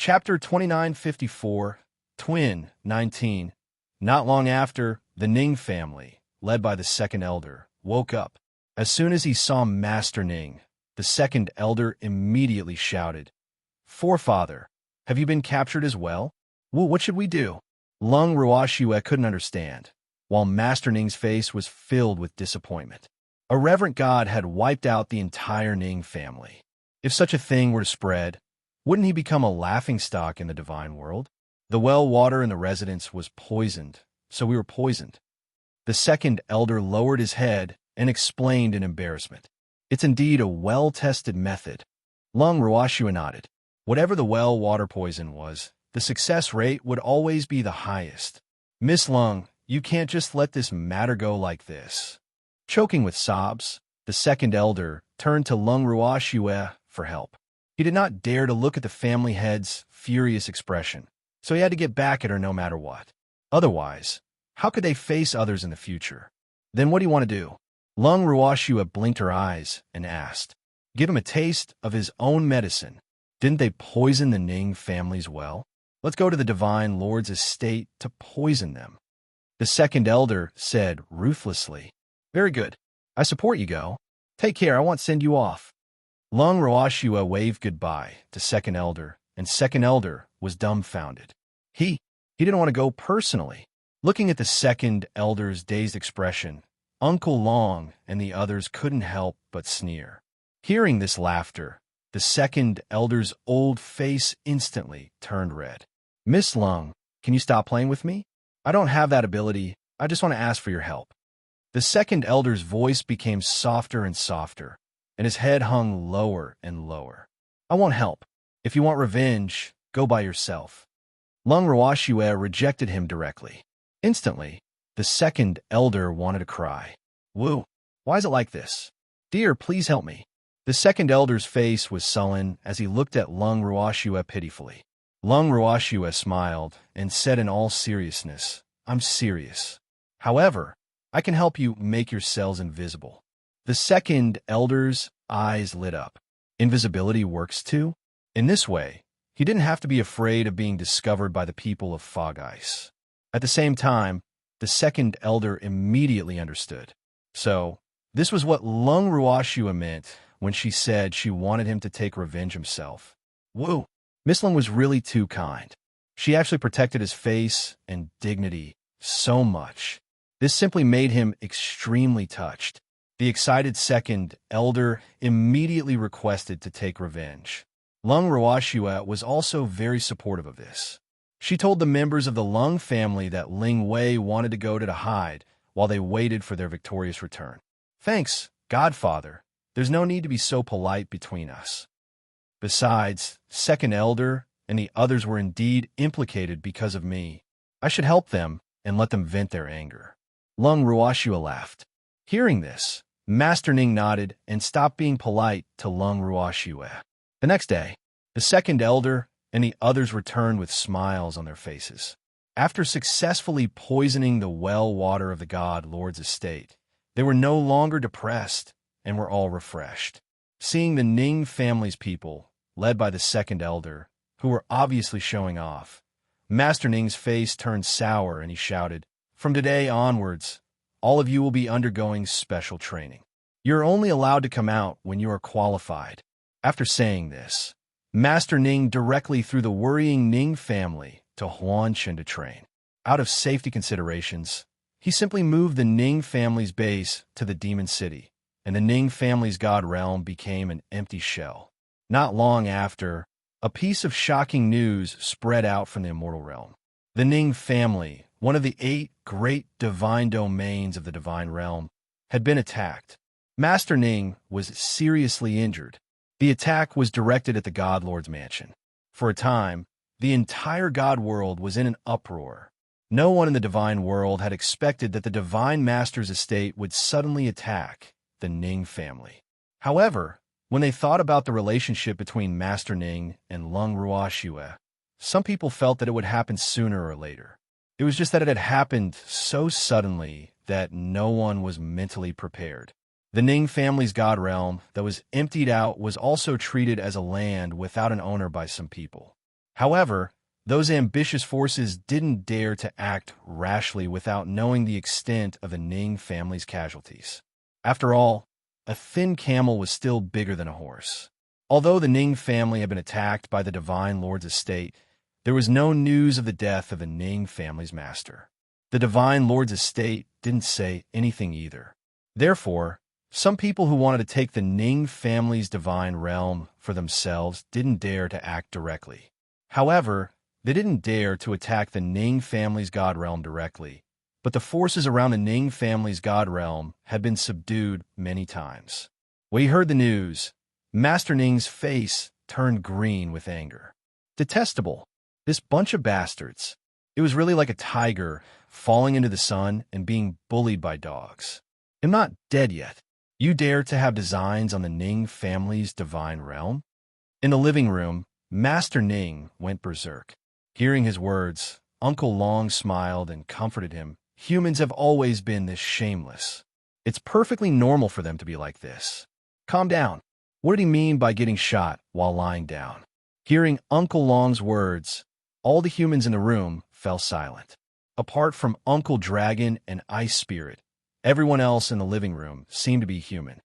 Chapter 2954, Twin 19. Not long after, the Ning family, led by the second elder, woke up. As soon as he saw Master Ning, the second elder immediately shouted, "Forefather, have you been captured as well? Well, what should we do?" Lung Ruoxue couldn't understand, while Master Ning's face was filled with disappointment. A reverent god had wiped out the entire Ning family. If such a thing were to spread, wouldn't he become a laughingstock in the divine world? The well water in the residence was poisoned, so we were poisoned. The second elder lowered his head and explained in embarrassment. It's indeed a well-tested method. Lung Ruoxue nodded. Whatever the well water poison was, the success rate would always be the highest. Miss Lung, you can't just let this matter go like this. Choking with sobs, the second elder turned to Lung Ruoxue for help. He did not dare to look at the family head's furious expression, so he had to get back at her no matter what. Otherwise, how could they face others in the future? Then what do you want to do? Lung Ruoxue blinked her eyes and asked, "Give him a taste of his own medicine. Didn't they poison the Ning family's well? Let's go to the Divine Lord's estate to poison them." The second elder said ruthlessly, "Very good. I support you, go. Take care, I won't send you off." Lung Ruoxue waved goodbye to second elder, and second elder was dumbfounded. He didn't want to go personally. Looking at the second elder's dazed expression, Uncle Long and the others couldn't help but sneer. Hearing this laughter, the second elder's old face instantly turned red. "Miss Lung, can you stop playing with me? I don't have that ability. I just want to ask for your help." The second elder's voice became softer and softer, and his head hung lower and lower. "I won't help. If you want revenge, go by yourself." Lung Ruoxue rejected him directly. Instantly, the second elder wanted to cry. "Woo, why is it like this? Dear, please help me." The second elder's face was sullen as he looked at Lung Ruoxue pitifully. Lung Ruoxue smiled and said in all seriousness, "I'm serious. However, I can help you make your cells invisible." The second elder's eyes lit up. Invisibility works too? In this way, he didn't have to be afraid of being discovered by the people of Fog Ice. At the same time, the second elder immediately understood. So, this was what Lung Ruoxue meant when she said she wanted him to take revenge himself. Woo! Miss Lung was really too kind. She actually protected his face and dignity so much. This simply made him extremely touched. The excited second elder immediately requested to take revenge. Lung Ruoxue was also very supportive of this. She told the members of the Lung family that Ling Wei wanted to go to hide while they waited for their victorious return. "Thanks, Godfather. There's no need to be so polite between us." Besides, second elder and the others were indeed implicated because of me. I should help them and let them vent their anger. Lung Ruoxue laughed. Hearing this, Master Ning nodded and stopped being polite to Lung Ruoxue. The next day, the second elder and the others returned with smiles on their faces. After successfully poisoning the well water of the god Lord's estate, they were no longer depressed and were all refreshed. Seeing the Ning family's people, led by the second elder, who were obviously showing off, Master Ning's face turned sour and he shouted, "From today onwards, all of you will be undergoing special training. You're only allowed to come out when you are qualified." After saying this, Master Ning directly threw the worrying Ning family to Huanshan to train. Out of safety considerations, he simply moved the Ning family's base to the Demon City, and the Ning family's god realm became an empty shell. Not long after, a piece of shocking news spread out from the immortal realm. The Ning family, one of the 8 great divine domains of the divine realm, had been attacked. Master Ning was seriously injured. The attack was directed at the God Lord's mansion. For a time, the entire God world was in an uproar. No one in the divine world had expected that the divine master's estate would suddenly attack the Ning family. However, when they thought about the relationship between Master Ning and Lung Ruoxue, some people felt that it would happen sooner or later. It was just that it had happened so suddenly that no one was mentally prepared. The Ning family's god realm that was emptied out was also treated as a land without an owner by some people. However, those ambitious forces didn't dare to act rashly without knowing the extent of the Ning family's casualties. After all, a thin camel was still bigger than a horse. Although the Ning family had been attacked by the Divine Lord's estate, there was no news of the death of the Ning family's master. The Divine Lord's estate didn't say anything either. Therefore, some people who wanted to take the Ning family's divine realm for themselves didn't dare to act directly. However, they didn't dare to attack the Ning family's god realm directly, but the forces around the Ning family's god realm had been subdued many times. When he heard the news, Master Ning's face turned green with anger. Detestable. This bunch of bastards. It was really like a tiger falling into the sun and being bullied by dogs. I'm not dead yet. You dare to have designs on the Ning family's divine realm? In the living room, Master Ning went berserk. Hearing his words, Uncle Long smiled and comforted him. Humans have always been this shameless. It's perfectly normal for them to be like this. Calm down. What did he mean by getting shot while lying down? Hearing Uncle Long's words, all the humans in the room fell silent. Apart from Uncle Dragon and Ice Spirit, everyone else in the living room seemed to be human.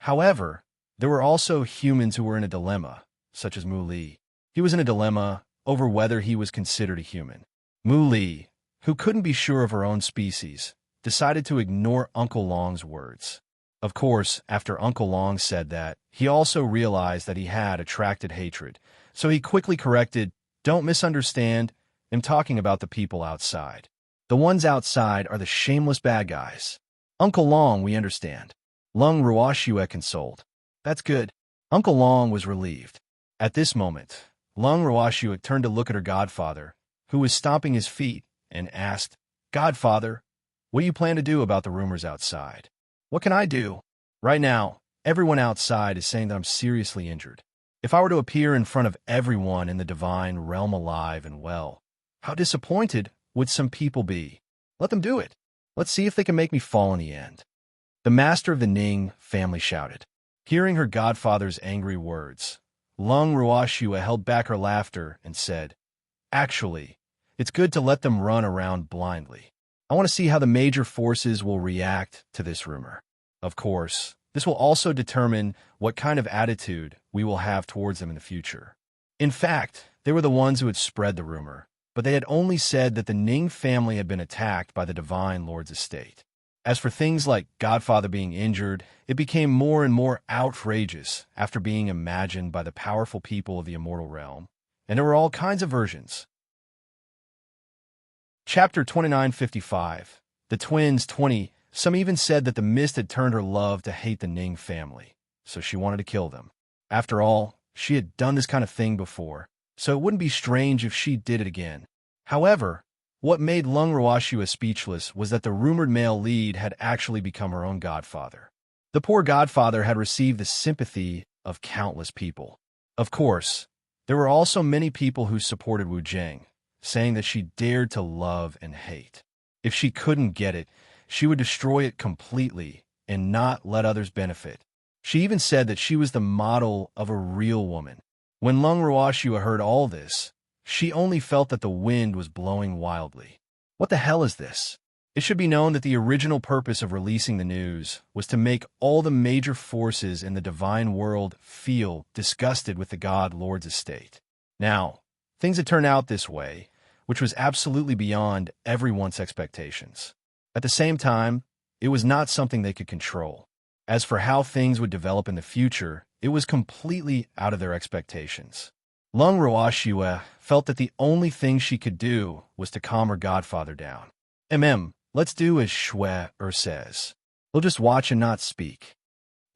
However, there were also humans who were in a dilemma, such as Mu Li. He was in a dilemma over whether he was considered a human. Mu Li, who couldn't be sure of her own species, decided to ignore Uncle Long's words. Of course, after Uncle Long said that, he also realized that he had attracted hatred, so he quickly corrected, "Don't misunderstand, I'm talking about the people outside. The ones outside are the shameless bad guys. Uncle Long, we understand." Lung Ruoxue consoled. "That's good." Uncle Long was relieved. At this moment, Lung Ruoxue turned to look at her godfather, who was stomping his feet, and asked, "Godfather, what do you plan to do about the rumors outside?" "What can I do? Right now, everyone outside is saying that I'm seriously injured. If I were to appear in front of everyone in the divine realm alive and well, how disappointed would some people be? Let them do it. Let's see if they can make me fall in the end." The master of the Ning family shouted. Hearing her godfather's angry words, Lung Ruoxue held back her laughter and said, "Actually, it's good to let them run around blindly. I want to see how the major forces will react to this rumor. Of course, this will also determine what kind of attitude we will have towards them in the future." In fact, they were the ones who had spread the rumor, but they had only said that the Ning family had been attacked by the Divine Lord's estate. As for things like Godfather being injured, it became more and more outrageous after being imagined by the powerful people of the immortal realm, and there were all kinds of versions. Chapter 2955. The twins 20. Some even said that the mist had turned her love to hate the Ning family, so she wanted to kill them. After all, she had done this kind of thing before, so it wouldn't be strange if she did it again. However, what made Lung Ruoxue speechless was that the rumored male lead had actually become her own godfather. The poor godfather had received the sympathy of countless people. Of course, there were also many people who supported Wu Jing, saying that she dared to love and hate. If she couldn't get it, she would destroy it completely and not let others benefit. She even said that she was the model of a real woman. When Lung Ruoxue heard all this, she only felt that the wind was blowing wildly. What the hell is this? It should be known that the original purpose of releasing the news was to make all the major forces in the divine world feel disgusted with the God Lord's estate. Now, things had turned out this way, which was absolutely beyond everyone's expectations. At the same time, it was not something they could control. As for how things would develop in the future, it was completely out of their expectations. Lung Ruoxue felt that the only thing she could do was to calm her godfather down. Let's do as Shui says. We'll just watch and not speak."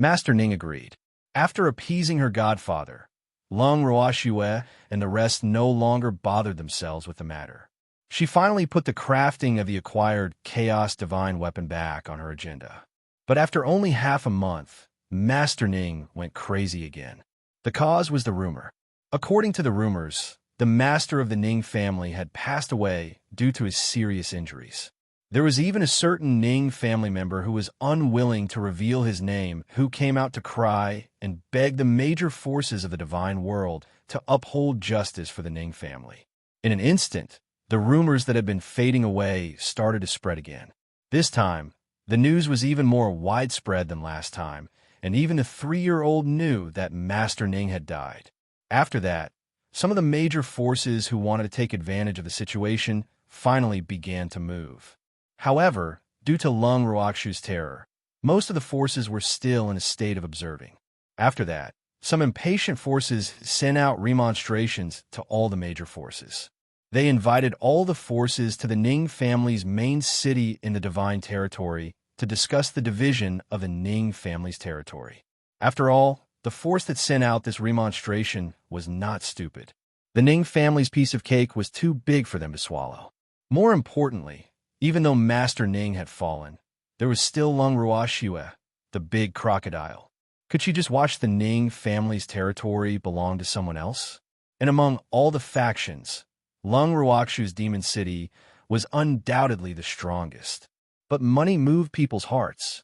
Master Ning agreed. After appeasing her godfather, Lung Ruoxue and the rest no longer bothered themselves with the matter. She finally put the crafting of the acquired Chaos Divine weapon back on her agenda. But after only half a month, Master Ning went crazy again. The cause was the rumor. According to the rumors, the master of the Ning family had passed away due to his serious injuries. There was even a certain Ning family member who was unwilling to reveal his name, who came out to cry and beg the major forces of the divine world to uphold justice for the Ning family. In an instant, the rumors that had been fading away started to spread again. This time, the news was even more widespread than last time, and even the 3-year-old knew that Master Ning had died. After that, some of the major forces who wanted to take advantage of the situation finally began to move. However, due to Lung Ruoxu's terror, most of the forces were still in a state of observing. After that, some impatient forces sent out remonstrations to all the major forces. They invited all the forces to the Ning family's main city in the Divine Territory to discuss the division of the Ning family's territory. After all, the force that sent out this remonstration was not stupid. The Ning family's piece of cake was too big for them to swallow. More importantly, even though Master Ning had fallen, there was still Lung Ruoxue, the big crocodile. Could she just watch the Ning family's territory belong to someone else? And among all the factions, Lung Ruoxu's Demon City was undoubtedly the strongest. But money moved people's hearts.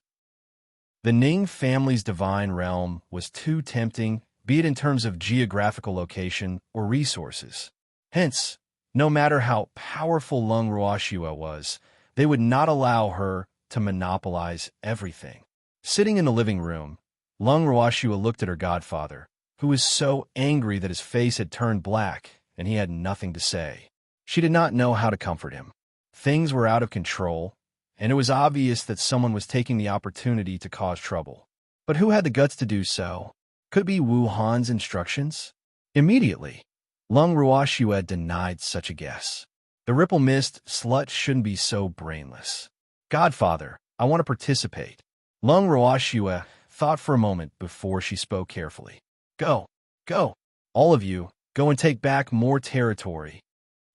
The Ning family's divine realm was too tempting, be it in terms of geographical location or resources. Hence, no matter how powerful Lung Ruoxue was, they would not allow her to monopolize everything. Sitting in the living room, Lung Ruoxue looked at her godfather, who was so angry that his face had turned black and he had nothing to say. She did not know how to comfort him. Things were out of control, and it was obvious that someone was taking the opportunity to cause trouble. But who had the guts to do so? Could it be Wu Han's instructions? Immediately, Lung Ruoxue denied such a guess. The ripple mist slut shouldn't be so brainless. Godfather, I want to participate. Lung Ruoxue thought for a moment before she spoke carefully. Go, all of you, go and take back more territory.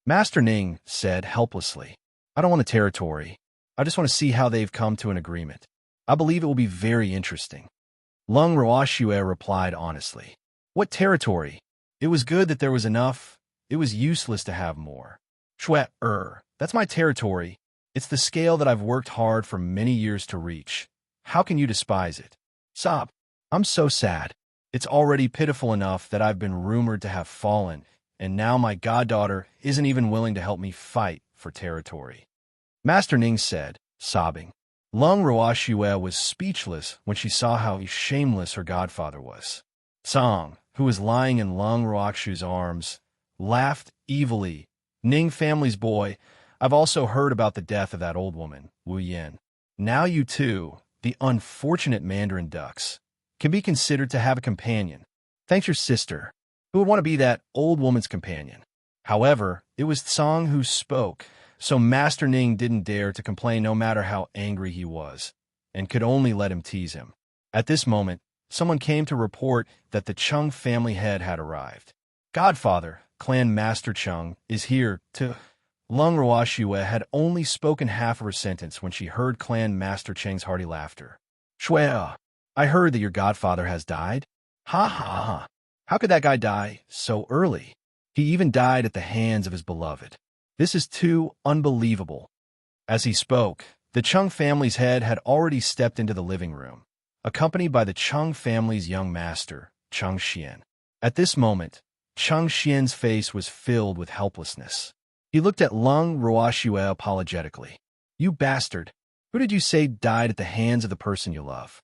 Master Ning said helplessly. I don't want the territory. I just want to see how they've come to an agreement. I believe it will be very interesting. Lung Ruoxue replied honestly. What territory? It was good that there was enough. It was useless to have more. That's my territory. It's the scale that I've worked hard for many years to reach. How can you despise it? Sob. I'm so sad. It's already pitiful enough that I've been rumored to have fallen, and now my goddaughter isn't even willing to help me fight for territory. Master Ning said, sobbing. Lung Ruoxue was speechless when she saw how shameless her godfather was. Song, who was lying in Lung Ruoxue's arms, laughed evilly. Ning family's boy, I've also heard about the death of that old woman, Wu Yin. Now you two, the unfortunate Mandarin ducks, can be considered to have a companion. Thanks your sister, who would want to be that old woman's companion. However, it was Tsang who spoke, so Master Ning didn't dare to complain no matter how angry he was, and could only let him tease him. At this moment, someone came to report that the Chung family head had arrived. Godfather, Clan Master Chung, is here to... Lung Ruoxue had only spoken half of her sentence when she heard Clan Master Cheng's hearty laughter. Shui, I heard that your godfather has died. Ha ha ha. How could that guy die so early? He even died at the hands of his beloved. This is too unbelievable. As he spoke, the Chung family's head had already stepped into the living room, accompanied by the Chung family's young master, Chung Xian. At this moment, Chung Xian's face was filled with helplessness. He looked at Lung Ruoxue apologetically. You bastard, who did you say died at the hands of the person you love?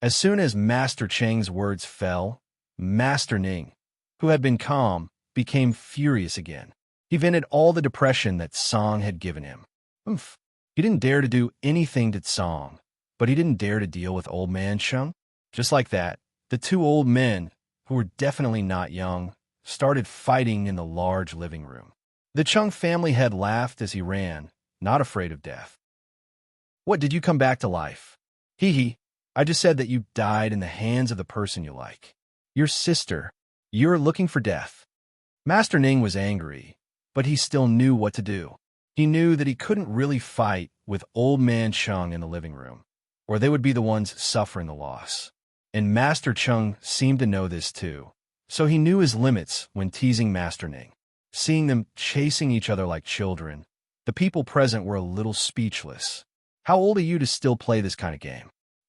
As soon as Master Cheng's words fell, Master Ning, who had been calm, became furious again. He vented all the depression that Song had given him. He didn't dare to do anything to Song, but he didn't dare to deal with old man Chung. Just like that, the two old men, who were definitely not young, started fighting in the large living room. The Chung family head laughed as he ran, not afraid of death. What, did you come back to life? Hee, I just said that you died in the hands of the person you like. Your sister. You're looking for death. Master Ning was angry, but he still knew what to do. He knew that he couldn't really fight with old man Chung in the living room, or they would be the ones suffering the loss. And Master Chung seemed to know this too, so he knew his limits when teasing Master Ning. Seeing them chasing each other like children, the people present were a little speechless. How old are you to still play this kind of game?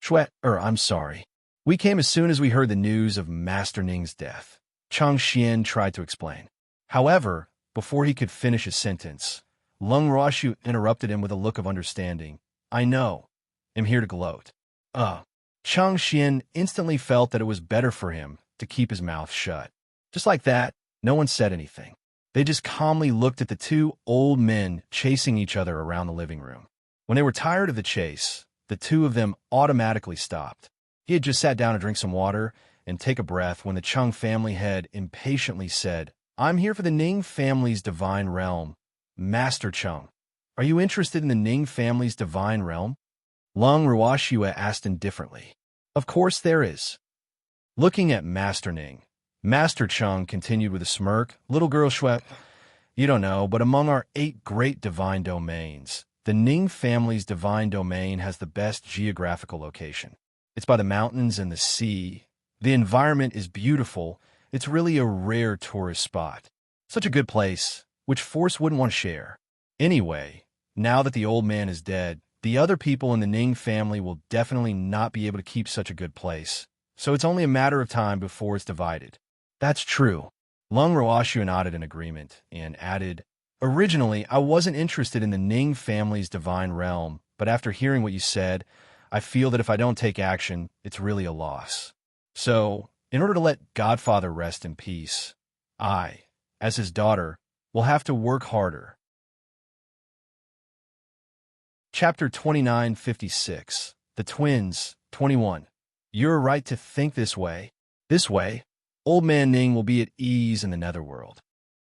I'm sorry. We came as soon as we heard the news of Master Ning's death. Chang Xian tried to explain. However, before he could finish his sentence, Lung Ruoshu interrupted him with a look of understanding. I know. I'm here to gloat. Chang Xian instantly felt that it was better for him to keep his mouth shut. Just like that, no one said anything. They just calmly looked at the two old men chasing each other around the living room. When they were tired of the chase, the two of them automatically stopped. He had just sat down to drink some water and take a breath when the Chung family head impatiently said, I'm here for the Ning family's divine realm. Master Chung, are you interested in the Ning family's divine realm? Lung Ruoshua asked indifferently. Of course there is. Looking at Master Ning, Master Chung continued with a smirk. Little girl Shue, you don't know, but among our 8 great divine domains, the Ning family's divine domain has the best geographical location. It's by the mountains and the sea. The environment is beautiful. It's really a rare tourist spot. Such a good place, which Force wouldn't want to share. Anyway, now that the old man is dead, the other people in the Ning family will definitely not be able to keep such a good place, so it's only a matter of time before it's divided. That's true. Lung Ruoshu nodded in agreement and added, Originally, I wasn't interested in the Ning family's divine realm, but after hearing what you said, I feel that if I don't take action, it's really a loss. So, in order to let Godfather rest in peace, I, as his daughter, will have to work harder. Chapter 2956. The Twins, 21. You're right to think this way. This way, Old Man Ning will be at ease in the netherworld.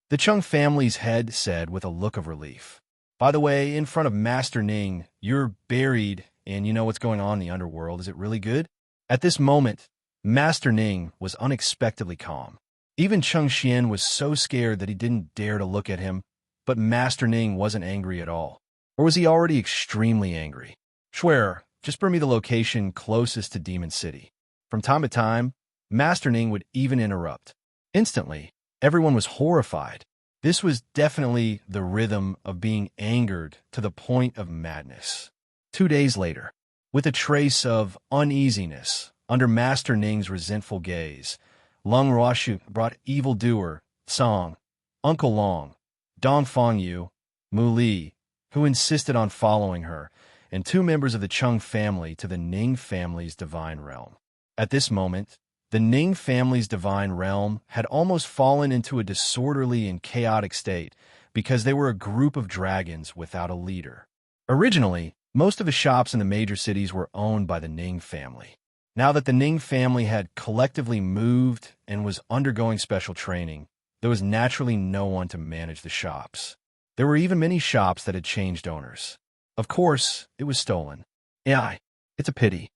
The Chung family's head said with a look of relief. By the way, in front of Master Ning, you're buried, and you know what's going on in the underworld. Is it really good? At this moment, Master Ning was unexpectedly calm. Even Chang Xian was so scared that he didn't dare to look at him, but Master Ning wasn't angry at all. Or was he already extremely angry? Schwer, just bring me the location closest to Demon City. From time to time, Master Ning would even interrupt. Instantly, everyone was horrified. This was definitely the rhythm of being angered to the point of madness. 2 days later, with a trace of uneasiness under Master Ning's resentful gaze, Lung Ruoshu brought evildoer, Song, Uncle Long, Dong Fengyu, Mu Li, who insisted on following her, and 2 members of the Chung family to the Ning family's divine realm. At this moment, the Ning family's divine realm had almost fallen into a disorderly and chaotic state because they were a group of dragons without a leader. Originally, most of the shops in the major cities were owned by the Ning family. Now that the Ning family had collectively moved and was undergoing special training, there was naturally no one to manage the shops. There were even many shops that had changed owners. Of course, it was stolen. Yeah, it's a pity.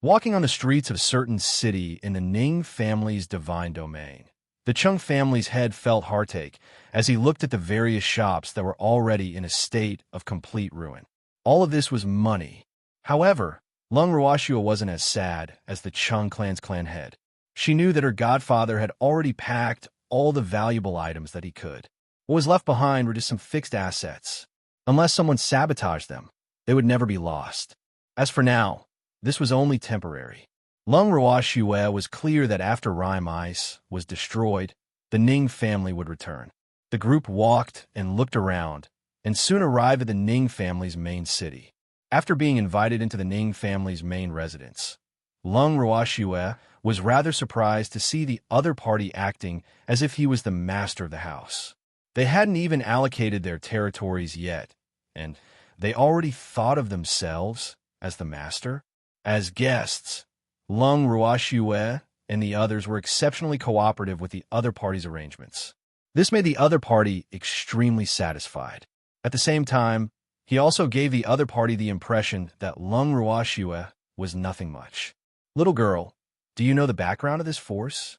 Walking on the streets of a certain city in the Ning family's divine domain, the Chung family's head felt heartache as he looked at the various shops that were already in a state of complete ruin. All of this was money. However, Lung Ruoshua wasn't as sad as the Chung clan's clan head. She knew that her godfather had already packed all the valuable items that he could. What was left behind were just some fixed assets. Unless someone sabotaged them, they would never be lost. As for now, this was only temporary. Lung Ruoshua was clear that after Rime Ice was destroyed, the Ning family would return. The group walked and looked around, and soon arrived at the Ning family's main city. After being invited into the Ning family's main residence, Lung Ruoshua was rather surprised to see the other party acting as if he was the master of the house. They hadn't even allocated their territories yet, and they already thought of themselves as the master. As guests, Lung Ruoshua and the others were exceptionally cooperative with the other party's arrangements. This made the other party extremely satisfied. At the same time, he also gave the other party the impression that Lung Ruoshua was nothing much. Little girl, do you know the background of this force?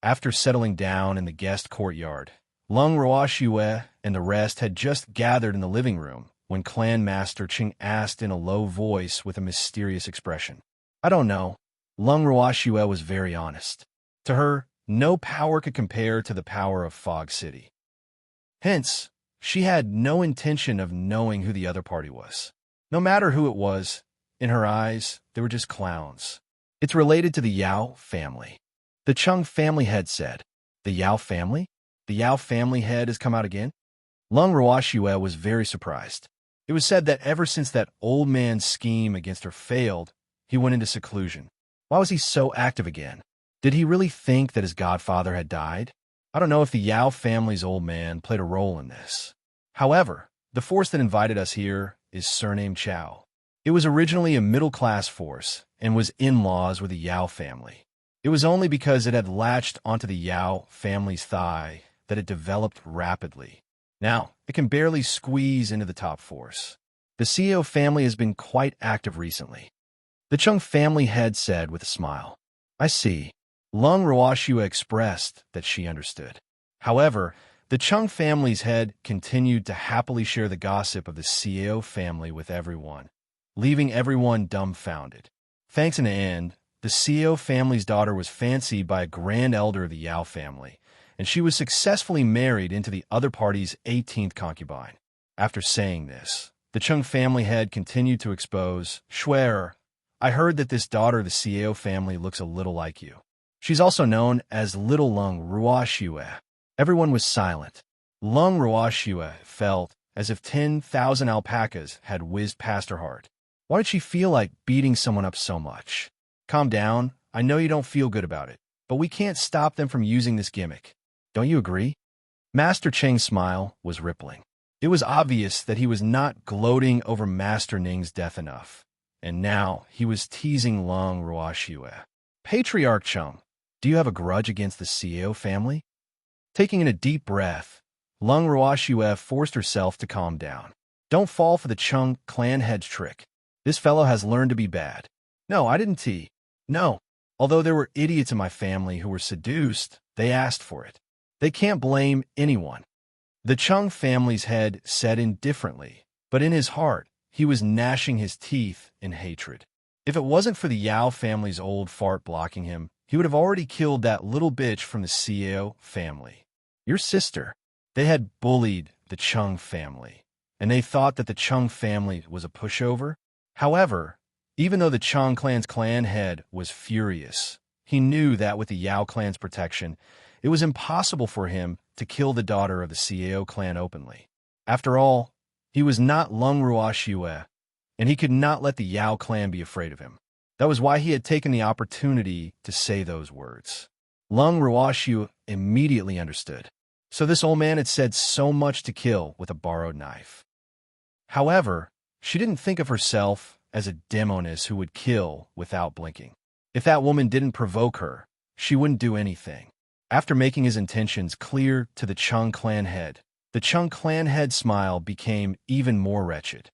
After settling down in the guest courtyard, Lung Ruoshua and the rest had just gathered in the living room when Clan Master Ching asked in a low voice with a mysterious expression. I don't know. Lung Ruoshua was very honest. To her, no power could compare to the power of Fog City. Hence, she had no intention of knowing who the other party was. No matter who it was, in her eyes, they were just clowns. It's related to the Yao family. The Chung family head said. The Yao family? The Yao family head has come out again? Lung Ruoxue was very surprised. It was said that ever since that old man's scheme against her failed, he went into seclusion. Why was he so active again? Did he really think that his godfather had died? I don't know if the Yao family's old man played a role in this. However, the force that invited us here is surnamed Chao. It was originally a middle-class force and was in-laws with the Yao family. It was only because it had latched onto the Yao family's thigh that it developed rapidly. Now, it can barely squeeze into the top force. The CEO family has been quite active recently. The Chung family head said with a smile. I see. Lung Ruoxue expressed that she understood. However, the Chung family's head continued to happily share the gossip of the CEO family with everyone, leaving everyone dumbfounded. Thanks in the end, the CEO family's daughter was fancied by a grand elder of the Yao family, and she was successfully married into the other party's 18th concubine. After saying this, the Chung family head continued to expose, Shuer, I heard that this daughter of the CEO family looks a little like you. She's also known as Little Lung Ruoxue. Everyone was silent. Lung Ruoxue felt as if 10,000 alpacas had whizzed past her heart. Why did she feel like beating someone up so much? Calm down. I know you don't feel good about it, but we can't stop them from using this gimmick. Don't you agree? Master Cheng's smile was rippling. It was obvious that he was not gloating over Master Ning's death enough, and now he was teasing Lung Ruoxue. Patriarch Chung, do you have a grudge against the CEO family? Taking in a deep breath, Lung Ruoxue forced herself to calm down. Don't fall for the Chung clan head's trick. This fellow has learned to be bad. No, I didn't tea. No. Although there were idiots in my family who were seduced, they asked for it. They can't blame anyone. The Chung family's head said indifferently, but in his heart, he was gnashing his teeth in hatred. If it wasn't for the Yao family's old fart blocking him, he would have already killed that little bitch from the CEO family. Your sister. They had bullied the Chung family, and they thought that the Chung family was a pushover. However, even though the Chung clan's clan head was furious, he knew that with the Yao clan's protection, it was impossible for him to kill the daughter of the CEO clan openly. After all, he was not Lung Ruoxue, and he could not let the Yao clan be afraid of him. That was why he had taken the opportunity to say those words. Lung Ruoxue immediately understood. So this old man had said so much to kill with a borrowed knife. However, she didn't think of herself as a demoness who would kill without blinking. If that woman didn't provoke her, she wouldn't do anything. After making his intentions clear to the Chung clan head, the Chung clan head's smile became even more wretched.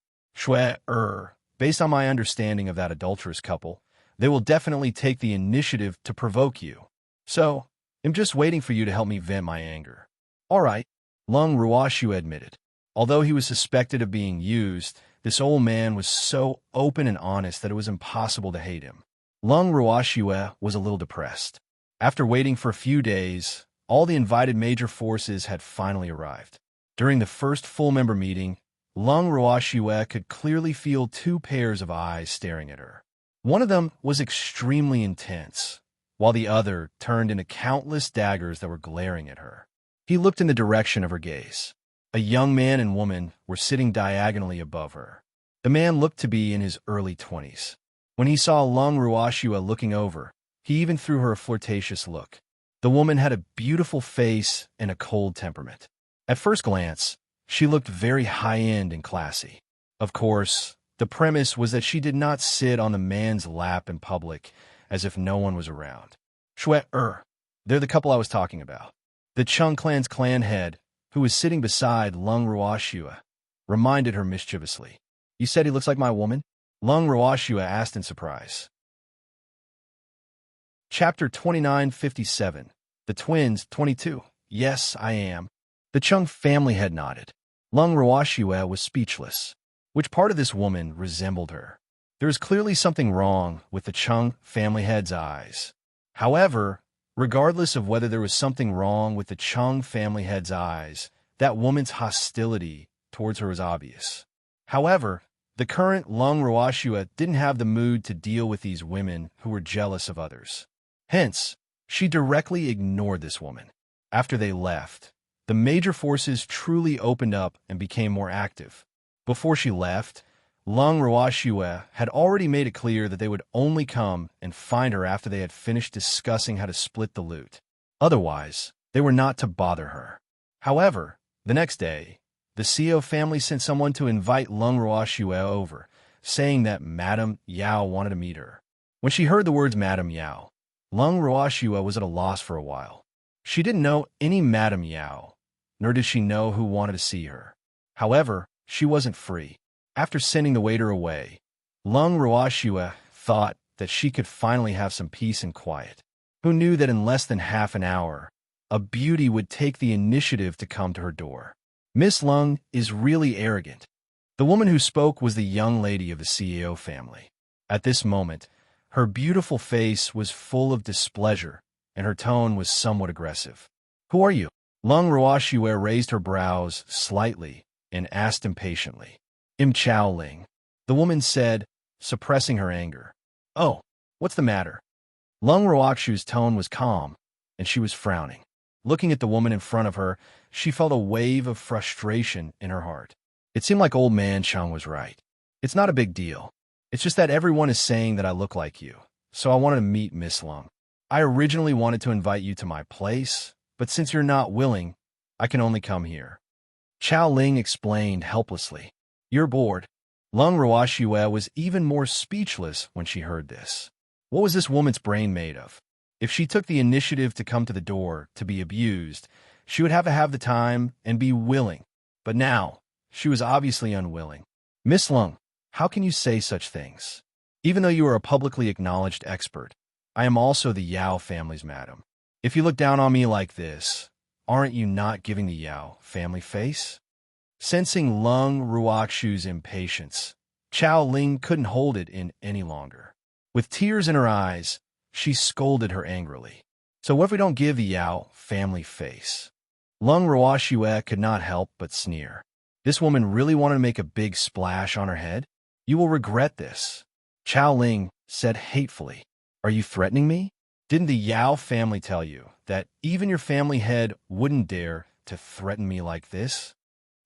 Based on my understanding of that adulterous couple, they will definitely take the initiative to provoke you. So, I'm just waiting for you to help me vent my anger. All right, Lung Ruoxue admitted. Although he was suspected of being used, this old man was so open and honest that it was impossible to hate him. Lung Ruoxue was a little depressed. After waiting for a few days, all the invited major forces had finally arrived. During the first full-member meeting, Lung Ruoxue could clearly feel two pairs of eyes staring at her. One of them was extremely intense, while the other turned into countless daggers that were glaring at her. He looked in the direction of her gaze. A young man and woman were sitting diagonally above her. The man looked to be in his early 20s. When he saw Lung Ruoxue looking over, he even threw her a flirtatious look. The woman had a beautiful face and a cold temperament. At first glance, she looked very high-end and classy. Of course, the premise was that she did not sit on the man's lap in public as if no one was around. They're the couple I was talking about. The Chung clan's clan head, who was sitting beside Lung Ruoxue, reminded her mischievously. You said he looks like my woman? Lung Ruoxue asked in surprise. Chapter 2957. The twins, 22. Yes, I am. The Chung family head nodded. Lung Ruoxue was speechless. Which part of this woman resembled her? There is clearly something wrong with the Chung family head's eyes. However, regardless of whether there was something wrong with the Chung family head's eyes, that woman's hostility towards her was obvious. However, the current Lung Ruoxue didn't have the mood to deal with these women who were jealous of others. Hence, she directly ignored this woman. After they left, the major forces truly opened up and became more active. Before she left, Lung Ruoxue had already made it clear that they would only come and find her after they had finished discussing how to split the loot. Otherwise, they were not to bother her. However, the next day, the CEO family sent someone to invite Lung Ruoxue over, saying that Madame Yao wanted to meet her. When she heard the words Madame Yao, Lung Ruoxue was at a loss for a while. She didn't know any Madame Yao, nor did she know who wanted to see her. However, she wasn't free. After sending the waiter away, Lung Ruoxue thought that she could finally have some peace and quiet. Who knew that in less than half an hour, a beauty would take the initiative to come to her door? Miss Lung is really arrogant. The woman who spoke was the young lady of the CEO family. At this moment, her beautiful face was full of displeasure, and her tone was somewhat aggressive. "Who are you?" Lung Ruoxue raised her brows slightly and asked impatiently. "I'm Chao Ling," the woman said, suppressing her anger. "Oh, what's the matter?" Lung Ruoxue's tone was calm, and she was frowning. Looking at the woman in front of her, she felt a wave of frustration in her heart. It seemed like old man Chang was right. It's not a big deal. It's just that everyone is saying that I look like you, so I wanted to meet Miss Lung. I originally wanted to invite you to my place, but since you're not willing, I can only come here. Chao Ling explained helplessly. "You're bored." Lung Ruoxue was even more speechless when she heard this. What was this woman's brain made of? If she took the initiative to come to the door to be abused, she would have to have the time and be willing. But now, she was obviously unwilling. "Miss Lung, how can you say such things? Even though you are a publicly acknowledged expert, I am also the Yao family's madam. If you look down on me like this, aren't you not giving the Yao family face?" Sensing Lung Ruoxue's impatience, Chao Ling couldn't hold it in any longer. With tears in her eyes, she scolded her angrily. "So what if we don't give the Yao family face?" Lung Ruoxue could not help but sneer. This woman really wanted to make a big splash on her head? "You will regret this," Chao Ling said hatefully. "Are you threatening me? Didn't the Yao family tell you that even your family head wouldn't dare to threaten me like this?"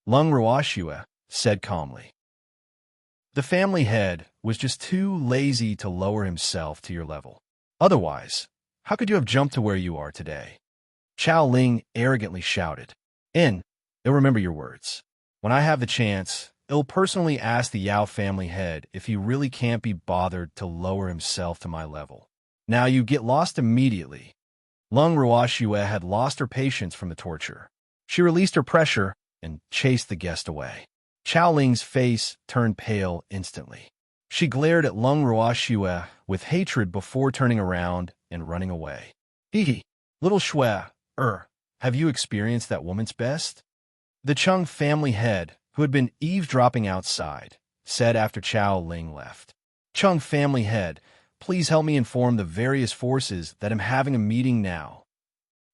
Lung Ruoxue said calmly. The family head was just too lazy to lower himself to your level. Otherwise, how could you have jumped to where you are today? Chao Ling arrogantly shouted. "I'll remember your words. When I have the chance, I'll personally ask the Yao family head if he really can't be bothered to lower himself to my level. Now you get lost immediately." Lung Ruoxue had lost her patience from the torture. She released her pressure and chased the guest away. Chao Ling's face turned pale instantly. She glared at Lung Ruoxue with hatred before turning around and running away. "Hee, little Shui, have you experienced that woman's best?" The Chung family head, who had been eavesdropping outside, said after Chao Ling left. "Chung family head, please help me inform the various forces that I'm having a meeting now."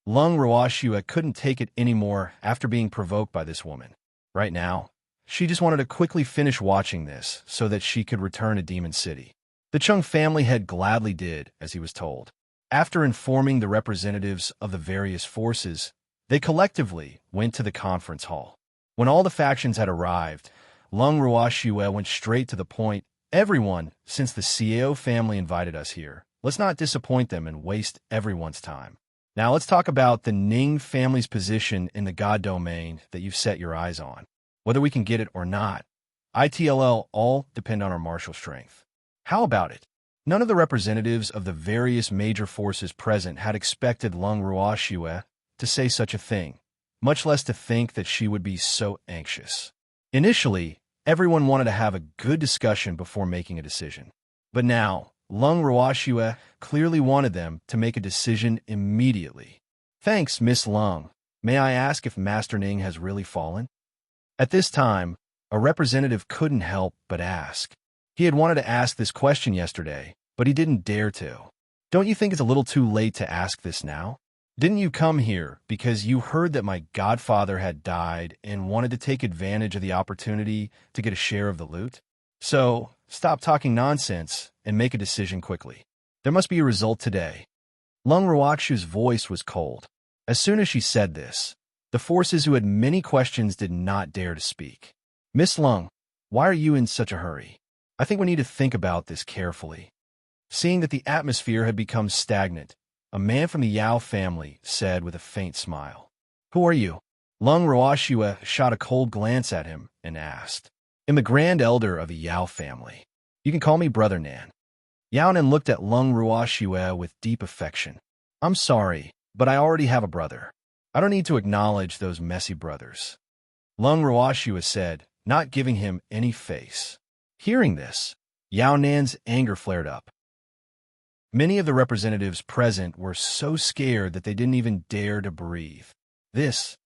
Lung Ruoxue couldn't take it anymore after being provoked by this woman. Right now, she just wanted to quickly finish watching this so that she could return to Demon City. The Chung family head gladly did as he was told. After informing the representatives of the various forces, they collectively went to the conference hall. When all the factions had arrived, Lung Ruoxue went straight to the point. "Everyone, since the CEO family invited us here, let's not disappoint them and waste everyone's time. Now let's talk about the Ning family's position in the God domain that you've set your eyes on. Whether we can get it or not, ITLL all depend on our martial strength. How about it?" None of the representatives of the various major forces present had expected Lung Ruoxue to say such a thing, much less to think that she would be so anxious. Initially, everyone wanted to have a good discussion before making a decision. But now, Lung Ruoxue clearly wanted them to make a decision immediately. "Thanks, Miss Lung. May I ask if Master Ning has really fallen?" At this time, a representative couldn't help but ask. He had wanted to ask this question yesterday, but he didn't dare to. "Don't you think it's a little too late to ask this now? Didn't you come here because you heard that my godfather had died and wanted to take advantage of the opportunity to get a share of the loot? So, stop talking nonsense and make a decision quickly. There must be a result today." Lung Ruoxue's voice was cold. As soon as she said this, the forces who had many questions did not dare to speak. Miss Lung, why are you in such a hurry? I think we need to think about this carefully. Seeing that the atmosphere had become stagnant, a man from the Yao family said with a faint smile. Who are you? Lung Ruoxue shot a cold glance at him and asked. I'm the grand elder of the Yao family. You can call me Brother Nan. Yao Nan looked at Lung Ruoxue with deep affection. I'm sorry, but I already have a brother. I don't need to acknowledge those messy brothers. Lung Ruoxue said, not giving him any face. Hearing this, Yao Nan's anger flared up. Many of the representatives present were so scared that they didn't even dare to breathe. This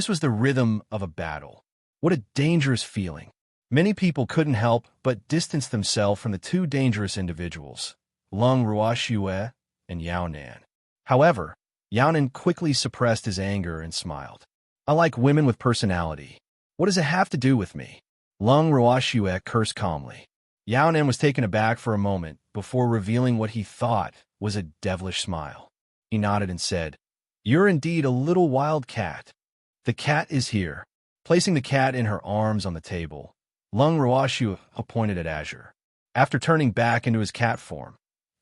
was the rhythm of a battle. What a dangerous feeling. Many people couldn't help but distance themselves from the two dangerous individuals, Lung Ruoxue and Yao Nan. However, Yao Nan quickly suppressed his anger and smiled. I like women with personality. What does it have to do with me? Lung Ruoxue cursed calmly. Yao Nan was taken aback for a moment before revealing what he thought was a devilish smile. He nodded and said, You're indeed a little wild cat. The cat is here. Placing the cat in her arms on the table, Lung Ruoxue pointed at Azure. After turning back into his cat form,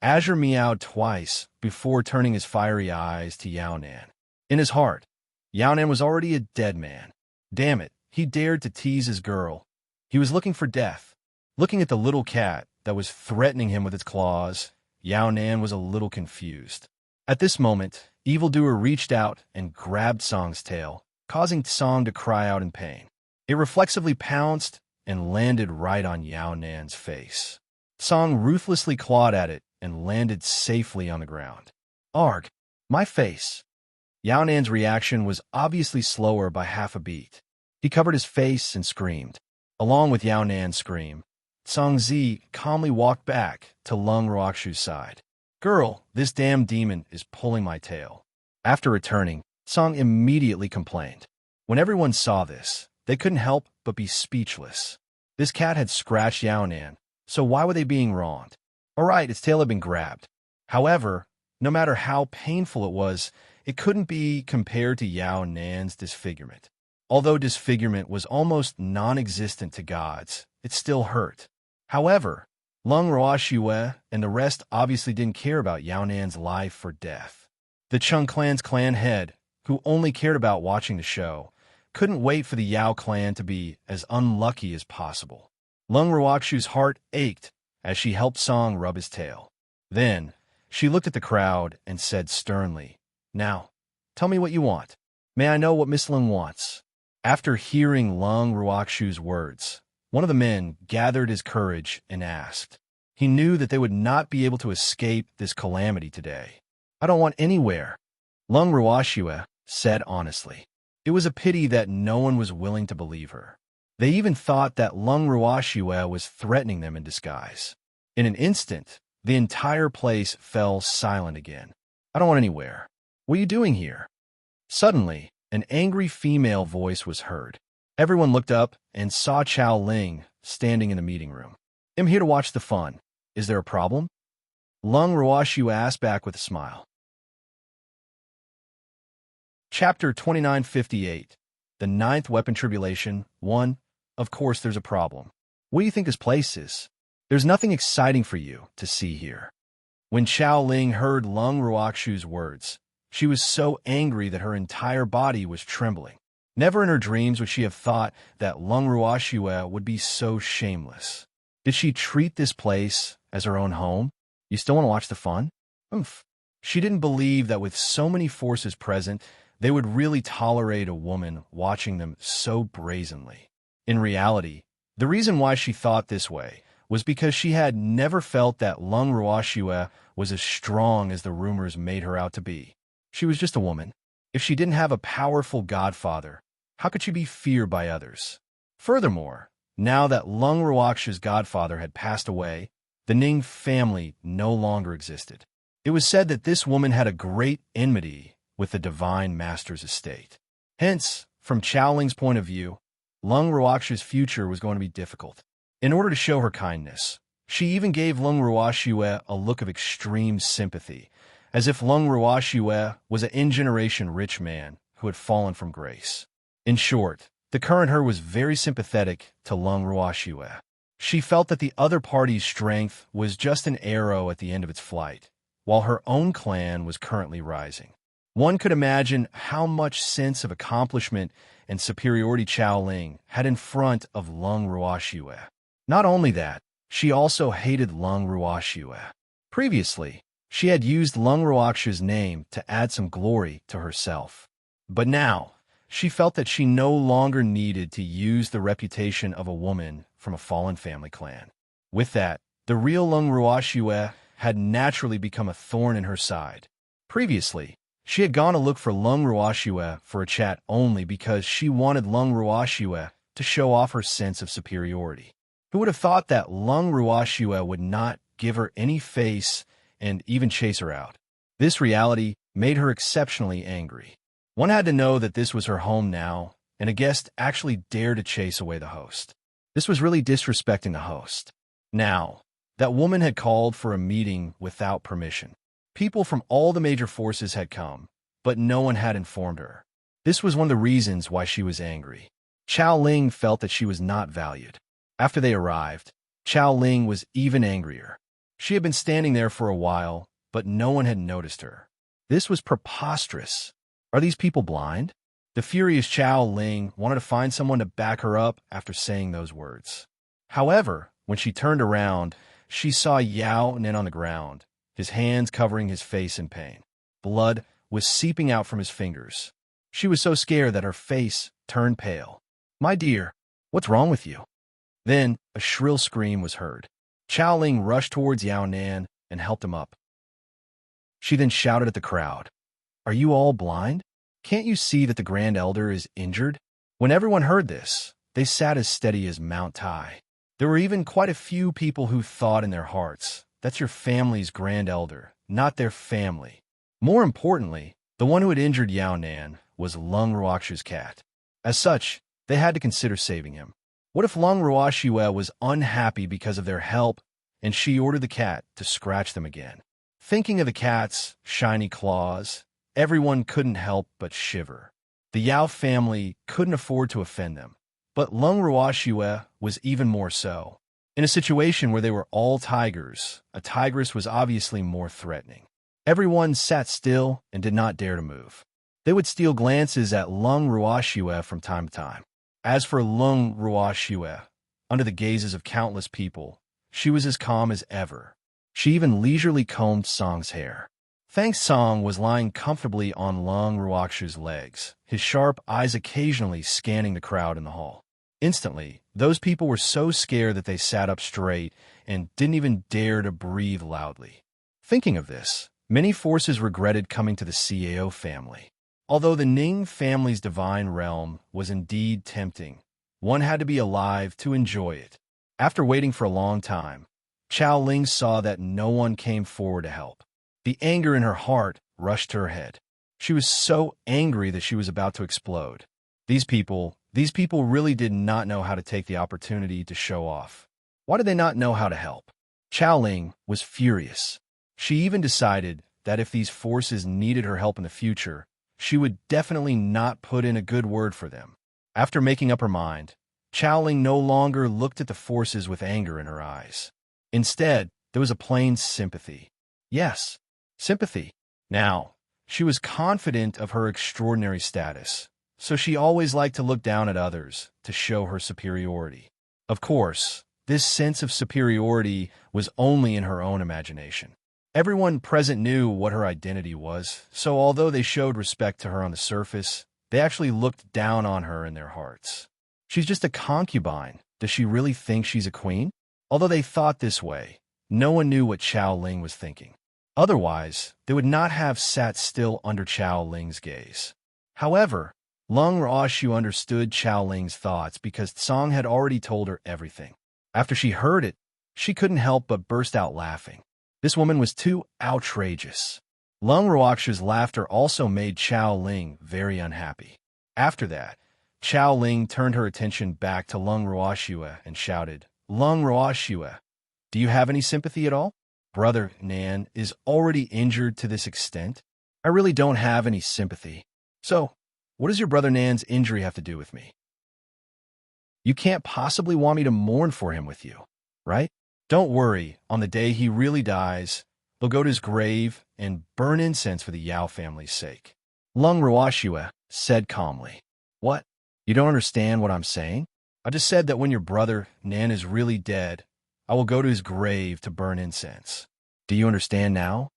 Azure meowed twice before turning his fiery eyes to Yao Nan. In his heart, Yao Nan was already a dead man. Damn it, he dared to tease his girl. He was looking for death. Looking at the little cat that was threatening him with its claws, Yao Nan was a little confused. At this moment, Evildoer reached out and grabbed Song's tail, causing Song to cry out in pain. It reflexively pounced and landed right on Yao Nan's face. Song ruthlessly clawed at it and landed safely on the ground. Arg, my face. Yao Nan's reaction was obviously slower by half a beat. He covered his face and screamed. Along with Yao Nan's scream, Song Zi calmly walked back to Lung Ruoxue's side. Girl, this damn demon is pulling my tail. After returning, Song immediately complained. When everyone saw this, they couldn't help but be speechless. This cat had scratched Yao Nan, so why were they being wronged? Alright, its tail had been grabbed. However, no matter how painful it was, it couldn't be compared to Yao Nan's disfigurement. Although disfigurement was almost non-existent to gods, it still hurt. However, Lung Ruoxue and the rest obviously didn't care about Yao Nan's life or death. The Chung clan's clan head, who only cared about watching the show, couldn't wait for the Yao clan to be as unlucky as possible. Lung Ruoxue's heart ached as she helped Song rub his tail. Then, she looked at the crowd and said sternly, Now, tell me what you want. May I know what Miss Lung wants? After hearing Lung Ruoxue's words, one of the men gathered his courage and asked. He knew that they would not be able to escape this calamity today. I don't want anywhere, Lung Ruoxue said honestly. It was a pity that no one was willing to believe her. They even thought that Lung Ruoxue was threatening them in disguise. In an instant, the entire place fell silent again. I don't want anywhere. What are you doing here? Suddenly, an angry female voice was heard. Everyone looked up and saw Chao Ling standing in the meeting room. I'm here to watch the fun. Is there a problem? Lung Ruoxue asked back with a smile. Chapter 2958. The Ninth Weapon Tribulation 1. Of course there's a problem. What do you think this place is? There's nothing exciting for you to see here. When Chao Ling heard Lung Ruoxue's words, she was so angry that her entire body was trembling. Never in her dreams would she have thought that Lung Ruoxue would be so shameless. Did she treat this place as her own home? You still want to watch the fun? Oomph. She didn't believe that with so many forces present, they would really tolerate a woman watching them so brazenly. In reality, the reason why she thought this way was because she had never felt that Lung Ruoxue was as strong as the rumors made her out to be. She was just a woman. If she didn't have a powerful godfather, how could she be feared by others? Furthermore, now that Lung Ruoxue's godfather had passed away, the Ning family no longer existed. It was said that this woman had a great enmity with the Divine Master's estate. Hence, from Chao Ling's point of view, Lung Ruoxue's future was going to be difficult. In order to show her kindness, she even gave Lung Ruoxue a look of extreme sympathy, as if Lung Ruoxue was an in-generation rich man who had fallen from grace. In short, the current her was very sympathetic to Lung Ruoxue. She felt that the other party's strength was just an arrow at the end of its flight, while her own clan was currently rising. One could imagine how much sense of accomplishment and superiority Chao Ling had in front of Lung Ruoxue. Not only that, she also hated Lung Ruoxue. Previously, she had used Lung Ruoxue's name to add some glory to herself. But now, she felt that she no longer needed to use the reputation of a woman from a fallen family clan. With that, the real Lung Ruoxue had naturally become a thorn in her side. Previously, she had gone to look for Lung Ruoxue for a chat only because she wanted Lung Ruoxue to show off her sense of superiority. Who would have thought that Lung Ruoxue would not give her any face and even chase her out? This reality made her exceptionally angry. One had to know that this was her home now, and a guest actually dared to chase away the host. This was really disrespecting the host. Now, that woman had called for a meeting without permission. People from all the major forces had come, but no one had informed her. This was one of the reasons why she was angry. Chao Ling felt that she was not valued. After they arrived, Chao Ling was even angrier. She had been standing there for a while, but no one had noticed her. This was preposterous. Are these people blind? The furious Chao Ling wanted to find someone to back her up after saying those words. However, when she turned around, she saw Yao Nen on the ground, his hands covering his face in pain. Blood was seeping out from his fingers. She was so scared that her face turned pale. "My dear, what's wrong with you?" Then a shrill scream was heard. Chao Ling rushed towards Yao Nan and helped him up. She then shouted at the crowd, "Are you all blind? Can't you see that the Grand Elder is injured?" When everyone heard this, they sat as steady as Mount Tai. There were even quite a few people who thought in their hearts, "That's your family's Grand Elder, not their family." More importantly, the one who had injured Yao Nan was Lung Ruoxue's cat. As such, they had to consider saving him. What if Lung Ruoxue was unhappy because of their help and she ordered the cat to scratch them again? Thinking of the cat's shiny claws, everyone couldn't help but shiver. The Yao family couldn't afford to offend them, but Lung Ruoxue was even more so. In a situation where they were all tigers, a tigress was obviously more threatening. Everyone sat still and did not dare to move. They would steal glances at Lung Ruoxue from time to time. As for Lung Ruoxue, under the gazes of countless people, she was as calm as ever. She even leisurely combed Song's hair. Thanks Song was lying comfortably on Lung Ruoxue's legs, his sharp eyes occasionally scanning the crowd in the hall. Instantly, those people were so scared that they sat up straight and didn't even dare to breathe loudly. Thinking of this, many forces regretted coming to the CAO family. Although the Ning family's divine realm was indeed tempting, one had to be alive to enjoy it. After waiting for a long time, Chao Ling saw that no one came forward to help. The anger in her heart rushed to her head. She was so angry that she was about to explode. These people really did not know how to take the opportunity to show off. Why did they not know how to help? Chao Ling was furious. She even decided that if these forces needed her help in the future, she would definitely not put in a good word for them. After making up her mind, Chao Ling no longer looked at the forces with anger in her eyes. Instead, there was a plain sympathy. Yes, sympathy. Now, she was confident of her extraordinary status, so she always liked to look down at others to show her superiority. Of course, this sense of superiority was only in her own imagination. Everyone present knew what her identity was, so although they showed respect to her on the surface, they actually looked down on her in their hearts. She's just a concubine. Does she really think she's a queen? Although they thought this way, no one knew what Chao Ling was thinking. Otherwise, they would not have sat still under Chao Ling's gaze. However, Lung Ruoxue understood Chao Ling's thoughts because Song had already told her everything. After she heard it, she couldn't help but burst out laughing. This woman was too outrageous. Lung Ruoxue's laughter also made Chao Ling very unhappy. After that, Chao Ling turned her attention back to Lung Ruoxue and shouted, "Lung Ruoxue, do you have any sympathy at all? brother Nan is already injured to this extent, I really don't have any sympathy. So, what does your brother Nan's injury have to do with me? You can't possibly want me to mourn for him with you, right? Don't worry, on the day he really dies, they'll go to his grave and burn incense for the Yao family's sake. Lung Ruoxue said calmly. What? You don't understand what I'm saying? I just said that when your brother Nan is really dead, I will go to his grave to burn incense. Do you understand now?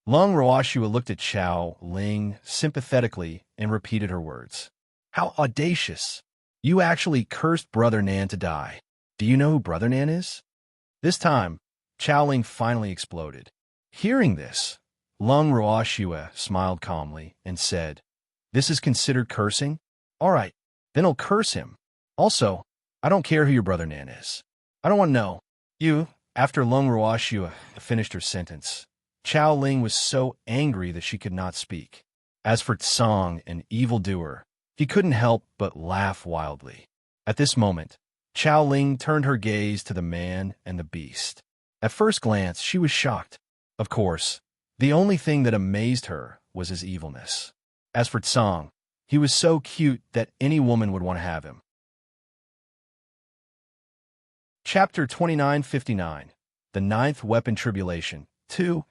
Lung Ruoxue looked at Chao Ling sympathetically and repeated her words. How audacious! You actually cursed Brother Nan to die. Do you know who Brother Nan is? This time, Chao Ling finally exploded. Hearing this, Lung Ruoxue smiled calmly and said, This is considered cursing? All right, then I'll curse him. Also, I don't care who your Brother Nan is. I don't want to know. After Lung Ruoxue finished her sentence, Chao Ling was so angry that she could not speak. As for Tsang, an evildoer, he couldn't help but laugh wildly. At this moment, Chao Ling turned her gaze to the man and the beast. At first glance, she was shocked. Of course, the only thing that amazed her was his evilness. As for Tsang, he was so cute that any woman would want to have him. Chapter 2959, The Ninth Weapon Tribulation. 2.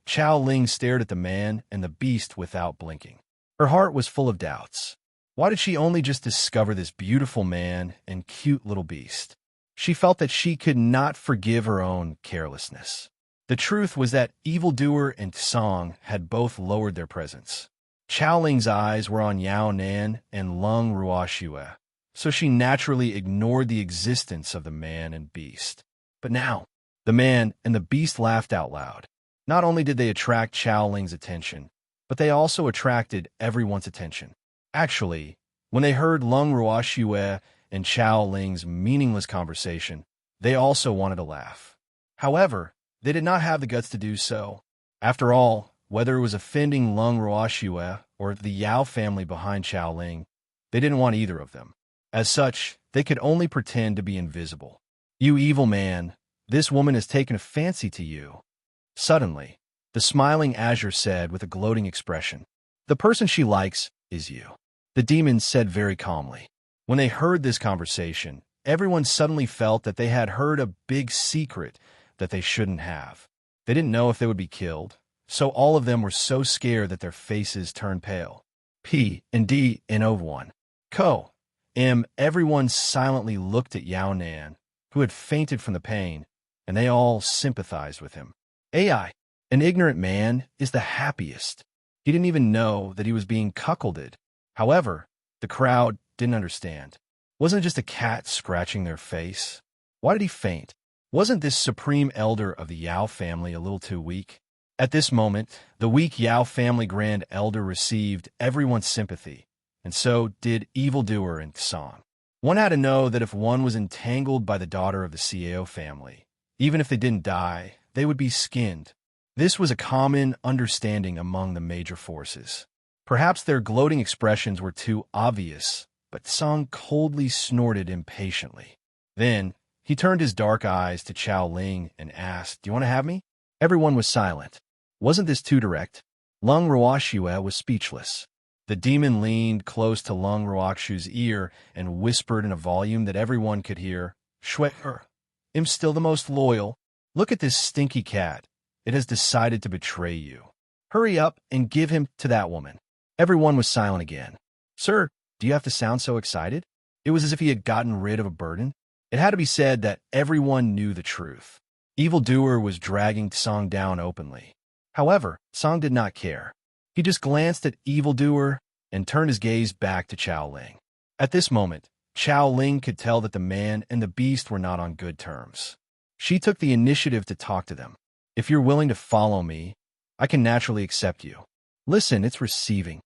Chao Ling stared at the man and the beast without blinking. Her heart was full of doubts. Why did she only just discover this beautiful man and cute little beast? She felt that she could not forgive her own carelessness. The truth was that evildoer and Tsang had both lowered their presence. Chao Ling's eyes were on Yao Nan and Lung Ruoxue, so she naturally ignored the existence of the man and beast. But now, the man and the beast laughed out loud. Not only did they attract Chao Ling's attention, but they also attracted everyone's attention. Actually, when they heard Lung Ruoxue and Chao Ling's meaningless conversation, they also wanted to laugh. However, they did not have the guts to do so. After all, whether it was offending Lung Ruoxue or the Yao family behind Chao Ling, they didn't want either of them. As such, they could only pretend to be invisible. You evil man, this woman has taken a fancy to you. Suddenly, the smiling Azure said with a gloating expression, The person she likes is you. The demon said very calmly. When they heard this conversation, everyone suddenly felt that they had heard a big secret that they shouldn't have. They didn't know if they would be killed, so all of them were so scared that their faces turned pale. P and D and O1. Everyone silently looked at Yao Nan, who had fainted from the pain, and they all sympathized with him. AI, an ignorant man, is the happiest. He didn't even know that he was being cuckolded. However, the crowd didn't understand. Wasn't it just a cat scratching their face? Why did he faint? Wasn't this supreme elder of the Yao family a little too weak? At this moment, the weak Yao family grand elder received everyone's sympathy, and so did evildoer and Tsang. One had to know that if one was entangled by the daughter of the Cao family, even if they didn't die, they would be skinned. This was a common understanding among the major forces. Perhaps their gloating expressions were too obvious, but Tsang coldly snorted impatiently. Then, he turned his dark eyes to Chao Ling and asked, Do you want to have me? Everyone was silent. Wasn't this too direct? Lung Ruoxue was speechless. The demon leaned close to Lung Ruoxue's ear and whispered in a volume that everyone could hear, I'm still the most loyal. Look at this stinky cat. It has decided to betray you. Hurry up and give him to that woman. Everyone was silent again. Sir, do you have to sound so excited? It was as if he had gotten rid of a burden. It had to be said that everyone knew the truth. Evildoer was dragging Tsang down openly. However, Tsang did not care. He just glanced at evildoer and turned his gaze back to Chao Ling. At this moment, Chao Ling could tell that the man and the beast were not on good terms. She took the initiative to talk to them. If you're willing to follow me, I can naturally accept you. Listen, it's receiving.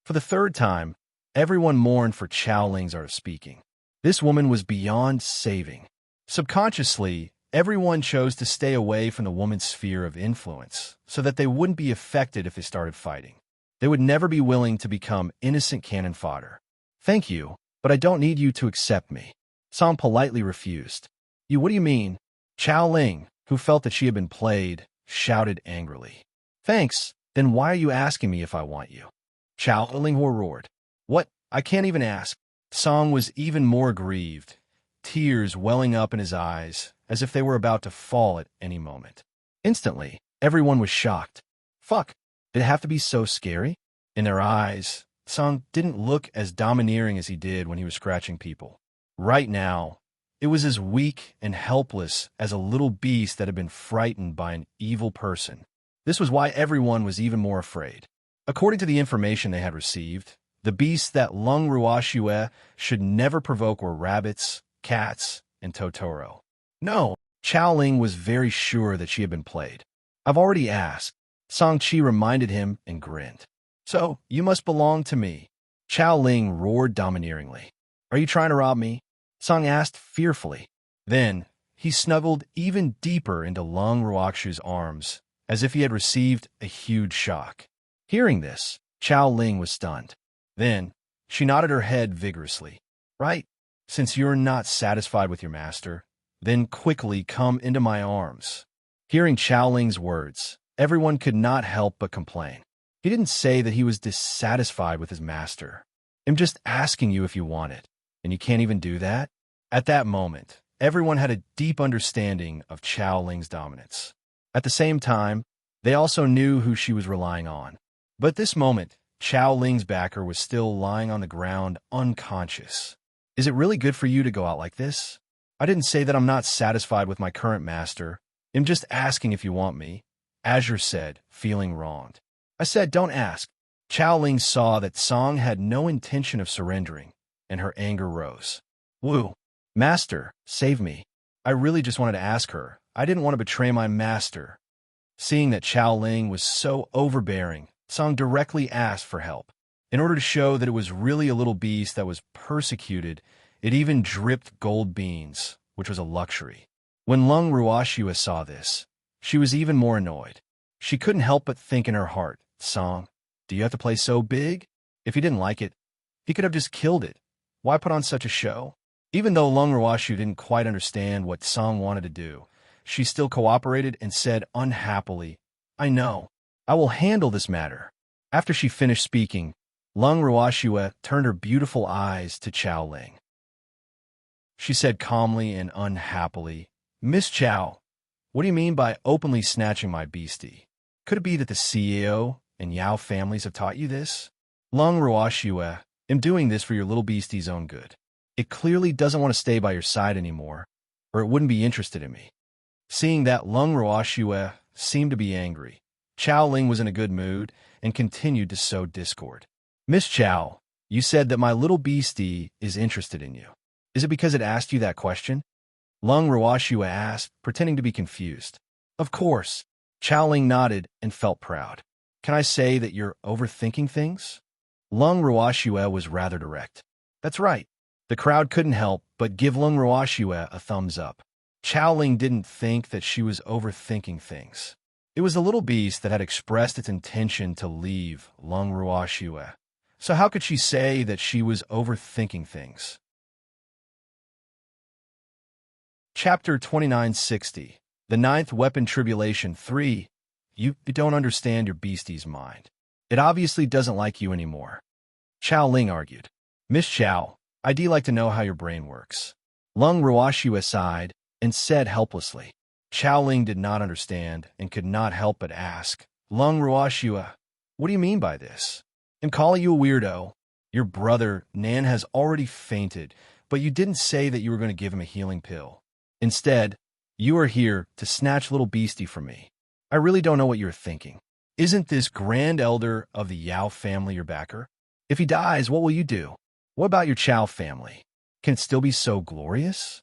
For the third time, everyone mourned for Chao Ling's art of speaking. This woman was beyond saving. Subconsciously, everyone chose to stay away from the woman's sphere of influence so that they wouldn't be affected if they started fighting. They would never be willing to become innocent cannon fodder. Thank you, but I don't need you to accept me. Tsang politely refused. What do you mean? Chao Ling, who felt that she had been played, shouted angrily. Thanks, then why are you asking me if I want you? Chow Ling roared. What? I can't even ask. Song was even more grieved, tears welling up in his eyes, as if they were about to fall at any moment. Instantly, everyone was shocked. Fuck, did it have to be so scary? In their eyes, Song didn't look as domineering as he did when he was scratching people. Right now, it was as weak and helpless as a little beast that had been frightened by an evil person. This was why everyone was even more afraid. According to the information they had received, the beasts that Lung Ruoxue should never provoke were rabbits, cats, and Totoro. No, Chao Ling was very sure that she had been played. I've already asked. Song Chi reminded him and grinned. So, you must belong to me. Chao Ling roared domineeringly. Are you trying to rob me? Song asked fearfully. Then, he snuggled even deeper into Lung Ruoxue's arms, as if he had received a huge shock. Hearing this, Chao Ling was stunned. Then, she nodded her head vigorously. Right, since you're not satisfied with your master, then quickly come into my arms. Hearing Chao Ling's words, everyone could not help but complain. He didn't say that he was dissatisfied with his master. I'm just asking you if you want it, and you can't even do that? At that moment, everyone had a deep understanding of Chao Ling's dominance. At the same time, they also knew who she was relying on. But at this moment, Chao Ling's backer was still lying on the ground, unconscious. Is it really good for you to go out like this? I didn't say that I'm not satisfied with my current master. I'm just asking if you want me. Azure said, feeling wronged. I said, don't ask. Chao Ling saw that Song had no intention of surrendering, and her anger rose. Woo! Master, save me. I really just wanted to ask her. I didn't want to betray my master. Seeing that Chao Ling was so overbearing, Song directly asked for help. In order to show that it was really a little beast that was persecuted, it even dripped gold beans, which was a luxury. When Lung Ruoxue saw this, she was even more annoyed. She couldn't help but think in her heart, Song, do you have to play so big? If he didn't like it, he could have just killed it. Why put on such a show? Even though Lung Ruoxue didn't quite understand what Song wanted to do, she still cooperated and said unhappily, I know. I will handle this matter. After she finished speaking, Lung Ruoxue turned her beautiful eyes to Chao Ling. She said calmly and unhappily, Miss Chao, what do you mean by openly snatching my beastie? Could it be that the CEO and Yao families have taught you this? Lung Ruoxue, I'm doing this for your little beastie's own good. It clearly doesn't want to stay by your side anymore, or it wouldn't be interested in me. Seeing that Lung Ruoxue seemed to be angry, Chao Ling was in a good mood and continued to sow discord. Miss Chao, you said that my little beastie is interested in you. Is it because it asked you that question? Lung Ruoxue asked, pretending to be confused. Of course. Chao Ling nodded and felt proud. Can I say that you're overthinking things? Lung Ruoxue was rather direct. That's right. The crowd couldn't help but give Lung Ruoxue a thumbs up. Chao Ling didn't think that she was overthinking things. It was the little beast that had expressed its intention to leave Lung Ruoxue. So how could she say that she was overthinking things? Chapter 2960. The Ninth Weapon Tribulation 3. You don't understand your beastie's mind. It obviously doesn't like you anymore. Chao Ling argued. Miss Chao, I'd like to know how your brain works. Lung Ruoxue sighed and said helplessly. Chao Ling did not understand and could not help but ask, Lung Ruoxue, what do you mean by this? I'm calling you a weirdo. Your brother, Nan, has already fainted, but you didn't say that you were going to give him a healing pill. Instead, you are here to snatch little beastie from me. I really don't know what you're thinking. Isn't this grand elder of the Yao family your backer? If he dies, what will you do? What about your Chao family? Can it still be so glorious?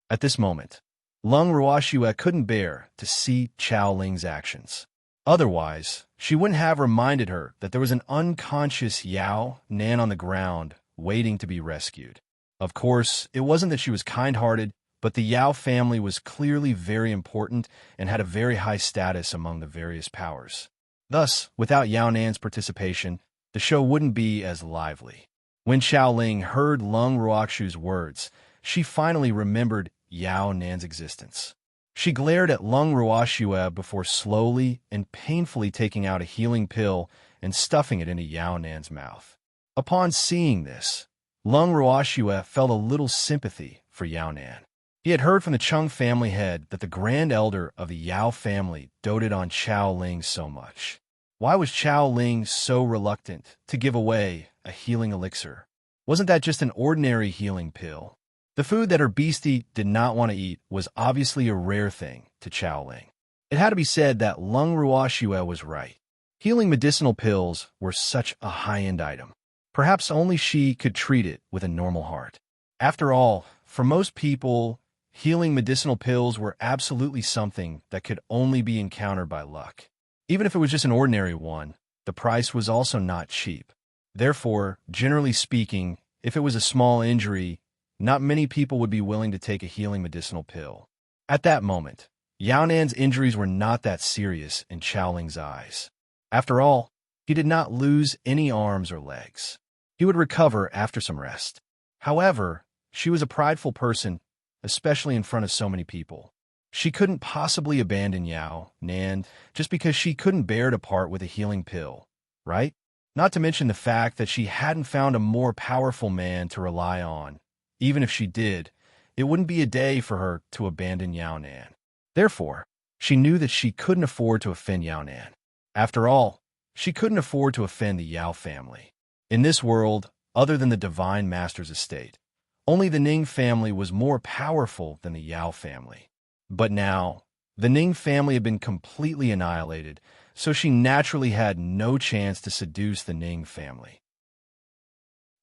At this moment, Lung Ruoxue couldn't bear to see Chao Ling's actions. Otherwise, she wouldn't have reminded her that there was an unconscious Yao Nan on the ground waiting to be rescued. Of course, it wasn't that she was kind-hearted, but the Yao family was clearly very important and had a very high status among the various powers. Thus, without Yao Nan's participation, the show wouldn't be as lively. When Chao Ling heard Lung Ruoxue's words, she finally remembered Yao Nan's existence. She glared at Lung Ruoxue before slowly and painfully taking out a healing pill and stuffing it into Yao Nan's mouth. Upon seeing this, Lung Ruoxue felt a little sympathy for Yao Nan. He had heard from the Chung family head that the grand elder of the Yao family doted on Chao Ling so much. Why was Chao Ling so reluctant to give away a healing elixir? Wasn't that just an ordinary healing pill? The food that her beastie did not want to eat was obviously a rare thing to Chao Ling. It had to be said that Lung Ruoxue was right. Healing medicinal pills were such a high-end item. Perhaps only she could treat it with a normal heart. After all, for most people, healing medicinal pills were absolutely something that could only be encountered by luck. Even if it was just an ordinary one, the price was also not cheap. Therefore, generally speaking, if it was a small injury, not many people would be willing to take a healing medicinal pill. At that moment, Yao Nan's injuries were not that serious in Chao Ling's eyes. After all, he did not lose any arms or legs. He would recover after some rest. However, she was a prideful person, especially in front of so many people. She couldn't possibly abandon Yao Nan just because she couldn't bear to part with a healing pill, right? Not to mention the fact that she hadn't found a more powerful man to rely on. Even if she did, it wouldn't be a day for her to abandon Yao Nan. Therefore, she knew that she couldn't afford to offend Yao Nan. After all, she couldn't afford to offend the Yao family. In this world, other than the Divine Master's estate, only the Ning family was more powerful than the Yao family. But now, the Ning family had been completely annihilated, so she naturally had no chance to seduce the Ning family.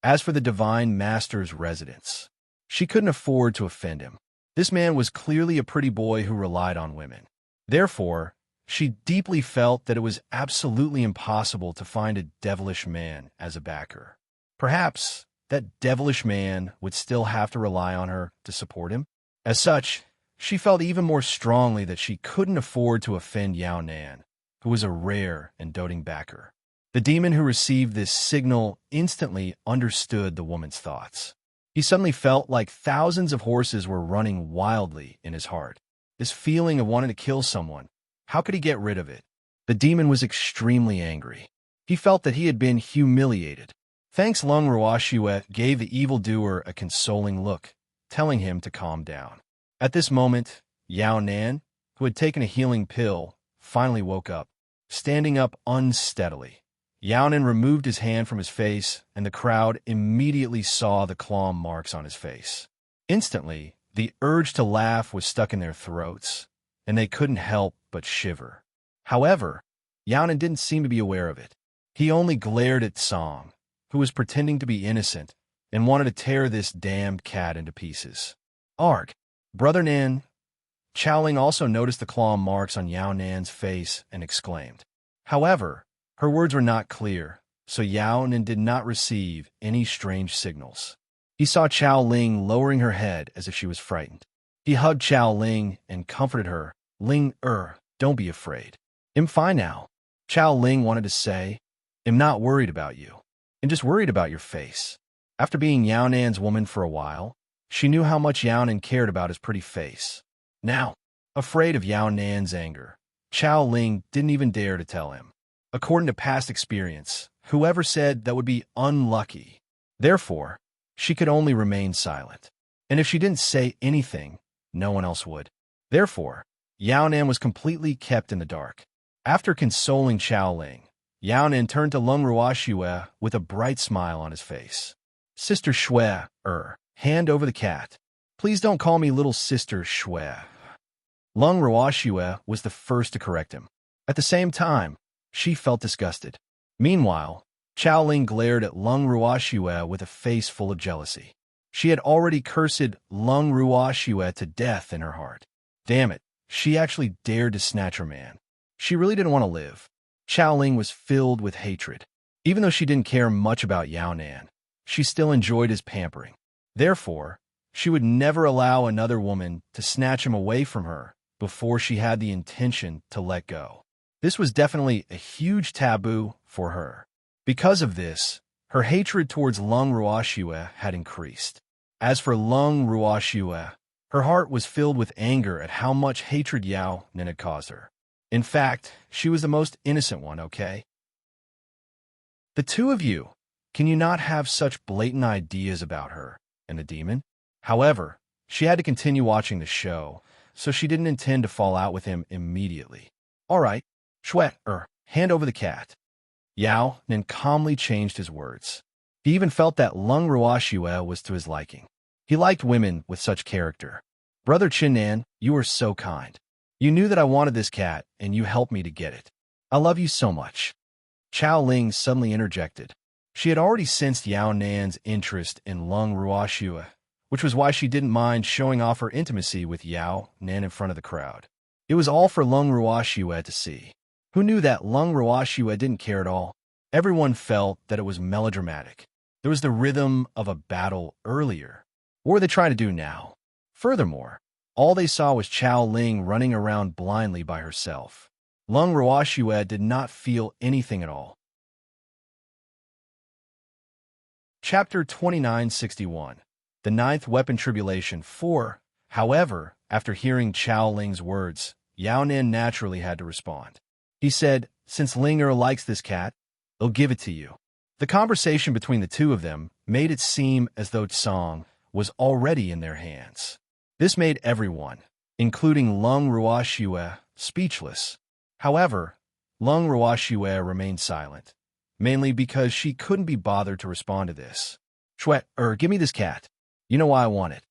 As for the Divine Master's residence, she couldn't afford to offend him. This man was clearly a pretty boy who relied on women. Therefore, she deeply felt that it was absolutely impossible to find a devilish man as a backer. Perhaps that devilish man would still have to rely on her to support him. As such, she felt even more strongly that she couldn't afford to offend Yao Nan, who was a rare and doting backer. The demon who received this signal instantly understood the woman's thoughts. He suddenly felt like thousands of horses were running wildly in his heart. This feeling of wanting to kill someone, how could he get rid of it? The demon was extremely angry. He felt that he had been humiliated. Thanks, Lung Ruoxue gave the evildoer a consoling look, telling him to calm down. At this moment, Yao Nan, who had taken a healing pill, finally woke up, standing up unsteadily. Yao Nan removed his hand from his face, and the crowd immediately saw the claw marks on his face. Instantly, the urge to laugh was stuck in their throats, and they couldn't help but shiver. However, Yao Nan didn't seem to be aware of it. He only glared at Song, who was pretending to be innocent and wanted to tear this damned cat into pieces. Arg! Brother Nan! Chao Ling also noticed the claw marks on Yao Nan's face and exclaimed. However, her words were not clear, so Yao Nan did not receive any strange signals. He saw Chao Ling lowering her head as if she was frightened. He hugged Chao Ling and comforted her. Ling, don't be afraid. I'm fine now. Chao Ling wanted to say, I'm not worried about you. I'm just worried about your face. After being Yao Nan's woman for a while, she knew how much Yao Nan cared about his pretty face. Now, afraid of Yao Nan's anger, Chao Ling didn't even dare to tell him. According to past experience, whoever said that would be unlucky. Therefore, she could only remain silent. And if she didn't say anything, no one else would. Therefore, Yao Nan was completely kept in the dark. After consoling Chao Ling, Yao Nan turned to Lung Ruoxue with a bright smile on his face. Sister Xue, hand over the cat. Please don't call me little Sister Xue. Lung Ruoxue was the first to correct him. At the same time, she felt disgusted. Meanwhile, Chao Ling glared at Lung Ruoxue with a face full of jealousy. She had already cursed Lung Ruoxue to death in her heart. Damn it, she actually dared to snatch her man. She really didn't want to live. Chao Ling was filled with hatred. Even though she didn't care much about Yao Nan, she still enjoyed his pampering. Therefore, she would never allow another woman to snatch him away from her before she had the intention to let go. This was definitely a huge taboo for her. Because of this, her hatred towards Lung Ruoxue had increased. As for Lung Ruoxue, Her heart was filled with anger at how much hatred Yao Nen had caused her. In fact, she was the most innocent one, okay? The two of you, can you not have such blatant ideas about her and the demon? However, she had to continue watching the show, so she didn't intend to fall out with him immediately. All right, hand over the cat. Yao Nen calmly changed his words. He even felt that Lung Ruoxue was to his liking. He liked women with such character. Brother Chinnan, you were so kind. You knew that I wanted this cat, and you helped me to get it. I love you so much. Chao Ling suddenly interjected. She had already sensed Yao Nan's interest in Lung Ruoxue, which was why she didn't mind showing off her intimacy with Yao Nan in front of the crowd. It was all for Lung Ruoxue to see. Who knew that Lung Ruoxue didn't care at all? Everyone felt that it was melodramatic. There was the rhythm of a battle earlier. What were they trying to do now? Furthermore, all they saw was Chao Ling running around blindly by herself. Lung Ruoxue did not feel anything at all. Chapter 2961. The Ninth Weapon Tribulation 4. However, after hearing Chao Ling's words, Yao Nan naturally had to respond. He said, since Linger likes this cat, he'll give it to you. The conversation between the two of them made it seem as though Tsang was already in their hands. This made everyone, including Lung Ruoxue, speechless. However, Lung Ruoxue remained silent, mainly because she couldn't be bothered to respond to this. Give me this cat. You know why I want it.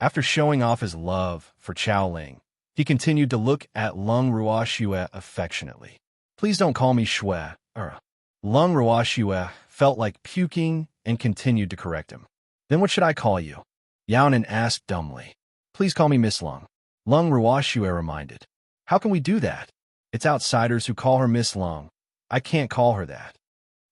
After showing off his love for Chao Ling, he continued to look at Lung Ruoxue affectionately. Please don't call me Shui. Lung Ruoxue felt like puking and continued to correct him. Then what should I call you? Yao Nan asked dumbly. Please call me Miss Lung. Lung Ruoxue reminded. How can we do that? It's outsiders who call her Miss Lung. I can't call her that.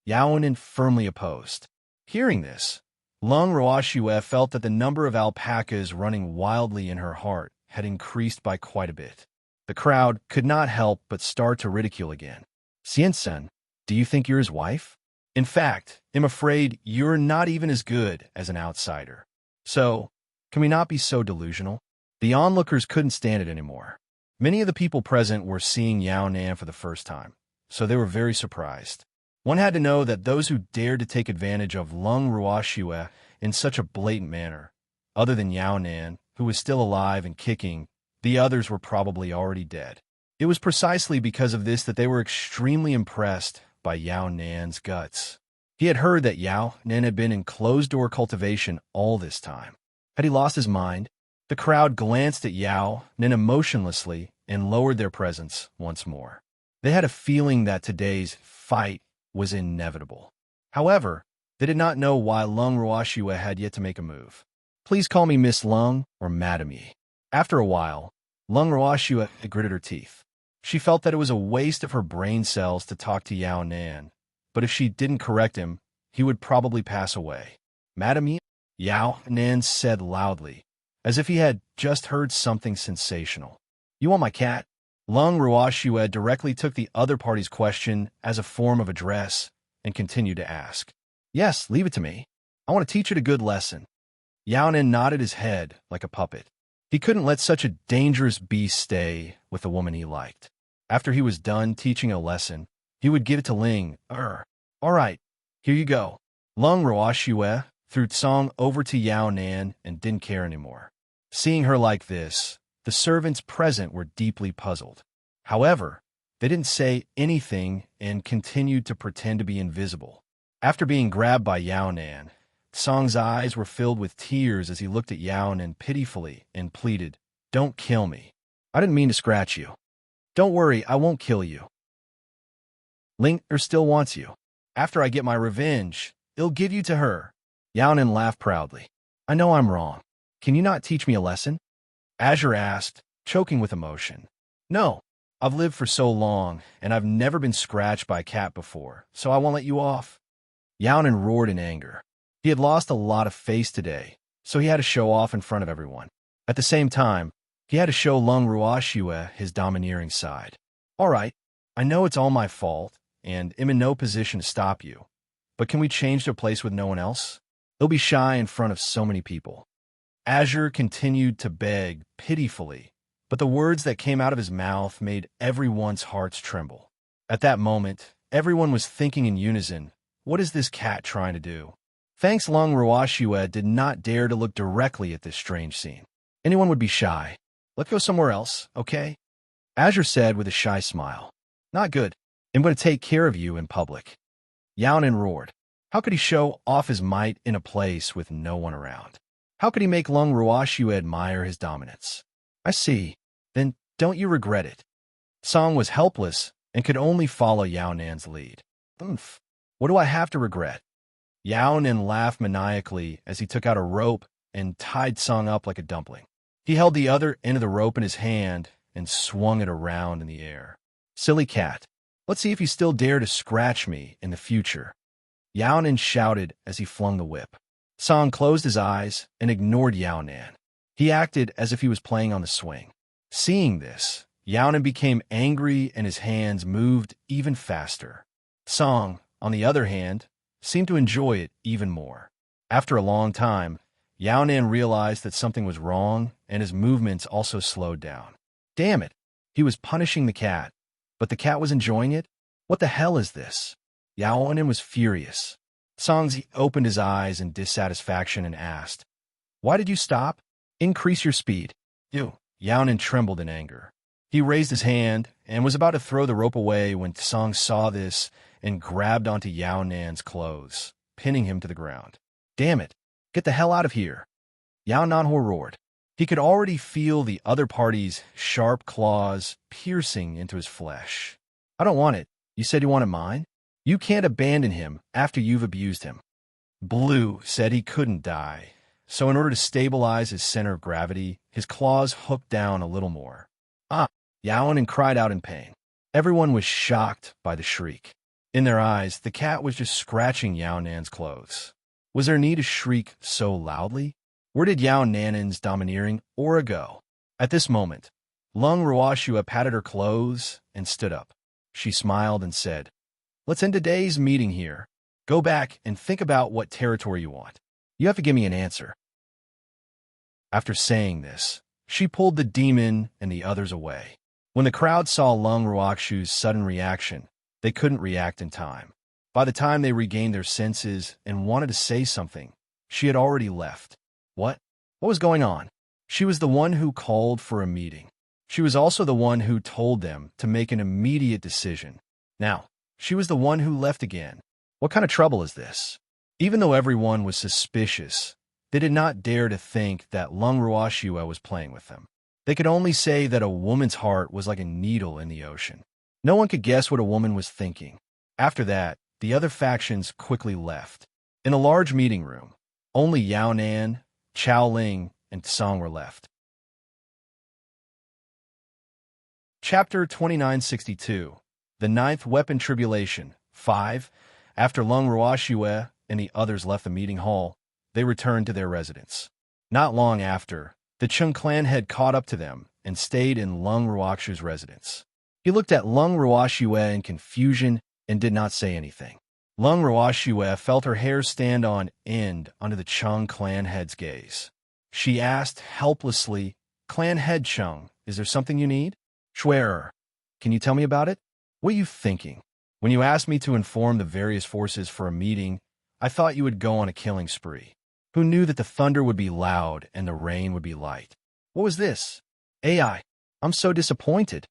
Yao Nan firmly opposed. Hearing this, Lung Ruoxue felt that the number of alpacas running wildly in her heart had increased by quite a bit. The crowd could not help but start to ridicule again. Xiansen, do you think you're his wife? In fact, I'm afraid you're not even as good as an outsider. So, can we not be so delusional? The onlookers couldn't stand it anymore. Many of the people present were seeing Yao Nan for the first time, so they were very surprised. One had to know that those who dared to take advantage of Lung Ruoxue in such a blatant manner, other than Yao Nan, who was still alive and kicking, the others were probably already dead. It was precisely because of this that they were extremely impressed by Yao Nan's guts. He had heard that Yao Nan had been in closed-door cultivation all this time. Had he lost his mind? The crowd glanced at Yao Nan emotionlessly and lowered their presence once more. They had a feeling that today's fight was inevitable. However, they did not know why Lung Ruoxue had yet to make a move. Please call me Miss Lung or Madame Yi. After a while, Lung Ruoxue gritted her teeth. She felt that it was a waste of her brain cells to talk to Yao Nan, but if she didn't correct him, he would probably pass away. Madame Yi, Yao Nan said loudly, as if he had just heard something sensational. You want my cat? Lung Ruoxue directly took the other party's question as a form of address and continued to ask. Yes, leave it to me. I want to teach it a good lesson. Yao Nan nodded his head like a puppet. He couldn't let such a dangerous beast stay with the woman he liked. After he was done teaching a lesson, he would give it to Ling. All right, here you go. Lung Ruoxue threw Tsang over to Yao Nan and didn't care anymore. Seeing her like this, the servants present were deeply puzzled. However, they didn't say anything and continued to pretend to be invisible. After being grabbed by Yao Nan, Tsang's eyes were filled with tears as he looked at Yao Nan pitifully and pleaded, Don't kill me. I didn't mean to scratch you. Don't worry, I won't kill you. Linger still wants you. After I get my revenge, I'll give you to her. Yao Nan laughed proudly. I know I'm wrong. Can you not teach me a lesson? Azure asked, choking with emotion. No, I've lived for so long, and I've never been scratched by a cat before, so I won't let you off. Yao Nan roared in anger. He had lost a lot of face today, so he had to show off in front of everyone. At the same time, he had to show Lung Ruoxue his domineering side. All right, I know it's all my fault, and I'm in no position to stop you, but can we change to a place with no one else? He'll be shy in front of so many people. Azure continued to beg pitifully, but the words that came out of his mouth made everyone's hearts tremble. At that moment, everyone was thinking in unison, what is this cat trying to do? Thanks Lung Ruashue did not dare to look directly at this strange scene. Anyone would be shy. Let's go somewhere else, okay? Azure said with a shy smile. Not good. I'm going to take care of you in public. Yaonan roared. How could he show off his might in a place with no one around? How could he make Lung Ruashue admire his dominance? I see. Then don't you regret it? Song was helpless and could only follow Yaonan's lead. Oomph. What do I have to regret? Yaonan laughed maniacally as he took out a rope and tied Song up like a dumpling. He held the other end of the rope in his hand and swung it around in the air. Silly cat. Let's see if you still dare to scratch me in the future. Yaonan shouted as he flung the whip. Song closed his eyes and ignored Yaonan. He acted as if he was playing on the swing. Seeing this, Yaonan became angry and his hands moved even faster. Song, on the other hand, seemed to enjoy it even more. After a long time, Yaonan realized that something was wrong and his movements also slowed down. Damn it! He was punishing the cat, but the cat was enjoying it? What the hell is this? Yaonan was furious. Song opened his eyes in dissatisfaction and asked, Why did you stop? Increase your speed. Yaonan trembled in anger. He raised his hand and was about to throw the rope away when Song saw this and grabbed onto Yaonan's clothes, pinning him to the ground. Damn it! Get the hell out of here! Yaonan roared. He could already feel the other party's sharp claws piercing into his flesh. I don't want it. You said you wanted mine? You can't abandon him after you've abused him. Blue said he couldn't die, so in order to stabilize his center of gravity, his claws hooked down a little more. Yaonan cried out in pain. Everyone was shocked by the shriek. In their eyes, the cat was just scratching Yaonan's clothes. Was there need to shriek so loudly? Where did Yaonan's domineering aura go? At this moment, Lung Ruashue patted her clothes and stood up. She smiled and said, Let's end today's meeting here. Go back and think about what territory you want. You have to give me an answer. After saying this, she pulled the demon and the others away. When the crowd saw Lung Ruakshu's sudden reaction, they couldn't react in time. By the time they regained their senses and wanted to say something, she had already left. What? What was going on? She was the one who called for a meeting. She was also the one who told them to make an immediate decision. Now, she was the one who left again. What kind of trouble is this? Even though everyone was suspicious, they did not dare to think that Lung Ruashue was playing with them. They could only say that a woman's heart was like a needle in the ocean. No one could guess what a woman was thinking. After that, the other factions quickly left. In a large meeting room, only Yaonan, Chao Ling, and Song were left. Chapter 2962. The Ninth Weapon Tribulation. 5. After Lung Ruashue and the others left the meeting hall, they returned to their residence. Not long after, the Chung clan had caught up to them and stayed in Lung Ruakshu's residence. He looked at Lung Ruashue in confusion and did not say anything. Lung Ruashue felt her hair stand on end under the Chung clan head's gaze. She asked helplessly, Clan head Chung, is there something you need? Schwerer, can you tell me about it? What are you thinking? When you asked me to inform the various forces for a meeting, I thought you would go on a killing spree. Who knew that the thunder would be loud and the rain would be light? What was this? I'm so disappointed.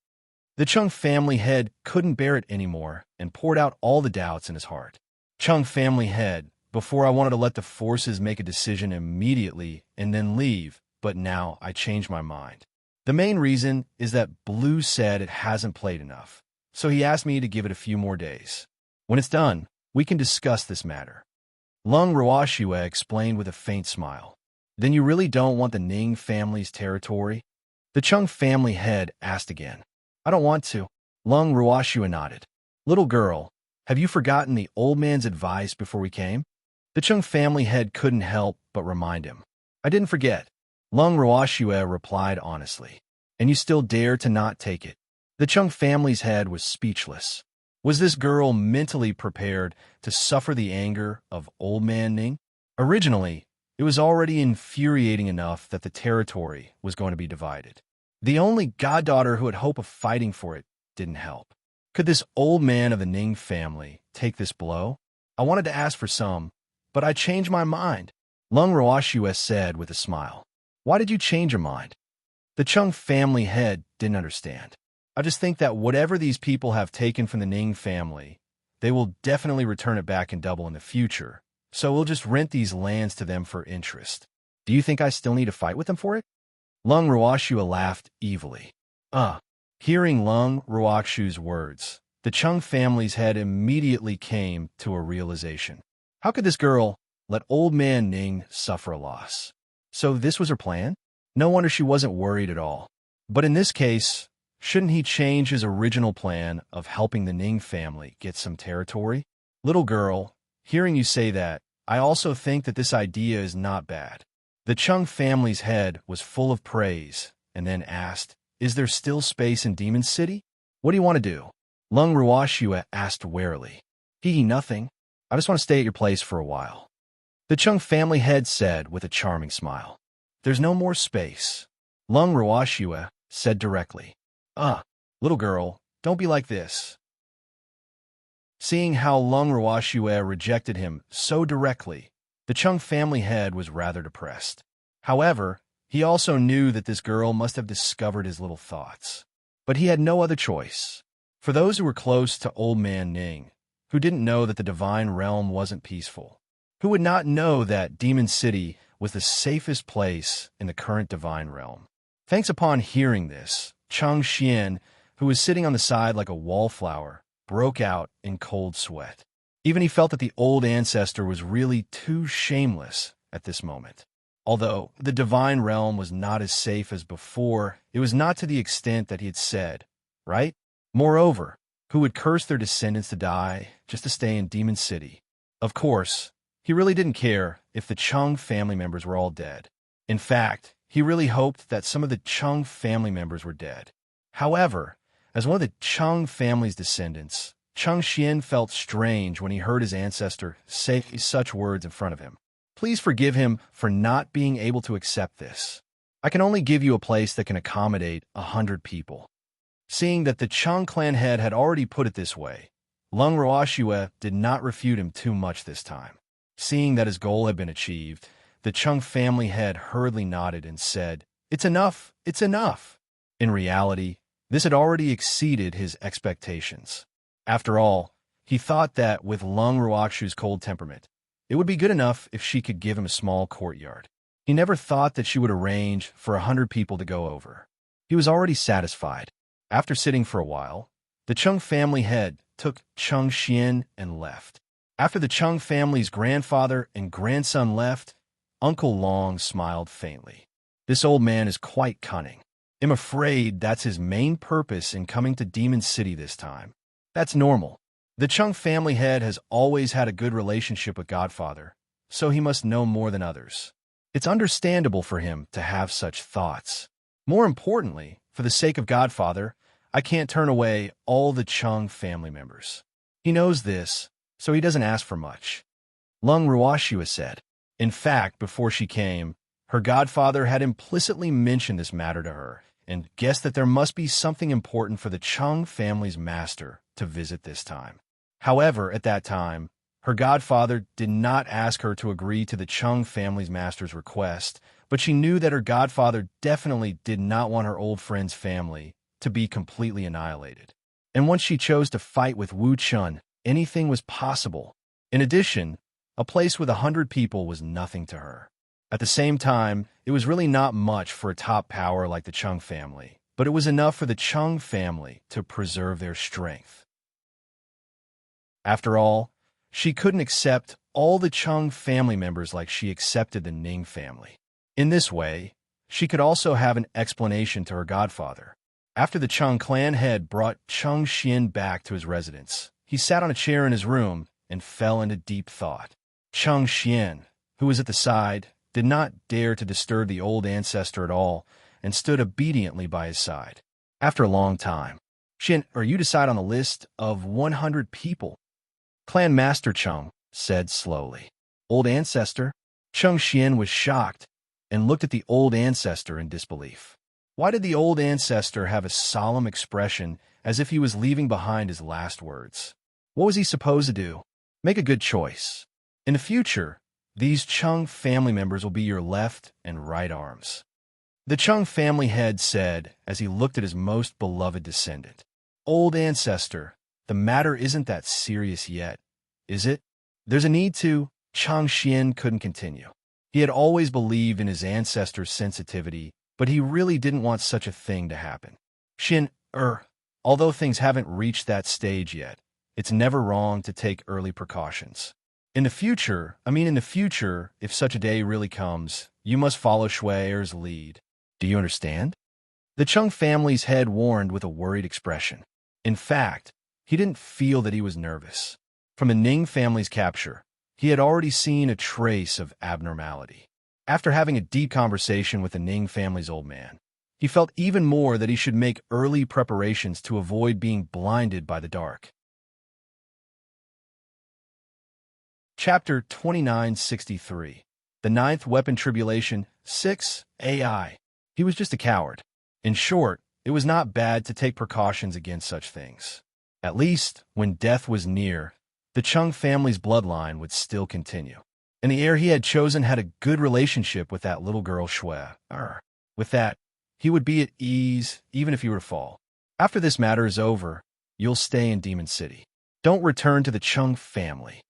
The Chung family head couldn't bear it anymore and poured out all the doubts in his heart. Chung family head, before I wanted to let the forces make a decision immediately and then leave, but now I changed my mind. The main reason is that Blue said it hasn't played enough, so he asked me to give it a few more days. When it's done, we can discuss this matter. Lung Ruashue explained with a faint smile. Then you really don't want the Ning family's territory? The Chung family head asked again. I don't want to. Lung Ruashue nodded. Little girl, have you forgotten the old man's advice before we came? The Chung family head couldn't help but remind him. I didn't forget. Lung Ruashue replied honestly. And you still dare to not take it? The Chung family's head was speechless. Was this girl mentally prepared to suffer the anger of Old Man Ning? Originally, It was already infuriating enough that the territory was going to be divided. The only goddaughter who had hope of fighting for it didn't help. Could this old man of the Ning family take this blow? I wanted to ask for some, but I changed my mind, Lung Roashue said with a smile. Why did you change your mind? The Chung family head didn't understand. I just think that whatever these people have taken from the Ning family, they will definitely return it back in double in the future, so we'll just rent these lands to them for interest. Do you think I still need to fight with them for it? Lung Roashue laughed evilly. Hearing Lung Roashue's words, the Chung family's head immediately came to a realization. How could this girl let old man Ning suffer a loss? So this was her plan? No wonder she wasn't worried at all. But in this case, shouldn't he change his original plan of helping the Ning family get some territory? Little girl, hearing you say that, I also think that this idea is not bad. The Chung family's head was full of praise, and then asked, is there still space in Demon City? What do you want to do? Lung Roashue asked warily. Nothing. I just want to stay at your place for a while. The Chung family head said with a charming smile. There's no more space. Lung Roashue said directly. Little girl, don't be like this. Seeing how Lung Roashue rejected him so directly, the Chung family head was rather depressed. However, he also knew that this girl must have discovered his little thoughts. But he had no other choice. For those who were close to Old Man Ning, who didn't know that the Divine Realm wasn't peaceful, who would not know that Demon City was the safest place in the current Divine Realm. Thanks upon hearing this, Chang Xian, who was sitting on the side like a wallflower, broke out in cold sweat. Even he felt that the old ancestor was really too shameless at this moment. Although the Divine Realm was not as safe as before, it was not to the extent that he had said, right? Moreover, who would curse their descendants to die just to stay in Demon City? Of course, he really didn't care if the Chung family members were all dead. In fact, he really hoped that some of the Chung family members were dead. However, as one of the Chung family's descendants, Chang Xian felt strange when he heard his ancestor say such words in front of him. Please forgive him for not being able to accept this. I can only give you a place that can accommodate 100 people. Seeing that the Chung clan head had already put it this way, Lung Roashue did not refute him too much this time. Seeing that his goal had been achieved, the Chung family head hurriedly nodded and said, It's enough, it's enough. In reality, this had already exceeded his expectations. After all, he thought that with Lung Roashue's cold temperament, it would be good enough if she could give him a small courtyard. He never thought that she would arrange for 100 people to go over. He was already satisfied. After sitting for a while, the Chung family head took Chang Xian and left. After the Chung family's grandfather and grandson left, Uncle Long smiled faintly. This old man is quite cunning. I'm afraid that's his main purpose in coming to Demon City this time. That's normal. The Chung family head has always had a good relationship with Godfather, so he must know more than others. It's understandable for him to have such thoughts. More importantly, for the sake of Godfather, I can't turn away all the Chung family members. He knows this, so he doesn't ask for much. Lung Roashue said. In fact, before she came, her godfather had implicitly mentioned this matter to her and guessed that there must be something important for the Chung family's master to visit this time. However, at that time, her godfather did not ask her to agree to the Chung family's master's request, but she knew that her godfather definitely did not want her old friend's family to be completely annihilated. And once she chose to fight with Wu Chun, anything was possible. In addition, a place with 100 people was nothing to her. At the same time, it was really not much for a top power like the Chung family, but it was enough for the Chung family to preserve their strength. After all, she couldn't accept all the Chung family members like she accepted the Ning family. In this way, she could also have an explanation to her godfather. After the Chung clan head brought Chang Xian back to his residence, he sat on a chair in his room and fell into deep thought. Chang Xian, who was at the side, did not dare to disturb the old ancestor at all and stood obediently by his side. After a long time, Xian, you decide on the list of 100 people. Clan Master Chung said slowly. Old ancestor, Cheng Xian was shocked and looked at the old ancestor in disbelief. Why did the old ancestor have a solemn expression as if he was leaving behind his last words? What was he supposed to do? Make a good choice. In the future, these Cheng family members will be your left and right arms. The Cheng family head said as he looked at his most beloved descendant. Old ancestor, the matter isn't that serious yet, is it? There's a need to. Cheng Xian couldn't continue. He had always believed in his ancestor's sensitivity, but he really didn't want such a thing to happen. Xian, although things haven't reached that stage yet, it's never wrong to take early precautions. In the future, if such a day really comes, you must follow Shui's lead. Do you understand? The Cheng family's head warned with a worried expression. In fact, he didn't feel that he was nervous. From the Ning family's capture, he had already seen a trace of abnormality. After having a deep conversation with the Ning family's old man, he felt even more that he should make early preparations to avoid being blinded by the dark. Chapter 2963. The Ninth Weapon Tribulation 6. AI. He was just a coward. In short, it was not bad to take precautions against such things. At least, when death was near, the Cheng family's bloodline would still continue. And the heir he had chosen had a good relationship with that little girl Shui. With that, he would be at ease even if he were to fall. After this matter is over, you'll stay in Demon City. Don't return to the Cheng family.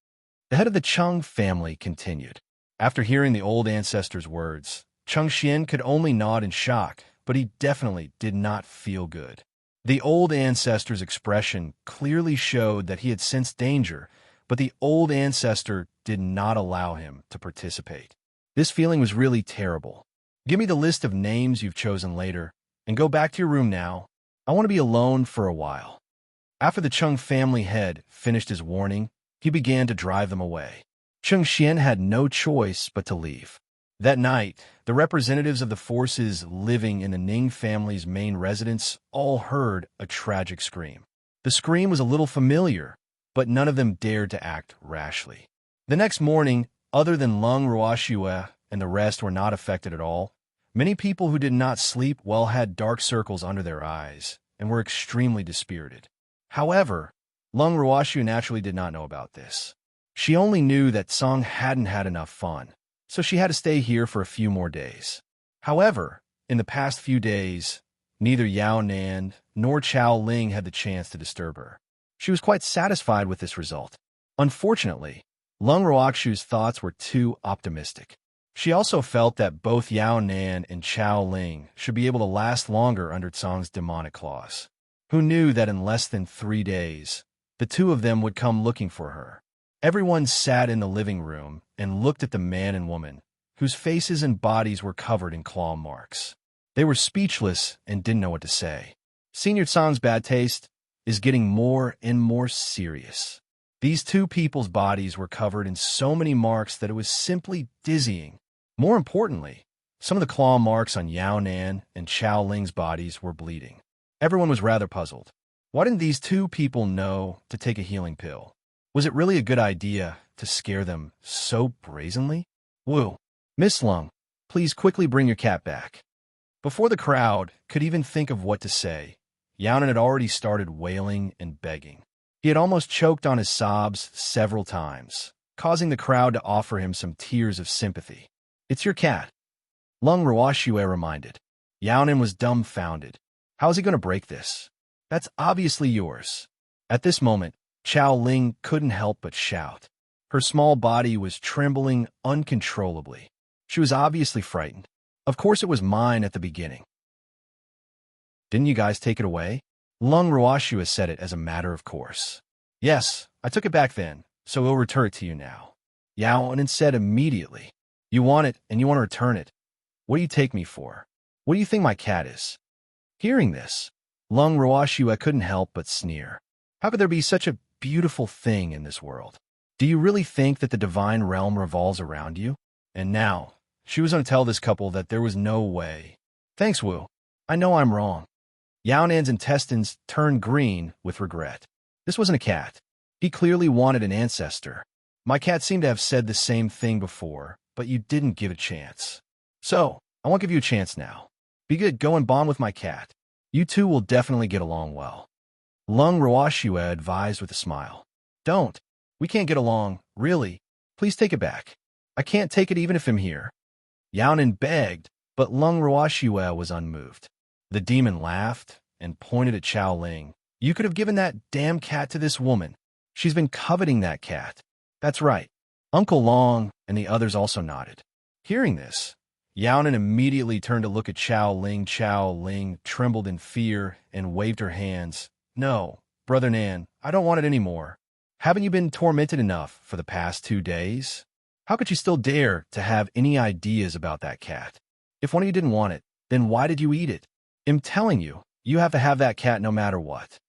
The head of the Cheng family continued. After hearing the old ancestor's words, Cheng Xian could only nod in shock, but he definitely did not feel good. The old ancestor's expression clearly showed that he had sensed danger, but the old ancestor did not allow him to participate. This feeling was really terrible. Give me the list of names you've chosen later, and go back to your room now. I want to be alone for a while. After the Cheng family head finished his warning, he began to drive them away. Cheng Xian had no choice but to leave. That night, the representatives of the forces living in the Ning family's main residence all heard a tragic scream. The scream was a little familiar, but none of them dared to act rashly. The next morning, other than Lung Ruoxue and the rest were not affected at all, many people who did not sleep well had dark circles under their eyes and were extremely dispirited. However, Lung Ruoxue naturally did not know about this. She only knew that Song hadn't had enough fun, so she had to stay here for a few more days. However, in the past few days, neither Yao Nan nor Chao Ling had the chance to disturb her. She was quite satisfied with this result. Unfortunately, Lung Ruoxue's thoughts were too optimistic. She also felt that both Yao Nan and Chao Ling should be able to last longer under Song's demonic claws. Who knew that in less than 3 days, the two of them would come looking for her? Everyone sat in the living room and looked at the man and woman, whose faces and bodies were covered in claw marks. They were speechless and didn't know what to say. Senior Song's bad taste is getting more and more serious. These two people's bodies were covered in so many marks that it was simply dizzying. More importantly, some of the claw marks on Yao Nan and Chao Ling's bodies were bleeding. Everyone was rather puzzled. Why didn't these two people know to take a healing pill? Was it really a good idea to scare them so brazenly? Woo! Miss Lung, please quickly bring your cat back. Before the crowd could even think of what to say, Yao Nan had already started wailing and begging. He had almost choked on his sobs several times, causing the crowd to offer him some tears of sympathy. It's your cat, Lung Ruoxue reminded. Yao Nan was dumbfounded. How is he going to break this? That's obviously yours. At this moment, Chao Ling couldn't help but shout. Her small body was trembling uncontrollably. She was obviously frightened. Of course it was mine at the beginning. Didn't you guys take it away? Lung Ruoxue said it as a matter of course. Yes, I took it back then, so we'll return it to you now. Yao Nan said immediately. You want it, and you want to return it. What do you take me for? What do you think my cat is? Hearing this, Lung Ruoxue couldn't help but sneer. How could there be such a beautiful thing in this world? Do you really think that the divine realm revolves around you? And now, she was going to tell this couple that there was no way. Thanks, Wu. I know I'm wrong. Yao Nan's intestines turned green with regret. This wasn't a cat. He clearly wanted an ancestor. My cat seemed to have said the same thing before, but you didn't give a chance. So, I won't give you a chance now. Be good, go and bond with my cat. You two will definitely get along well. Lung Ruoxue advised with a smile. Don't. We can't get along, really. Please take it back. I can't take it even if I'm here. Yaonan begged, but Lung Ruoxue was unmoved. The demon laughed and pointed at Chao Ling. You could have given that damn cat to this woman. She's been coveting that cat. That's right. Uncle Long and the others also nodded. Hearing this, Yaonan immediately turned to look at Chao Ling. Chao Ling trembled in fear and waved her hands. No, Brother Nan, I don't want it anymore. Haven't you been tormented enough for the past 2 days? How could you still dare to have any ideas about that cat? If one of you didn't want it, then why did you eat it? I'm telling you, you have to have that cat no matter what.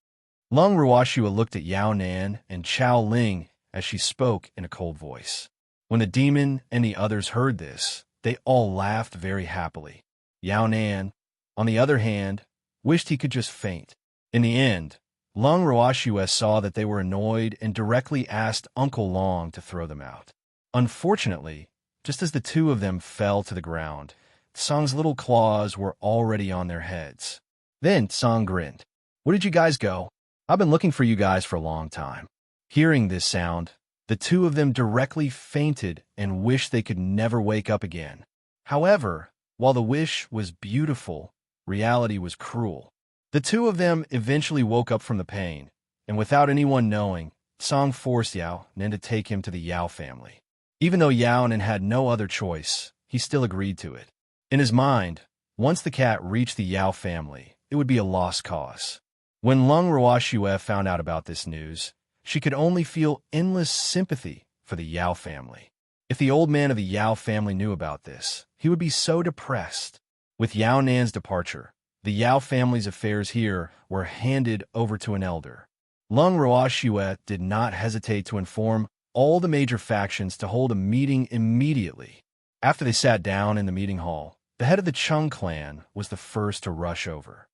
Lung Ruoxue looked at Yao Nan and Chao Ling as she spoke in a cold voice. When the demon and the others heard this, they all laughed very happily. Yao Nan, on the other hand, wished he could just faint. In the end, Lung Ruoxue saw that they were annoyed and directly asked Uncle Long to throw them out. Unfortunately, just as the two of them fell to the ground, Tsang's little claws were already on their heads. Then Tsang grinned. Where did you guys go? I've been looking for you guys for a long time. Hearing this sound, the two of them directly fainted and wished they could never wake up again. However, while the wish was beautiful, reality was cruel. The two of them eventually woke up from the pain, and without anyone knowing, Tsang forced Yao Nan to take him to the Yao family. Even though Yao Nan had no other choice, he still agreed to it. In his mind, once the cat reached the Yao family, it would be a lost cause. When Lung Ruoxue found out about this news, she could only feel endless sympathy for the Yao family. If the old man of the Yao family knew about this, he would be so depressed. With Yao Nan's departure, the Yao family's affairs here were handed over to an elder. Lung Ruoxue did not hesitate to inform all the major factions to hold a meeting immediately. After they sat down in the meeting hall, the head of the Chung clan was the first to rush over.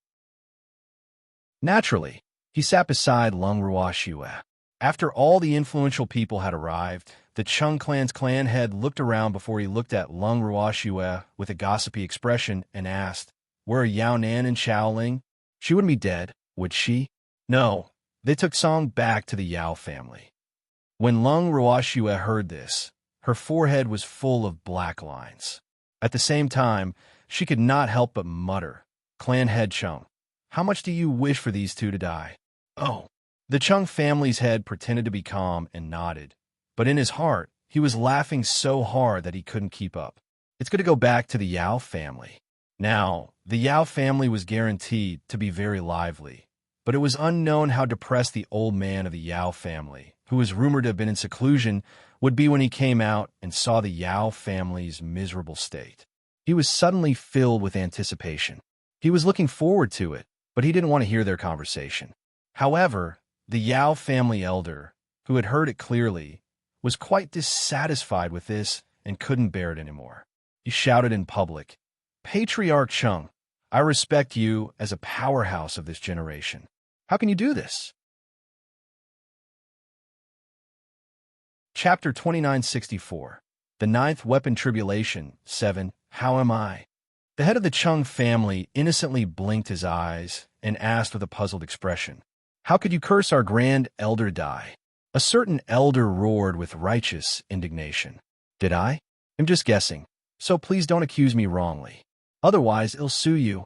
Naturally, he sat beside Lung Ruoxue. After all the influential people had arrived, the Chung clan's clan head looked around before he looked at Lung Ruoxue with a gossipy expression and asked, Where are Yao Nan and Chao Ling? She wouldn't be dead, would she? No, they took Song back to the Yao family. When Lung Ruoxue heard this, her forehead was full of black lines. At the same time, she could not help but mutter, Clan head Chung, how much do you wish for these two to die? Oh. The Chung family's head pretended to be calm and nodded, but in his heart, he was laughing so hard that he couldn't keep up. It's good to go back to the Yao family. Now, the Yao family was guaranteed to be very lively, but it was unknown how depressed the old man of the Yao family, who was rumored to have been in seclusion, would be when he came out and saw the Yao family's miserable state. He was suddenly filled with anticipation. He was looking forward to it, but he didn't want to hear their conversation. However, the Yao family elder, who had heard it clearly, was quite dissatisfied with this and couldn't bear it anymore. He shouted in public, Patriarch Chung, I respect you as a powerhouse of this generation. How can you do this? Chapter 2964, The Ninth Weapon Tribulation, 7, How Am I? The head of the Chung family innocently blinked his eyes and asked with a puzzled expression, How could you curse our grand elder die? A certain elder roared with righteous indignation. Did I? I'm just guessing, so please don't accuse me wrongly. Otherwise, I'll sue you.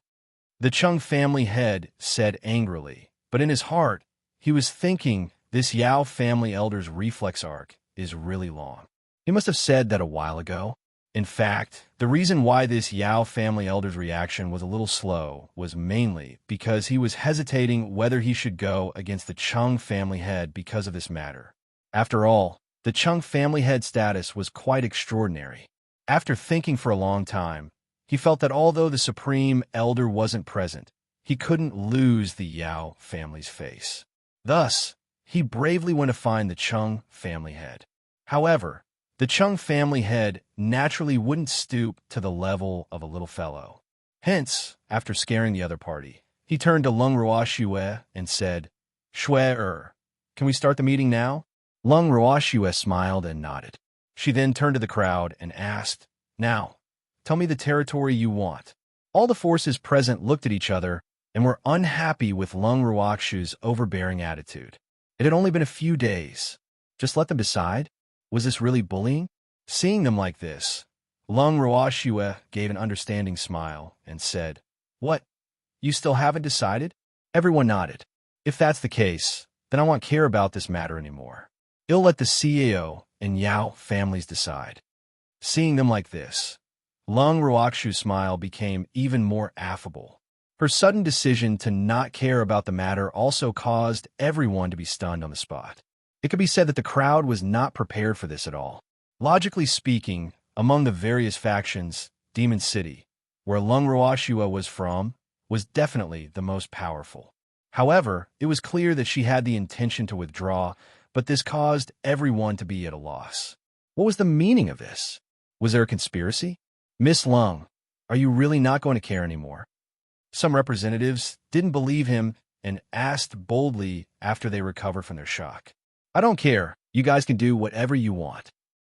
The Chung family head said angrily, but in his heart, he was thinking this Yao family elder's reflex arc is really long. He must have said that a while ago. In fact, the reason why this Yao family elder's reaction was a little slow was mainly because he was hesitating whether he should go against the Chung family head because of this matter. After all, the Chung family head status was quite extraordinary. After thinking for a long time, he felt that although the supreme elder wasn't present, he couldn't lose the Yao family's face. Thus, he bravely went to find the Chung family head. However, the Chung family head naturally wouldn't stoop to the level of a little fellow. Hence, after scaring the other party, he turned to Lung Ruoxue and said, Shui, can we start the meeting now? Lung Ruoxue smiled and nodded. She then turned to the crowd and asked, "Now, tell me the territory you want." All the forces present looked at each other and were unhappy with Lung Ruakshu's overbearing attitude. It had only been a few days. Just let them decide? Was this really bullying? Seeing them like this, Lung Ruashue gave an understanding smile and said, "What? You still haven't decided?" Everyone nodded. "If that's the case, then I won't care about this matter anymore. I'll let the CEO and Yao families decide." Seeing them like this, Lung Ruakshu's smile became even more affable. Her sudden decision to not care about the matter also caused everyone to be stunned on the spot. It could be said that the crowd was not prepared for this at all. Logically speaking, among the various factions, Demon City, where Lung Ruashua was from, was definitely the most powerful. However, it was clear that she had the intention to withdraw, but this caused everyone to be at a loss. What was the meaning of this? Was there a conspiracy? "Miss Lung, are you really not going to care anymore?" Some representatives didn't believe him and asked boldly after they recovered from their shock. "I don't care. You guys can do whatever you want."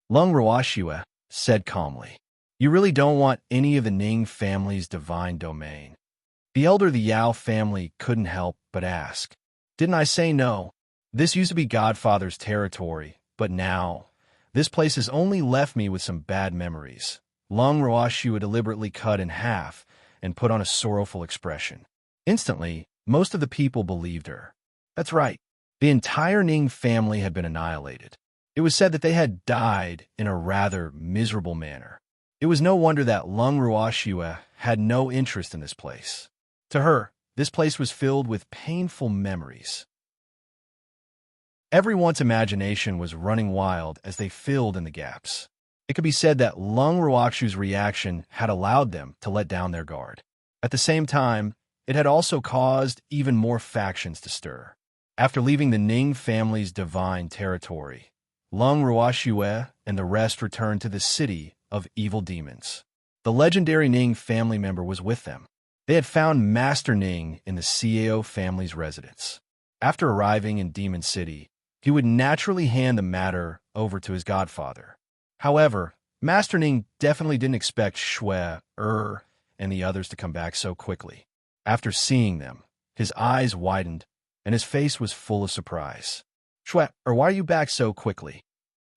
Lung Ruashua said calmly, "You really don't want any of the Ning family's divine domain?" The elder of the Yao family couldn't help but ask, "Didn't I say no? This used to be Godfather's territory, but now, this place has only left me with some bad memories." Lung Ruashua deliberately cut in half and put on a sorrowful expression. Instantly, most of the people believed her. That's right. The entire Ning family had been annihilated. It was said that they had died in a rather miserable manner. It was no wonder that Lung Ruashua had no interest in this place. To her, this place was filled with painful memories. Everyone's imagination was running wild as they filled in the gaps. It could be said that Lung Ruakshu's reaction had allowed them to let down their guard. At the same time, it had also caused even more factions to stir. After leaving the Ning family's divine territory, Lung Ruashue and the rest returned to the city of evil demons. The legendary Ning family member was with them. They had found Master Ning in the CEO family's residence. After arriving in Demon City, he would naturally hand the matter over to his godfather. However, Master Ning definitely didn't expect Shui, and the others to come back so quickly. After seeing them, his eyes widened, and his face was full of surprise. "Shui, why are you back so quickly?"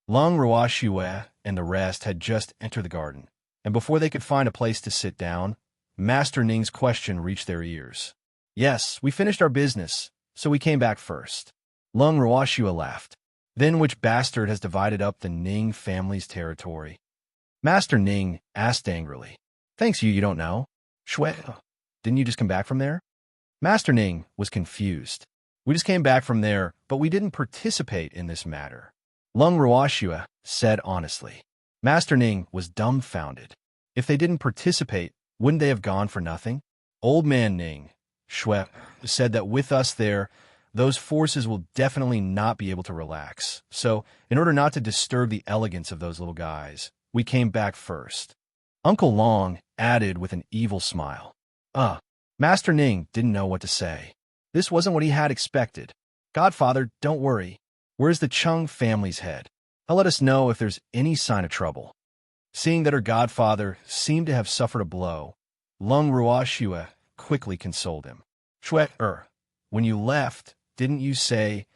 Lung Ruashue and the rest had just entered the garden, and before they could find a place to sit down, Master Ning's question reached their ears. "Yes, we finished our business, so we came back first." Lung Ruashue laughed. "Then which bastard has divided up the Ning family's territory?" Master Ning asked angrily. "Thanks you don't know. Shui, didn't you just come back from there?" Master Ning was confused. "We just came back from there, but we didn't participate in this matter," Lung Ruashue said honestly. Master Ning was dumbfounded. If they didn't participate, wouldn't they have gone for nothing? Old Man Ning, Shui, said that with us there, those forces will definitely not be able to relax. So, in order not to disturb the elegance of those little guys, we came back first. Uncle Long added with an evil smile. Master Ning didn't know what to say. This wasn't what he had expected. "Godfather, don't worry. Where's the Chung family's head? He'll let us know if there's any sign of trouble." Seeing that her godfather seemed to have suffered a blow, Lung Ruashue quickly consoled him. "Shui, when you left, didn't you say—"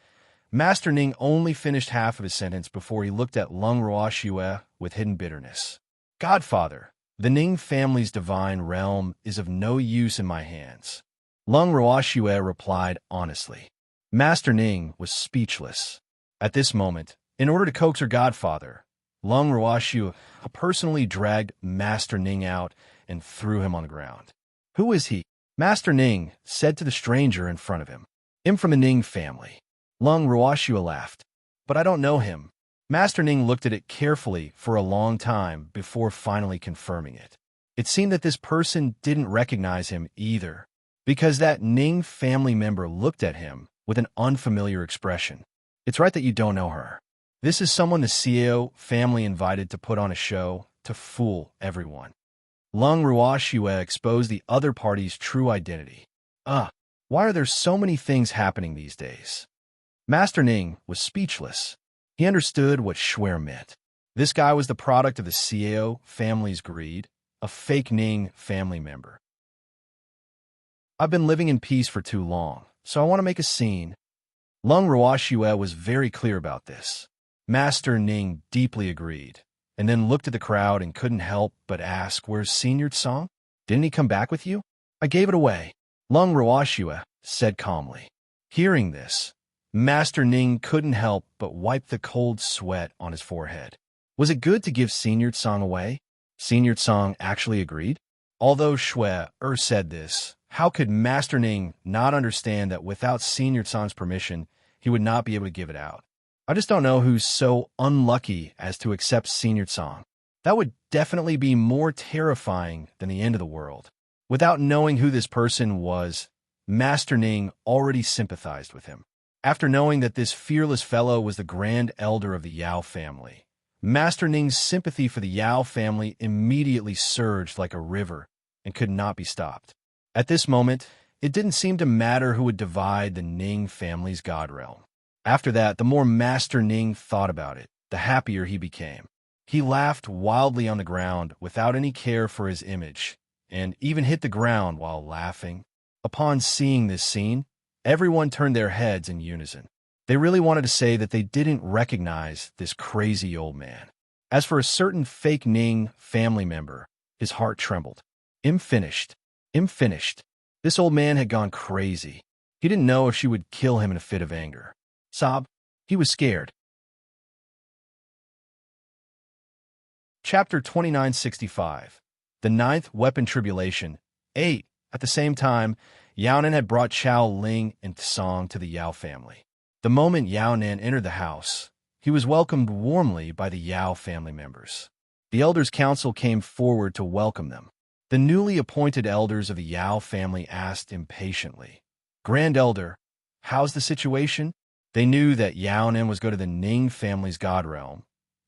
Master Ning only finished half of his sentence before he looked at Lung Ruashue with hidden bitterness. "Godfather, the Ning family's divine realm is of no use in my hands." Lung Ruashue replied honestly. Master Ning was speechless. At this moment, in order to coax her godfather, Lung Ruashue personally dragged Master Ning out and threw him on the ground. "Who is he?" Master Ning said to the stranger in front of him. "I'm from the Ning family." Lung Ruashue laughed. "But I don't know him." Master Ning looked at it carefully for a long time before finally confirming it. It seemed that this person didn't recognize him either, because that Ning family member looked at him with an unfamiliar expression. "It's right that you don't know her. This is someone the CEO family invited to put on a show to fool everyone." Lung Ruashue exposed the other party's true identity. Why are there so many things happening these days? Master Ning was speechless. He understood what Shui meant. This guy was the product of the Sieo family's greed, a fake Ning family member. I've been living in peace for too long, so I want to make a scene. Lung Ruoxue was very clear about this. Master Ning deeply agreed, and then looked at the crowd and couldn't help but ask, "Where's Senior Song? Didn't he come back with you?" "I gave it away," Lung Ruoxue said calmly. Hearing this, Master Ning couldn't help but wipe the cold sweat on his forehead. Was it good to give Senior Song away? Senior Song actually agreed? Although Shui said this, how could Master Ning not understand that without Senior Song's permission, he would not be able to give it out? I just don't know who's so unlucky as to accept Senior Song. That would definitely be more terrifying than the end of the world. Without knowing who this person was, Master Ning already sympathized with him. After knowing that this fearless fellow was the grand elder of the Yao family, Master Ning's sympathy for the Yao family immediately surged like a river and could not be stopped. At this moment, it didn't seem to matter who would divide the Ning family's god realm. After that, the more Master Ning thought about it, the happier he became. He laughed wildly on the ground without any care for his image, and even hit the ground while laughing. Upon seeing this scene, everyone turned their heads in unison. They really wanted to say that they didn't recognize this crazy old man. As for a certain fake Ning family member, his heart trembled. I'm finished. This old man had gone crazy. He didn't know if she would kill him in a fit of anger. Sob. He was scared. Chapter 2965. The Ninth Weapon Tribulation. 8. At the same time, Yaonan had brought Chao Ling and Tsong to the Yao family. The moment Yaonan entered the house, he was welcomed warmly by the Yao family members. The Elders' Council came forward to welcome them. The newly appointed elders of the Yao family asked impatiently, "Grand Elder, how's the situation?" They knew that Yaonan was going to the Ning family's god realm,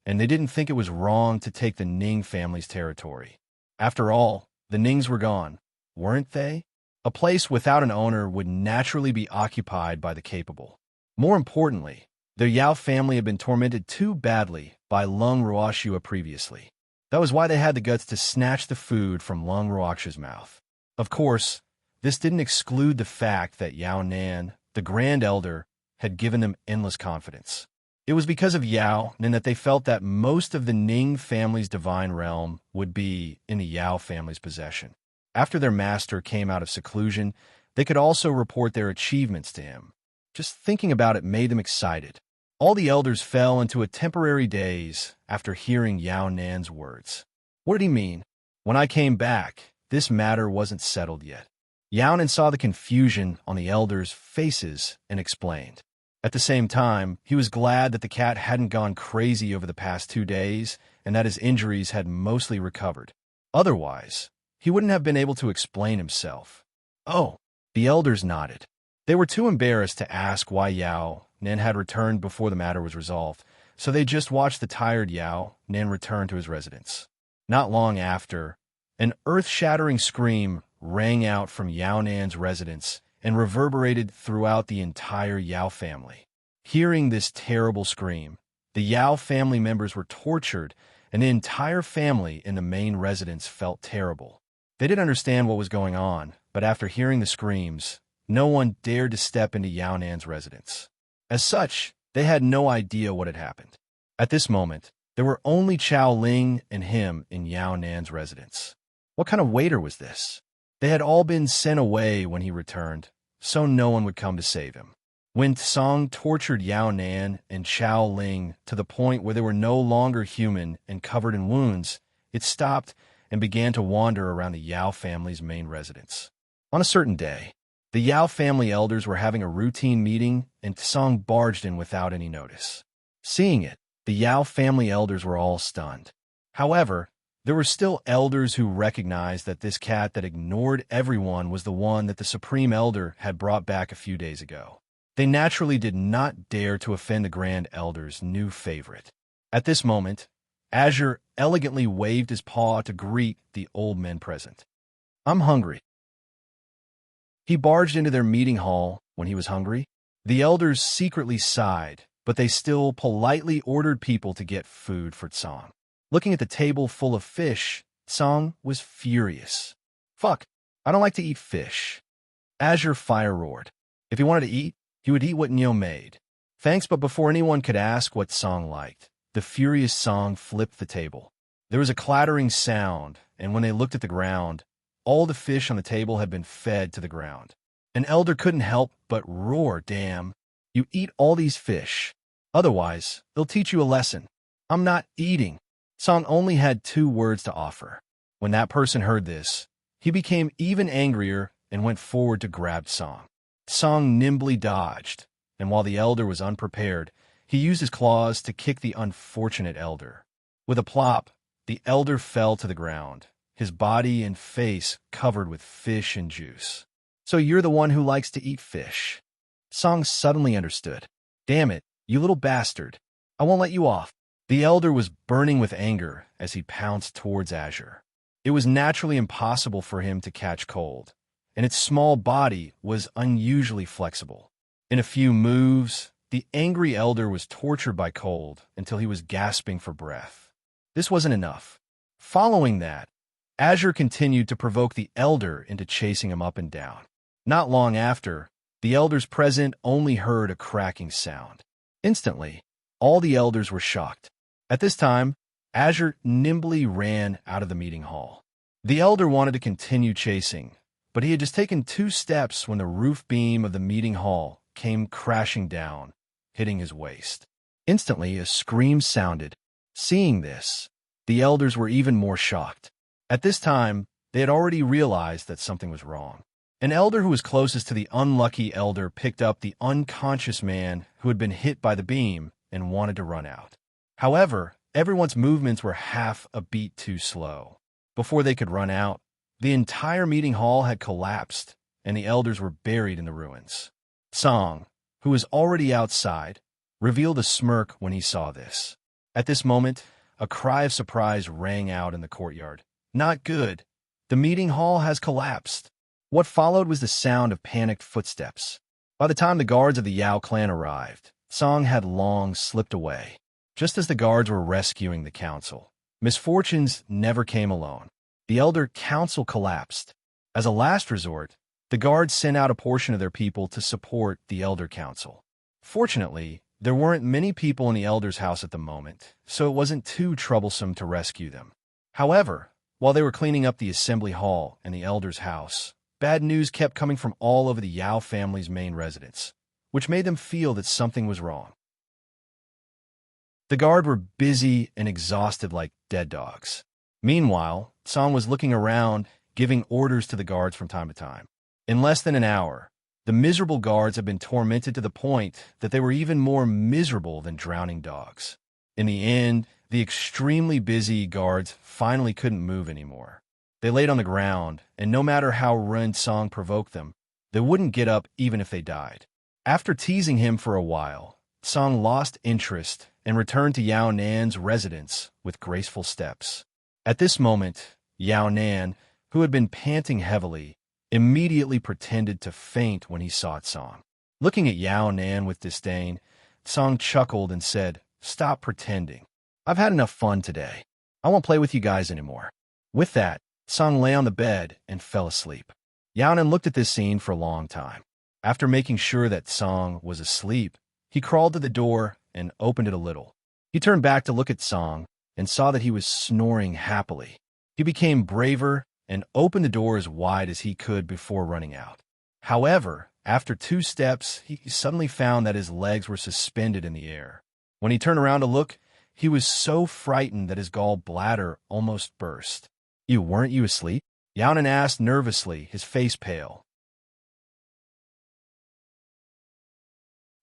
and they didn't think it was wrong to take the Ning family's territory. After all, the Nings were gone, weren't they? A place without an owner would naturally be occupied by the capable. More importantly, the Yao family had been tormented too badly by Lung Ruoxue previously. That was why they had the guts to snatch the food from Lung Ruoxue's mouth. Of course, this didn't exclude the fact that Yao Nan, the Grand Elder, had given them endless confidence. It was because of Yao Nan that they felt that most of the Ning family's divine realm would be in the Yao family's possession. After their master came out of seclusion, they could also report their achievements to him. Just thinking about it made them excited. All the elders fell into a temporary daze after hearing Yao Nan's words. What did he mean? When I came back, this matter wasn't settled yet. Yao Nan saw the confusion on the elders' faces and explained. At the same time, he was glad that the cat hadn't gone crazy over the past 2 days and that his injuries had mostly recovered. Otherwise, he wouldn't have been able to explain himself. Oh, the elders nodded. They were too embarrassed to ask why Yao Nan had returned before the matter was resolved, so they just watched the tired Yao Nan return to his residence. Not long after, an earth-shattering scream rang out from Yao Nan's residence and reverberated throughout the entire Yao family. Hearing this terrible scream, the Yao family members were tortured, and the entire family in the main residence felt terrible. They didn't understand what was going on, but after hearing the screams, no one dared to step into Yao Nan's residence. As such, they had no idea what had happened. At this moment, there were only Chao Ling and him in Yao Nan's residence. What kind of waiter was this? They had all been sent away when he returned, so no one would come to save him. When Tsong tortured Yao Nan and Chao Ling to the point where they were no longer human and covered in wounds, it stopped and began to wander around the Yao family's main residence. On a certain day, the Yao family elders were having a routine meeting, and Tsong barged in without any notice. Seeing it, the Yao family elders were all stunned. However, there were still elders who recognized that this cat that ignored everyone was the one that the Supreme Elder had brought back a few days ago. They naturally did not dare to offend the Grand Elder's new favorite. At this moment, Azure elegantly waved his paw to greet the old men present. "I'm hungry." He barged into their meeting hall when he was hungry. The elders secretly sighed but they still politely ordered people to get food for Tsang. Looking at the table full of fish, Tsang was furious. Fuck, I don't like to eat fish. Azure fire roared. If he wanted to eat, he would eat what Nyo made. Thanks, but before anyone could ask what Tsang liked, the furious Tsang flipped the table. There was a clattering sound, and when they looked at the ground, all the fish on the table had been fed to the ground. An elder couldn't help but roar, "Damn, you eat all these fish. Otherwise, they'll teach you a lesson. I'm not eating." Tsang only had 2 words to offer. When that person heard this, he became even angrier and went forward to grab Tsang. Tsang nimbly dodged, and while the elder was unprepared, he used his claws to kick the unfortunate elder. With a plop, the elder fell to the ground, his body and face covered with fish and juice. "So you're the one who likes to eat fish." Tsang suddenly understood. "Damn it, you little bastard. I won't let you off." The elder was burning with anger as he pounced towards Azure. It was naturally impossible for him to catch cold, and its small body was unusually flexible. In a few moves, the angry elder was tortured by cold until he was gasping for breath. This wasn't enough. Following that, Azure continued to provoke the elder into chasing him up and down. Not long after, the elders present only heard a cracking sound. Instantly, all the elders were shocked. At this time, Azure nimbly ran out of the meeting hall. The elder wanted to continue chasing, but he had just taken 2 steps when the roof beam of the meeting hall came crashing down, hitting his waist. Instantly, a scream sounded. Seeing this, the elders were even more shocked. At this time, they had already realized that something was wrong. An elder who was closest to the unlucky elder picked up the unconscious man who had been hit by the beam and wanted to run out. However, everyone's movements were half a beat too slow. Before they could run out, the entire meeting hall had collapsed, and the elders were buried in the ruins. Tsang, who was already outside, revealed a smirk when he saw this. At this moment, a cry of surprise rang out in the courtyard. "Not good. The meeting hall has collapsed." What followed was the sound of panicked footsteps. By the time the guards of the Yao clan arrived, Tsang had long slipped away. Just as the guards were rescuing the council, misfortunes never came alone. The elder council collapsed. As a last resort, the guards sent out a portion of their people to support the elder council. Fortunately, there weren't many people in the elder's house at the moment, so it wasn't too troublesome to rescue them. However, while they were cleaning up the assembly hall and the elder's house, bad news kept coming from all over the Yao family's main residence, which made them feel that something was wrong. The guard were busy and exhausted like dead dogs. Meanwhile, Tsang was looking around, giving orders to the guards from time to time. In less than an hour, the miserable guards had been tormented to the point that they were even more miserable than drowning dogs. In the end, the extremely busy guards finally couldn't move anymore. They laid on the ground, and no matter how Ren Tsang provoked them, they wouldn't get up even if they died. After teasing him for a while, Tsang lost interest and returned to Yao Nan's residence with graceful steps. At this moment, Yao Nan, who had been panting heavily, immediately pretended to faint when he saw Tsang. Looking at Yao Nan with disdain, Tsang chuckled and said, "Stop pretending. I've had enough fun today. I won't play with you guys anymore." With that, Tsang lay on the bed and fell asleep. Yao Nan looked at this scene for a long time. After making sure that Tsang was asleep, he crawled to the door and opened it a little. He turned back to look at Tsang and saw that he was snoring happily. He became braver and opened the door as wide as he could before running out. However, after 2 steps, he suddenly found that his legs were suspended in the air. When he turned around to look, he was so frightened that his gallbladder almost burst. Weren't you asleep?" Yao Nan asked nervously, his face pale.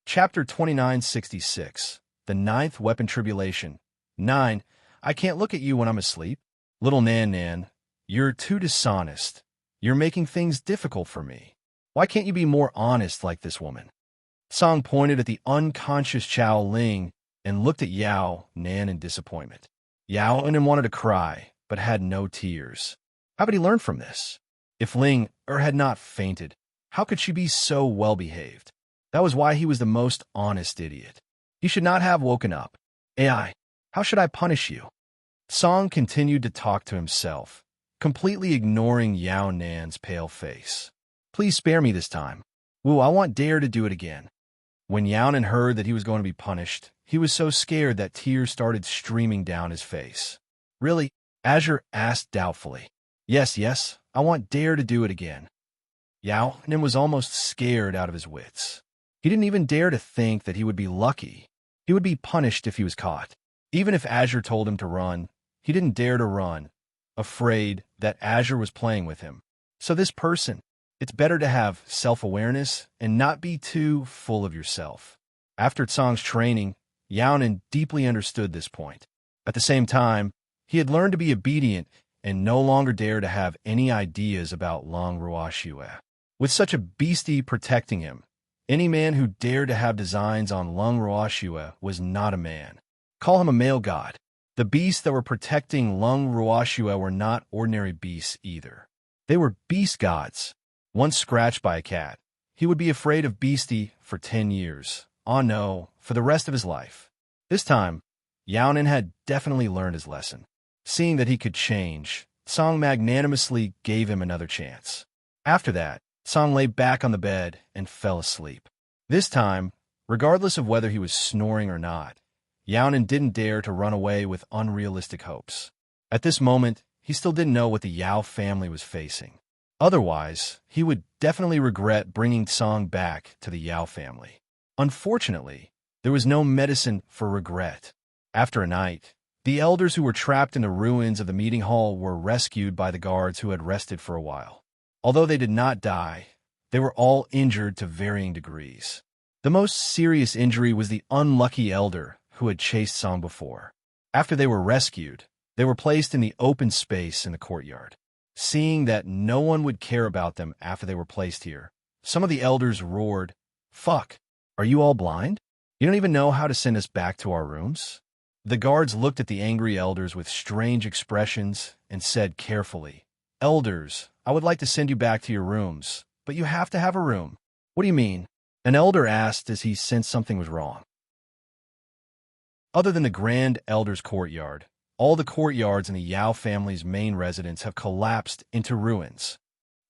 Chapter 2966, The Ninth Weapon Tribulation. 9. I can't look at you when I'm asleep. Little Nan Nan, you're too dishonest. You're making things difficult for me. Why can't you be more honest like this woman? Tsang pointed at the unconscious Chao Ling and looked at Yao Nan in disappointment. Yao Nan wanted to cry, but had no tears. How could he learn from this? If Ling had not fainted, how could she be so well-behaved? That was why he was the most honest idiot. You should not have woken up. AI, how should I punish you? Song continued to talk to himself, completely ignoring Yao Nan's pale face. Please spare me this time. Woo, I want Dare to do it again. When Yao Nan heard that he was going to be punished, he was so scared that tears started streaming down his face. Really? Azure asked doubtfully. Yes, I want Dare to do it again. Yao Nan was almost scared out of his wits. He didn't even dare to think that he would be lucky. He would be punished if he was caught. Even if Azure told him to run, he didn't dare to run, afraid that Azure was playing with him. So this person, it's better to have self-awareness and not be too full of yourself. After Tsong's training, Yao Nan deeply understood this point. At the same time, he had learned to be obedient and no longer dare to have any ideas about Long Ruoxue. With such a beastie protecting him, any man who dared to have designs on Long Ruoxue was not a man. Call him a male god. The beasts that were protecting Long Ruoxue were not ordinary beasts either. They were beast gods. Once scratched by a cat, he would be afraid of beastie for 10 years. Oh no, for the rest of his life. This time, Yao Nan had definitely learned his lesson. Seeing that he could change, Song magnanimously gave him another chance. After that, Song lay back on the bed and fell asleep. This time, regardless of whether he was snoring or not, Yao Nan didn't dare to run away with unrealistic hopes. At this moment, he still didn't know what the Yao family was facing. Otherwise, he would definitely regret bringing Song back to the Yao family. Unfortunately, there was no medicine for regret. After a night, the elders who were trapped in the ruins of the meeting hall were rescued by the guards who had rested for a while. Although they did not die, they were all injured to varying degrees. The most serious injury was the unlucky elder who had chased Song before. After they were rescued, they were placed in the open space in the courtyard. Seeing that no one would care about them after they were placed here, some of the elders roared, "Fuck, are you all blind? You don't even know how to send us back to our rooms?" The guards looked at the angry elders with strange expressions and said carefully, "Elders, I would like to send you back to your rooms, but you have to have a room." "What do you mean?" an elder asked as he sensed something was wrong. Other than the Grand Elder's courtyard, all the courtyards in the Yao family's main residence have collapsed into ruins.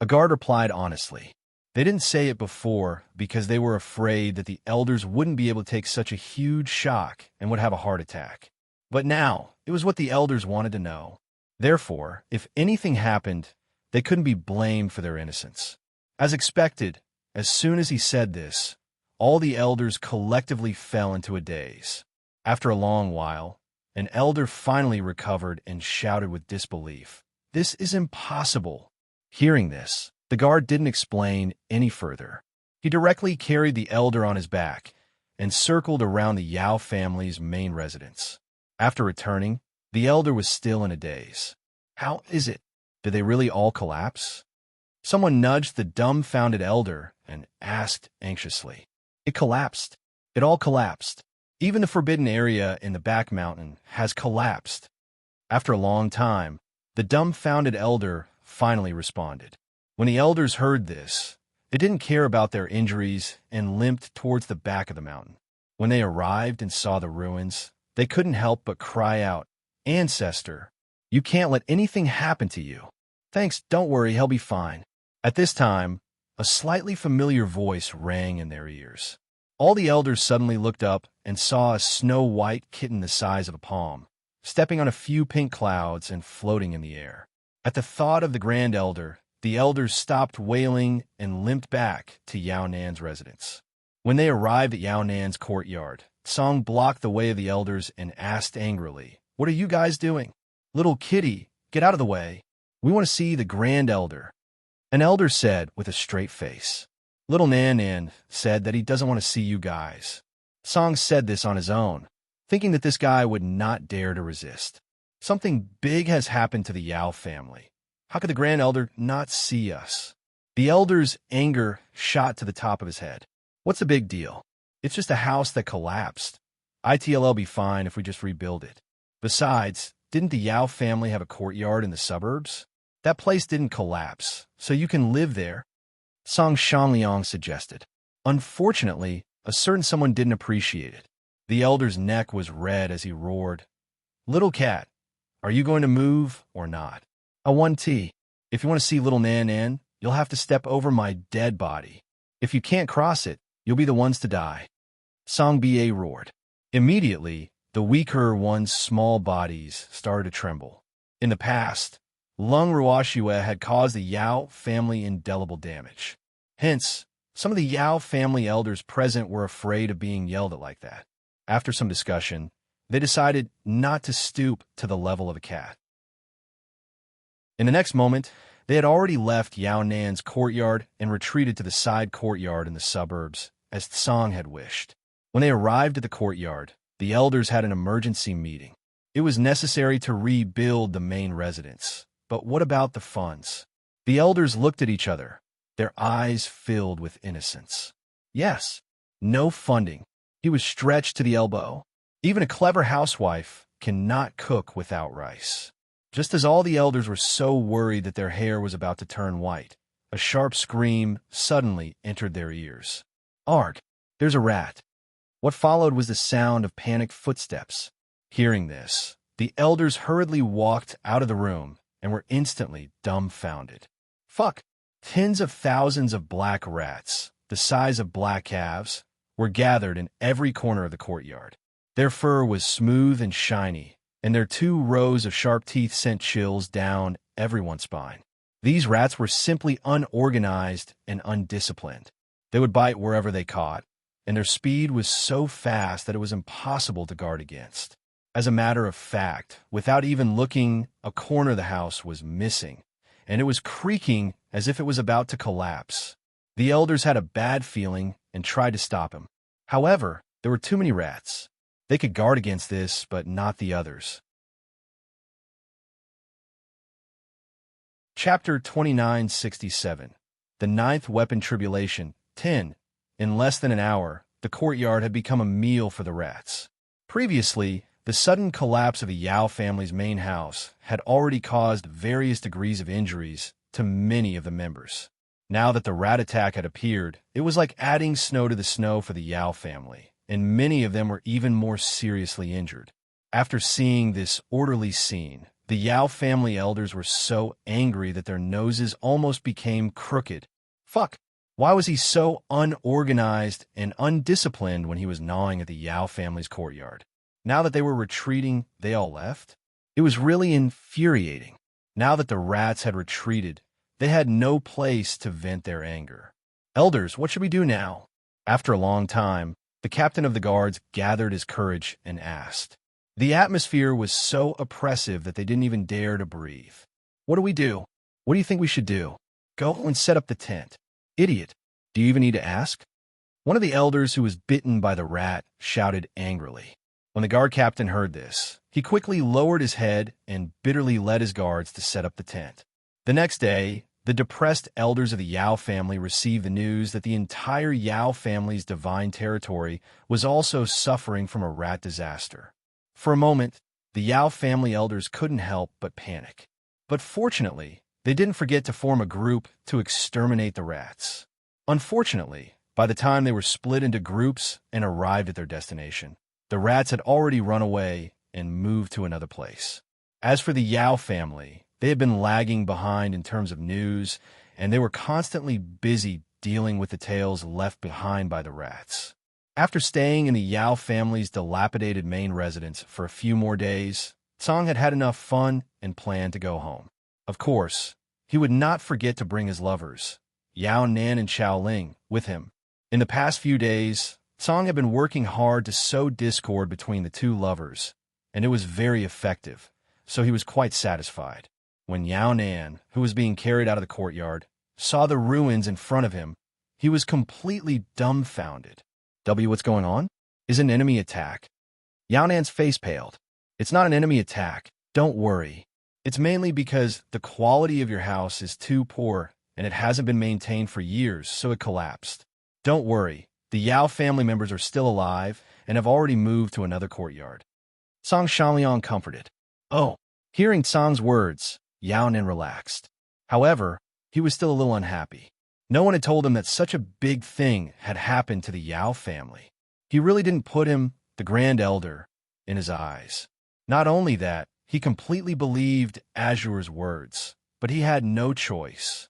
A guard replied honestly. They didn't say it before because they were afraid that the elders wouldn't be able to take such a huge shock and would have a heart attack. But now, it was what the elders wanted to know. Therefore, if anything happened, they couldn't be blamed for their innocence. As expected, as soon as he said this, all the elders collectively fell into a daze. After a long while, an elder finally recovered and shouted with disbelief, "This is impossible." Hearing this, the guard didn't explain any further. He directly carried the elder on his back and circled around the Yao family's main residence. After returning, the elder was still in a daze. How is it? Did they really all collapse? Someone nudged the dumbfounded elder and asked anxiously. It collapsed. It all collapsed. Even the forbidden area in the back mountain has collapsed. After a long time, the dumbfounded elder finally responded. When the elders heard this, they didn't care about their injuries and limped towards the back of the mountain. When they arrived and saw the ruins, they couldn't help but cry out, "Ancestor, you can't let anything happen to you." "Thanks, don't worry, he'll be fine." At this time, a slightly familiar voice rang in their ears. All the elders suddenly looked up and saw a snow-white kitten the size of a palm, stepping on a few pink clouds and floating in the air. At the thought of the Grand Elder, the elders stopped wailing and limped back to Yao Nan's residence. When they arrived at Yao Nan's courtyard, Song blocked the way of the elders and asked angrily, "What are you guys doing? Little kitty, get out of the way. We want to see the Grand Elder." An elder said with a straight face. Little Nan said that he doesn't want to see you guys. Song said this on his own, thinking that this guy would not dare to resist. Something big has happened to the Yao family. How could the Grand Elder not see us? The elder's anger shot to the top of his head. What's the big deal? It's just a house that collapsed. It'll be fine if we just rebuild it. Besides, didn't the Yao family have a courtyard in the suburbs? That place didn't collapse, so you can live there. Song Shangliang suggested. Unfortunately, a certain someone didn't appreciate it. The elder's neck was red as he roared, "Little cat, are you going to move or not? I want tea. If you want to see little Nan, you'll have to step over my dead body. If you can't cross it, you'll be the ones to die." Song Ba roared. Immediately, the weaker one's small bodies started to tremble. In the past, Lung Ruoshue had caused the Yao family indelible damage. Hence, some of the Yao family elders present were afraid of being yelled at like that. After some discussion, they decided not to stoop to the level of a cat. In the next moment, they had already left Yao Nan's courtyard and retreated to the side courtyard in the suburbs, as Tsang had wished. When they arrived at the courtyard, the elders had an emergency meeting. It was necessary to rebuild the main residence. But what about the funds? The elders looked at each other, their eyes filled with innocence. Yes, no funding. He was stretched to the elbow. Even a clever housewife cannot cook without rice. Just as all the elders were so worried that their hair was about to turn white, a sharp scream suddenly entered their ears. "Arg, there's a rat." What followed was the sound of panicked footsteps. Hearing this, the elders hurriedly walked out of the room and were instantly dumbfounded. Fuck! Tens of thousands of black rats, the size of black calves, were gathered in every corner of the courtyard. Their fur was smooth and shiny, and their 2 rows of sharp teeth sent chills down everyone's spine. These rats were simply unorganized and undisciplined. They would bite wherever they caught, and their speed was so fast that it was impossible to guard against. As a matter of fact, without even looking, a corner of the house was missing, and it was creaking as if it was about to collapse. The elders had a bad feeling and tried to stop him. However, there were too many rats. They could guard against this, but not the others. Chapter 2967. The Ninth Weapon Tribulation. 10. In less than an hour, the courtyard had become a meal for the rats. Previously, the sudden collapse of the Yao family's main house had already caused various degrees of injuries to many of the members. Now that the rat attack had appeared, it was like adding snow to the snow for the Yao family, and many of them were even more seriously injured. After seeing this orderly scene, the Yao family elders were so angry that their noses almost became crooked. Fuck! Why was he so unorganized and undisciplined when he was gnawing at the Yao family's courtyard? Now that they were retreating, they all left? It was really infuriating. Now that the rats had retreated, they had no place to vent their anger. "Elders, what should we do now?" After a long time, the captain of the guards gathered his courage and asked. The atmosphere was so oppressive that they didn't even dare to breathe. "What do we do? What do you think we should do?" "Go and set up the tent." "Idiot, do you even need to ask?" One of the elders who was bitten by the rat shouted angrily. When the guard captain heard this, he quickly lowered his head and bitterly led his guards to set up the tent. The next day, the depressed elders of the Yao family received the news that the entire Yao family's divine territory was also suffering from a rat disaster. For a moment, the Yao family elders couldn't help but panic. But fortunately, they didn't forget to form a group to exterminate the rats. Unfortunately, by the time they were split into groups and arrived at their destination, the rats had already run away and moved to another place. As for the Yao family, they had been lagging behind in terms of news, and they were constantly busy dealing with the tales left behind by the rats. After staying in the Yao family's dilapidated main residence for a few more days, Tsang had had enough fun and planned to go home. Of course, he would not forget to bring his lovers, Yao Nan and Chao Ling, with him. In the past few days, Tsang had been working hard to sow discord between the 2 lovers, and it was very effective, so he was quite satisfied. When Yao Nan, who was being carried out of the courtyard, saw the ruins in front of him, he was completely dumbfounded. What's going on? Is an enemy attack? Yao Nan's face paled. It's not an enemy attack. Don't worry. It's mainly because the quality of your house is too poor and it hasn't been maintained for years, so it collapsed. Don't worry. The Yao family members are still alive and have already moved to another courtyard. Tsang Shanliang comforted. Oh, hearing Tsang's words, Yao Nan relaxed. However, he was still a little unhappy. No one had told him that such a big thing had happened to the Yao family. He really didn't put him the Grand Elder, in his eyes. Not only that, he completely believed Azure's words, but he had no choice.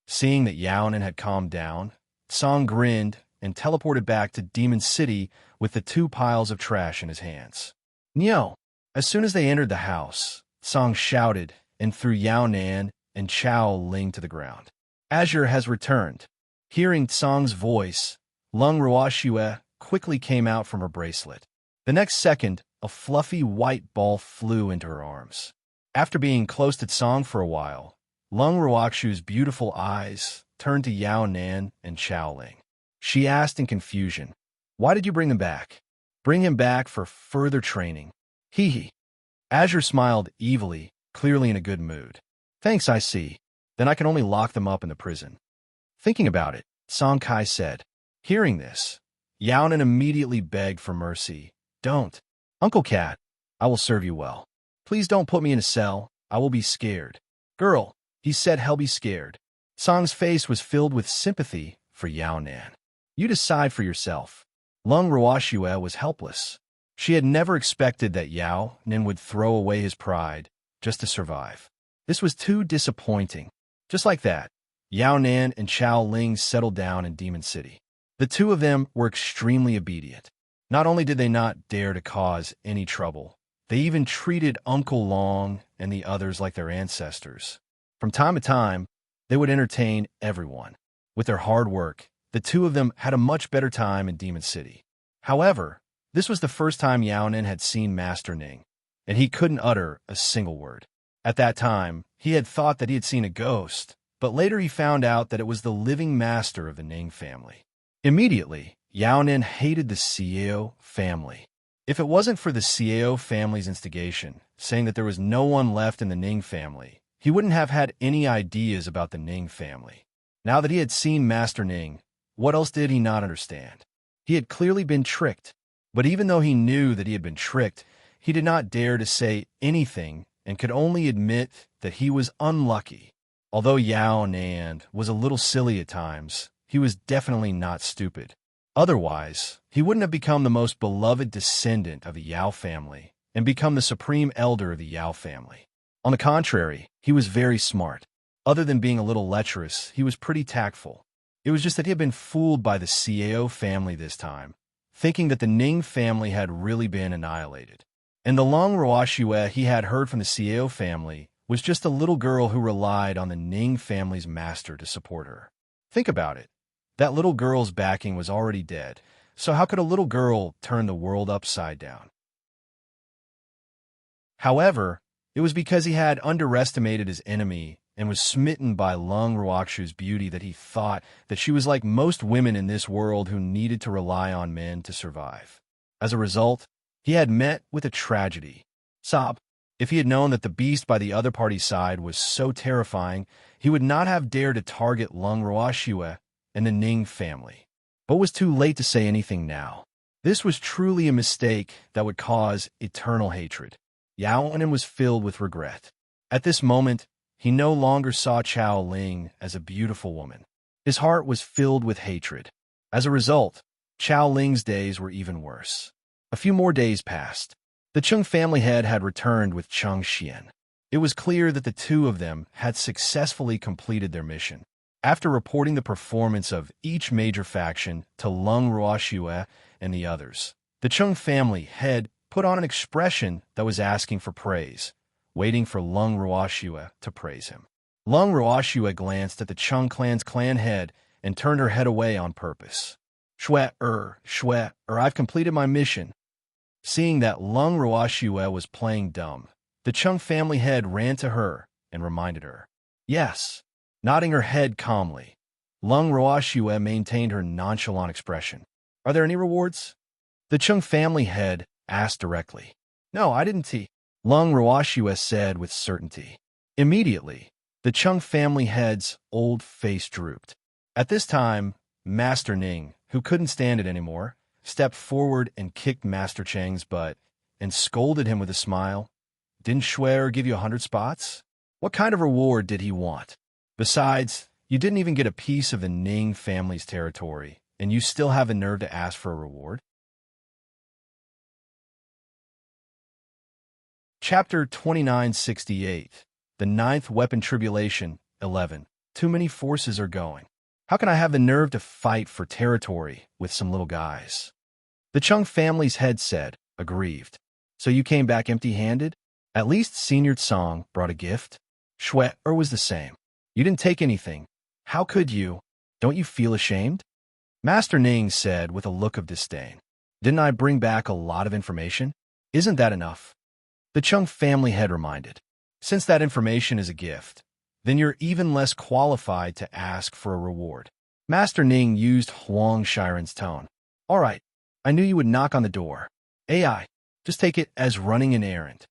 Seeing that Yaonin had calmed down, Song grinned and teleported back to Demon City with the 2 piles of trash in his hands. Nyo! As soon as they entered the house, Song shouted and threw Yao Nan and Chao Ling to the ground. Azure has returned. Hearing Song's voice, Lung Ruoxue quickly came out from her bracelet. The next second, a fluffy white ball flew into her arms. After being close to Song for a while, Lung Ruoxue's beautiful eyes turned to Yao Nan and Chao Ling. She asked in confusion, "Why did you bring them back?" "Bring him back for further training." Hee hee. Azure smiled evilly, clearly in a good mood. "Thanks, I see. Then I can only lock them up in the prison." Thinking about it, Song Kai said. Hearing this, Yaonin immediately begged for mercy. "Don't. Uncle Cat, I will serve you well. Please don't put me in a cell. I will be scared." "Girl," he said, "he'll be scared." Song's face was filled with sympathy for Yao Nan. "You decide for yourself." Lung Ruoxue was helpless. She had never expected that Yao Nan would throw away his pride just to survive. This was too disappointing. Just like that, Yao Nan and Chao Ling settled down in Demon City. The 2 of them were extremely obedient. Not only did they not dare to cause any trouble, they even treated Uncle Long and the others like their ancestors. From time to time, they would entertain everyone. With their hard work, the 2 of them had a much better time in Demon City. However, this was the first time Yaonin had seen Master Ning, and he couldn't utter a single word. At that time, he had thought that he had seen a ghost, but later he found out that it was the living master of the Ning family. Immediately, Yaonin hated the Xiao family. If it wasn't for the Xiao family's instigation, saying that there was no one left in the Ning family, he wouldn't have had any ideas about the Ning family. Now that he had seen Master Ning, what else did he not understand? He had clearly been tricked. But even though he knew that he had been tricked, he did not dare to say anything and could only admit that he was unlucky. Although Yao Nan was a little silly at times, he was definitely not stupid. Otherwise, he wouldn't have become the most beloved descendant of the Yao family and become the supreme elder of the Yao family. On the contrary, he was very smart. Other than being a little lecherous, he was pretty tactful. It was just that he had been fooled by the Xiao family this time, thinking that the Ning family had really been annihilated. And the Lung Ruoxue he had heard from the Xiao family was just a little girl who relied on the Ning family's master to support her. Think about it. That little girl's backing was already dead, so how could a little girl turn the world upside down? However, it was because he had underestimated his enemy and was smitten by Lung Ruoxue's beauty that he thought that she was like most women in this world who needed to rely on men to survive. As a result, he had met with a tragedy. Sob. If he had known that the beast by the other party's side was so terrifying, he would not have dared to target Lung Ruoxue and the Ning family. But it was too late to say anything now. This was truly a mistake that would cause eternal hatred. Yaonin was filled with regret. At this moment, he no longer saw Chao Ling as a beautiful woman. His heart was filled with hatred. As a result, Chao Ling's days were even worse. A few more days passed. The Chung family head had returned with Chung Xian. It was clear that the 2 of them had successfully completed their mission. After reporting the performance of each major faction to Lung Ruoxue and the others, the Chung family head put on an expression that was asking for praise, waiting for Lung Ruoxue to praise him. Lung Ruoxue glanced at the Chung clan's clan head and turned her head away on purpose. Shwe, I've completed my mission. Seeing that Lung Ruoxue was playing dumb, the Chung family head ran to her and reminded her. Yes. Nodding her head calmly, Lung Ruoxue maintained her nonchalant expression. Are there any rewards? The Chung family head asked directly. No, I didn't Lung Ruoxue said with certainty. Immediately, the Chung family head's old face drooped. At this time, Master Ning, who couldn't stand it anymore, stepped forward and kicked Master Cheng's butt and scolded him with a smile. Didn't Schwer give you 100 spots? What kind of reward did he want? Besides, you didn't even get a piece of the Ning family's territory, and you still have the nerve to ask for a reward? Chapter 2968. The Ninth Weapon Tribulation, 11. Too many forces are going. How can I have the nerve to fight for territory with some little guys? The Chung family's head said, aggrieved. So you came back empty-handed? At least Senior Tsang brought a gift. Shui was the same. You didn't take anything. How could you? Don't you feel ashamed? Master Ning said with a look of disdain. Didn't I bring back a lot of information? Isn't that enough? The Chung family head reminded. Since that information is a gift, then you're even less qualified to ask for a reward. Master Ning used Huang Shiren's tone. All right, I knew you would knock on the door. AI, just take it as running an errand.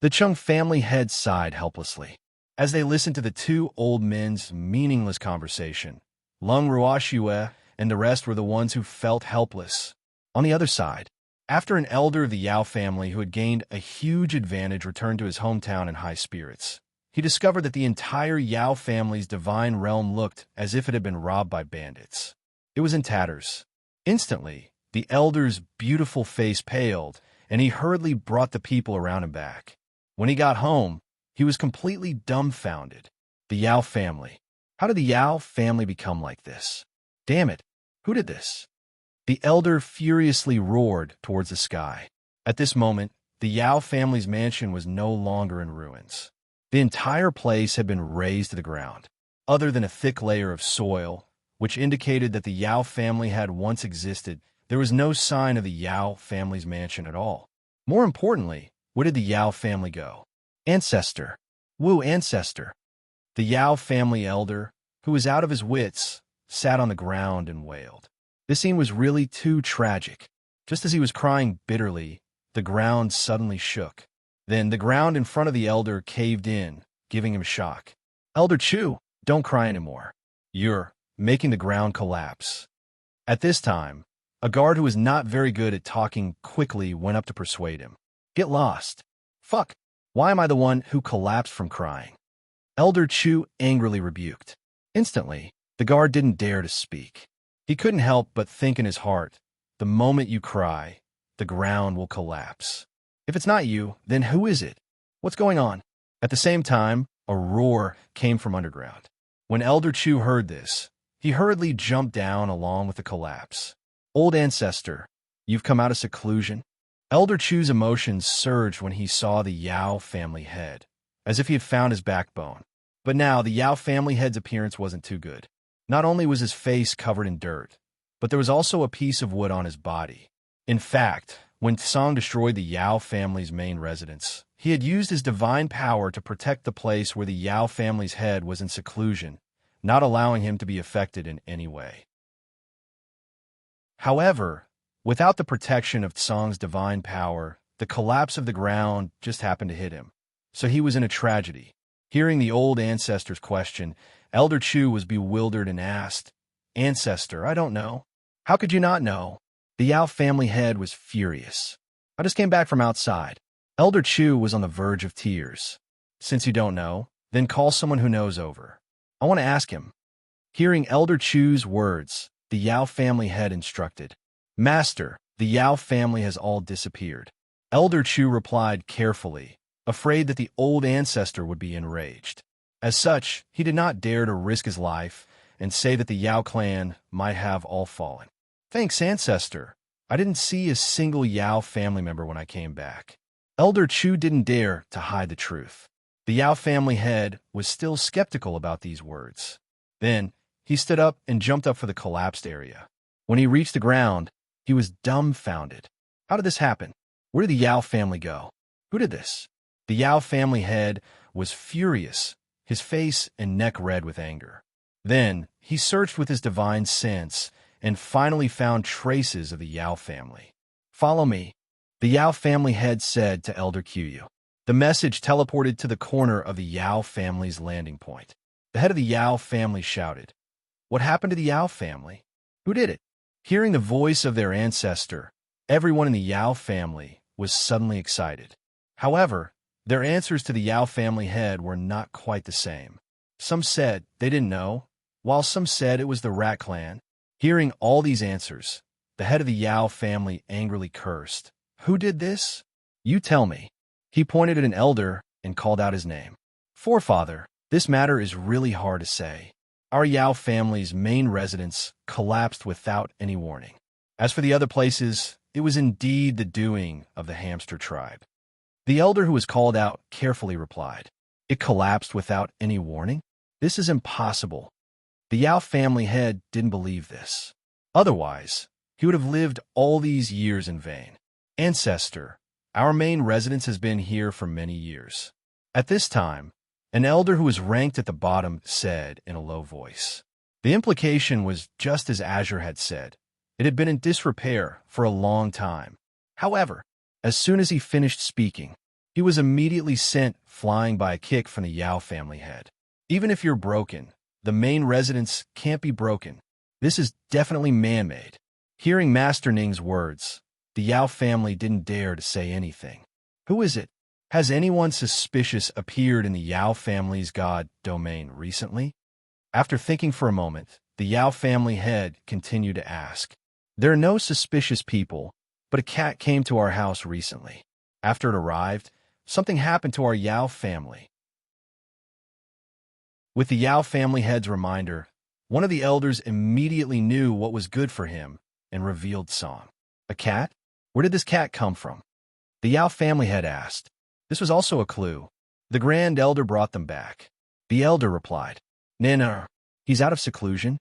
The Chung family head sighed helplessly. As they listened to the two old men's meaningless conversation, Lung Ruoxue and the rest were the ones who felt helpless. On the other side, after an elder of the Yao family who had gained a huge advantage returned to his hometown in high spirits, he discovered that the entire Yao family's divine realm looked as if it had been robbed by bandits. It was in tatters. Instantly, the elder's beautiful face paled, and he hurriedly brought the people around him back. When he got home, he was completely dumbfounded. The Yao family. How did the Yao family become like this? Damn it, who did this? The elder furiously roared towards the sky. At this moment, the Yao family's mansion was no longer in ruins. The entire place had been razed to the ground, other than a thick layer of soil, which indicated that the Yao family had once existed. There was no sign of the Yao family's mansion at all. More importantly, where did the Yao family go? Ancestor. Wu ancestor. The Yao family elder, who was out of his wits, sat on the ground and wailed. This scene was really too tragic. Just as he was crying bitterly, the ground suddenly shook. Then the ground in front of the elder caved in, giving him shock. Elder Chu, don't cry anymore. You're making the ground collapse. At this time, a guard who was not very good at talking quickly went up to persuade him. Get lost. Fuck. Why am I the one who collapsed from crying? Elder Chu angrily rebuked. Instantly, the guard didn't dare to speak. He couldn't help but think in his heart, the moment you cry, the ground will collapse. If it's not you, then who is it? What's going on? At the same time, a roar came from underground. When Elder Chu heard this, he hurriedly jumped down along with the collapse. Old ancestor, you've come out of seclusion? Elder Chu's emotions surged when he saw the Yao family head, as if he had found his backbone. But now the Yao family head's appearance wasn't too good. Not only was his face covered in dirt, but there was also a piece of wood on his body. In fact, when Tsang destroyed the Yao family's main residence, he had used his divine power to protect the place where the Yao family's head was in seclusion, not allowing him to be affected in any way. However, without the protection of Tsang's divine power, the collapse of the ground just happened to hit him. So he was in a tragedy. Hearing the old ancestor's question, Elder Chu was bewildered and asked, Ancestor, I don't know. How could you not know? The Yao family head was furious. I just came back from outside. Elder Chu was on the verge of tears. Since you don't know, then call someone who knows over. I want to ask him. Hearing Elder Chu's words, the Yao family head instructed. Master, the Yao family has all disappeared. Elder Chu replied carefully, afraid that the old ancestor would be enraged. As such, he did not dare to risk his life and say that the Yao clan might have all fallen. Thanks, ancestor. I didn't see a single Yao family member when I came back. Elder Chu didn't dare to hide the truth. The Yao family head was still skeptical about these words. Then, he stood up and jumped up for the collapsed area. When he reached the ground, he was dumbfounded. How did this happen? Where did the Yao family go? Who did this? The Yao family head was furious, his face and neck red with anger. Then, he searched with his divine sense and finally found traces of the Yao family. Follow me, the Yao family head said to Elder Qiyu. The message teleported to the corner of the Yao family's landing point. The head of the Yao family shouted, What happened to the Yao family? Who did it? Hearing the voice of their ancestor, everyone in the Yao family was suddenly excited. However, their answers to the Yao family head were not quite the same. Some said they didn't know, while some said it was the Rat Clan. Hearing all these answers, the head of the Yao family angrily cursed. Who did this? You tell me. He pointed at an elder and called out his name. Forefather, this matter is really hard to say. Our Yao family's main residence collapsed without any warning. As for the other places, it was indeed the doing of the hamster tribe. The elder who was called out carefully replied, It collapsed without any warning? This is impossible. The Yao family head didn't believe this. Otherwise, he would have lived all these years in vain. Ancestor, our main residence has been here for many years. At this time, an elder who was ranked at the bottom said in a low voice. The implication was just as Azure had said. It had been in disrepair for a long time. However, as soon as he finished speaking, he was immediately sent flying by a kick from the Yao family head. Even if you're broken, the main residence can't be broken. This is definitely man-made. Hearing Master Ning's words, the Yao family didn't dare to say anything. Who is it? Has anyone suspicious appeared in the Yao family's god domain recently? After thinking for a moment, the Yao family head continued to ask. There are no suspicious people, but a cat came to our house recently. After it arrived, something happened to our Yao family. With the Yao family head's reminder, one of the elders immediately knew what was good for him and revealed song. A cat? Where did this cat come from? The Yao family head asked. This was also a clue. The grand elder brought them back. The elder replied, Nana, he's out of seclusion?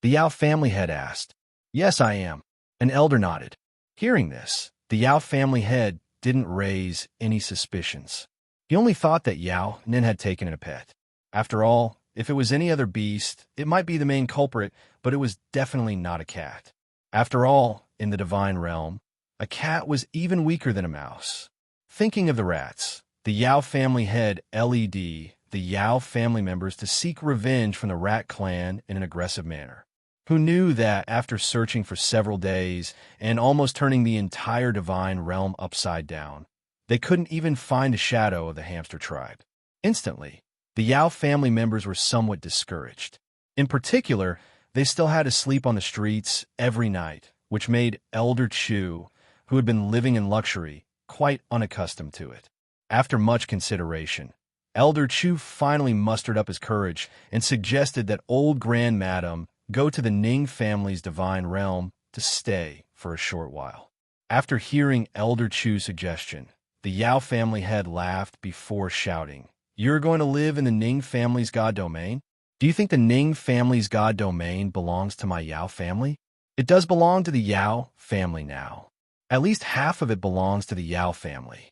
The Yao family head asked. Yes, I am. An elder nodded. Hearing this, the Yao family head didn't raise any suspicions. He only thought that Yao Nin had taken in a pet. After all, if it was any other beast, it might be the main culprit, but it was definitely not a cat. After all, in the divine realm, a cat was even weaker than a mouse. Thinking of the rats, the Yao family head led the Yao family members to seek revenge from the rat clan in an aggressive manner. Who knew that after searching for several days and almost turning the entire divine realm upside down, they couldn't even find a shadow of the hamster tribe. Instantly, the Yao family members were somewhat discouraged. In particular, they still had to sleep on the streets every night, which made Elder Chu, who had been living in luxury, quite unaccustomed to it. After much consideration, Elder Chu finally mustered up his courage and suggested that old Grand Madam go to the Ning family's divine realm to stay for a short while. After hearing Elder Chu's suggestion, the Yao family head laughed before shouting, You're going to live in the Ning family's god domain? Do you think the Ning family's god domain belongs to my Yao family? It does belong to the Yao family now. At least half of it belongs to the Yao family.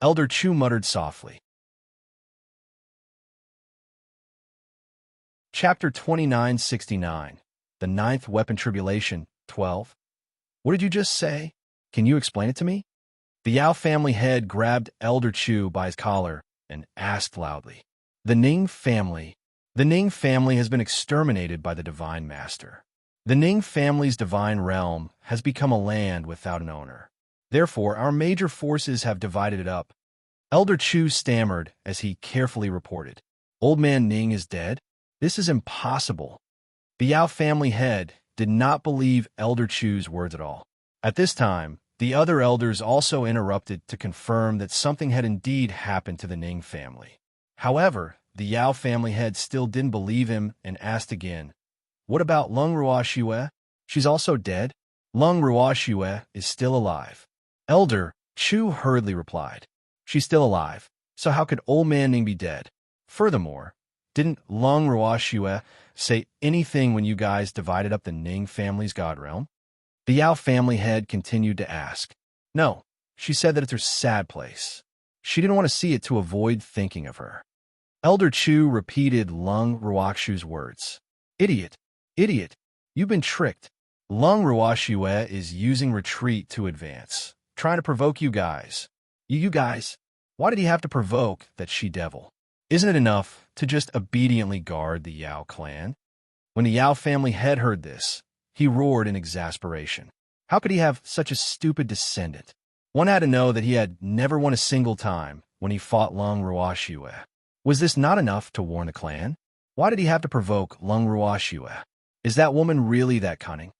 Elder Chu muttered softly. Chapter 2969, The Ninth Weapon Tribulation, 12. What did you just say? Can you explain it to me? The Yao family head grabbed Elder Chu by his collar and asked loudly. The Ning family has been exterminated by the Divine Master. The Ning family's divine realm has become a land without an owner. Therefore, our major forces have divided it up. Elder Chu stammered as he carefully reported. Old man Ning is dead? This is impossible. The Yao family head did not believe Elder Chu's words at all. At this time, the other elders also interrupted to confirm that something had indeed happened to the Ning family. However, the Yao family head still didn't believe him and asked again, What about Lung Ruoxue? She's also dead? Lung Ruoxue is still alive. Elder Chu hurriedly replied, She's still alive, so how could old man Ning be dead? Furthermore, didn't Lung Ruoxue say anything when you guys divided up the Ning family's god realm? The Yao family head continued to ask. No, she said that it's her sad place. She didn't want to see it to avoid thinking of her. Elder Chu repeated Lung Ruoxue's words. Idiot, idiot, you've been tricked. Lung Ruoxue is using retreat to advance, trying to provoke you guys. You guys, why did he have to provoke that she-devil? Isn't it enough to just obediently guard the Yao clan? When the Yao family head heard this, he roared in exasperation. How could he have such a stupid descendant? One had to know that he had never won a single time when he fought Lung Ruoxue. Was this not enough to warn the clan? Why did he have to provoke Lung Ruoxue? Is that woman really that cunning?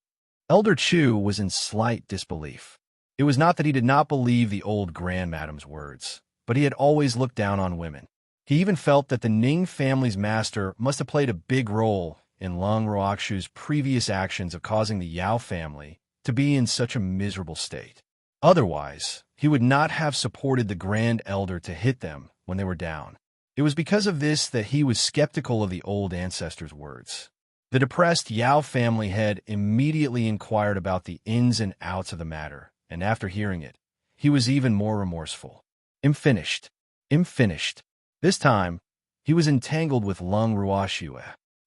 Elder Chu was in slight disbelief. It was not that he did not believe the old Grand Madam's words, but he had always looked down on women. He even felt that the Ning family's master must have played a big role in Lung Ruoxu's previous actions of causing the Yao family to be in such a miserable state. Otherwise, he would not have supported the Grand Elder to hit them when they were down. It was because of this that he was skeptical of the old ancestor's words. The depressed Yao family head immediately inquired about the ins and outs of the matter, and after hearing it, he was even more remorseful. "I'm finished. I'm finished." This time, he was entangled with Lung Ruoxue.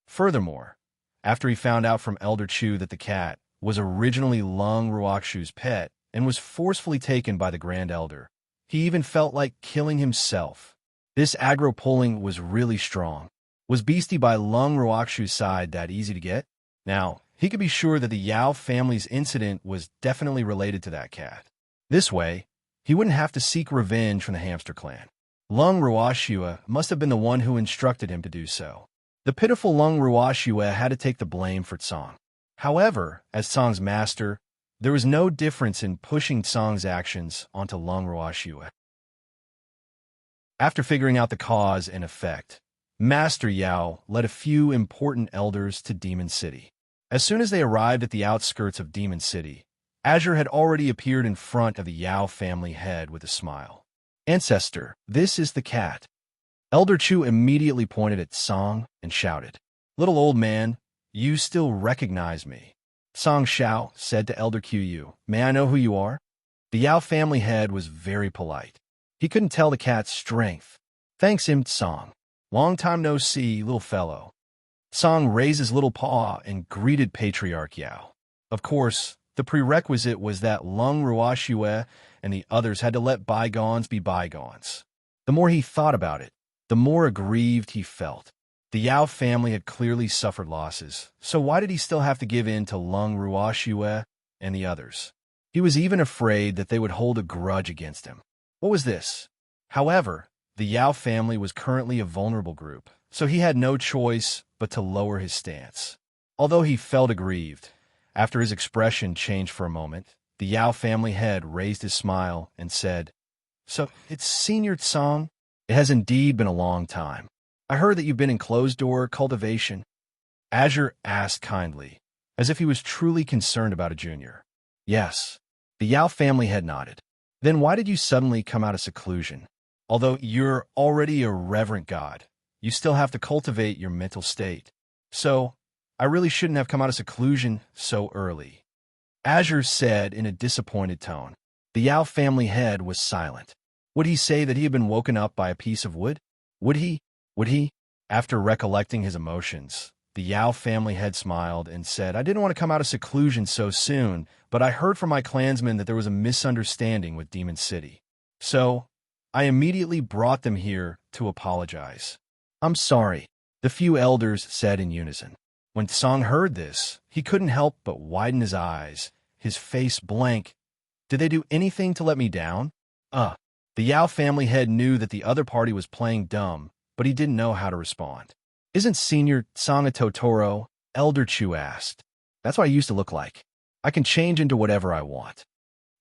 Furthermore, after he found out from Elder Chu that the cat was originally Lung Ruoxu's pet and was forcefully taken by the Grand Elder, he even felt like killing himself. This aggro pulling was really strong. Was Beastie by Lung Ruoxu's side that easy to get? Now, he could be sure that the Yao family's incident was definitely related to that cat. This way, he wouldn't have to seek revenge from the hamster clan. Lung Ruoxue must have been the one who instructed him to do so. The pitiful Lung Ruoxue had to take the blame for Tsang. However, as Tsang's master, there was no difference in pushing Tsang's actions onto Lung Ruoxue. After figuring out the cause and effect, Master Yao led a few important elders to Demon City. As soon as they arrived at the outskirts of Demon City, Azure had already appeared in front of the Yao family head with a smile. "Ancestor, this is the cat." Elder Chu immediately pointed at Tsang and shouted, "Little old man, you still recognize me." Tsang Xiao said to Elder Qiu, "May I know who you are?" The Yao family head was very polite. He couldn't tell the cat's strength. "Thanks him, Tsang. Long time no see, little fellow." Tsang raised his little paw and greeted Patriarch Yao. Of course, the prerequisite was that Lung Ruoxue and the others had to let bygones be bygones. The more he thought about it, the more aggrieved he felt. The Yao family had clearly suffered losses, so why did he still have to give in to Lung Ruoxue and the others? He was even afraid that they would hold a grudge against him. What was this? However, the Yao family was currently a vulnerable group, so he had no choice but to lower his stance. Although he felt aggrieved, after his expression changed for a moment, the Yao family head raised his smile and said, "So, it's Senior Tsang? It has indeed been a long time. I heard that you've been in closed-door cultivation." Azure asked kindly, as if he was truly concerned about a junior. "Yes." The Yao family head nodded. "Then why did you suddenly come out of seclusion? Although you're already a reverent god, you still have to cultivate your mental state. So, I really shouldn't have come out of seclusion so early." Azure said in a disappointed tone. The Yao family head was silent. Would he say that he had been woken up by a piece of wood? Would he? After recollecting his emotions, the Yao family head smiled and said, "I didn't want to come out of seclusion so soon, but I heard from my clansmen that there was a misunderstanding with Demon City. So, I immediately brought them here to apologize." "I'm sorry," the few elders said in unison. When Tsang heard this, he couldn't help but widen his eyes, his face blank. "Did they do anything to let me down?" The Yao family head knew that the other party was playing dumb, but he didn't know how to respond. "Isn't Senior Tsang a Totoro?" Elder Chu asked. "That's what I used to look like. I can change into whatever I want."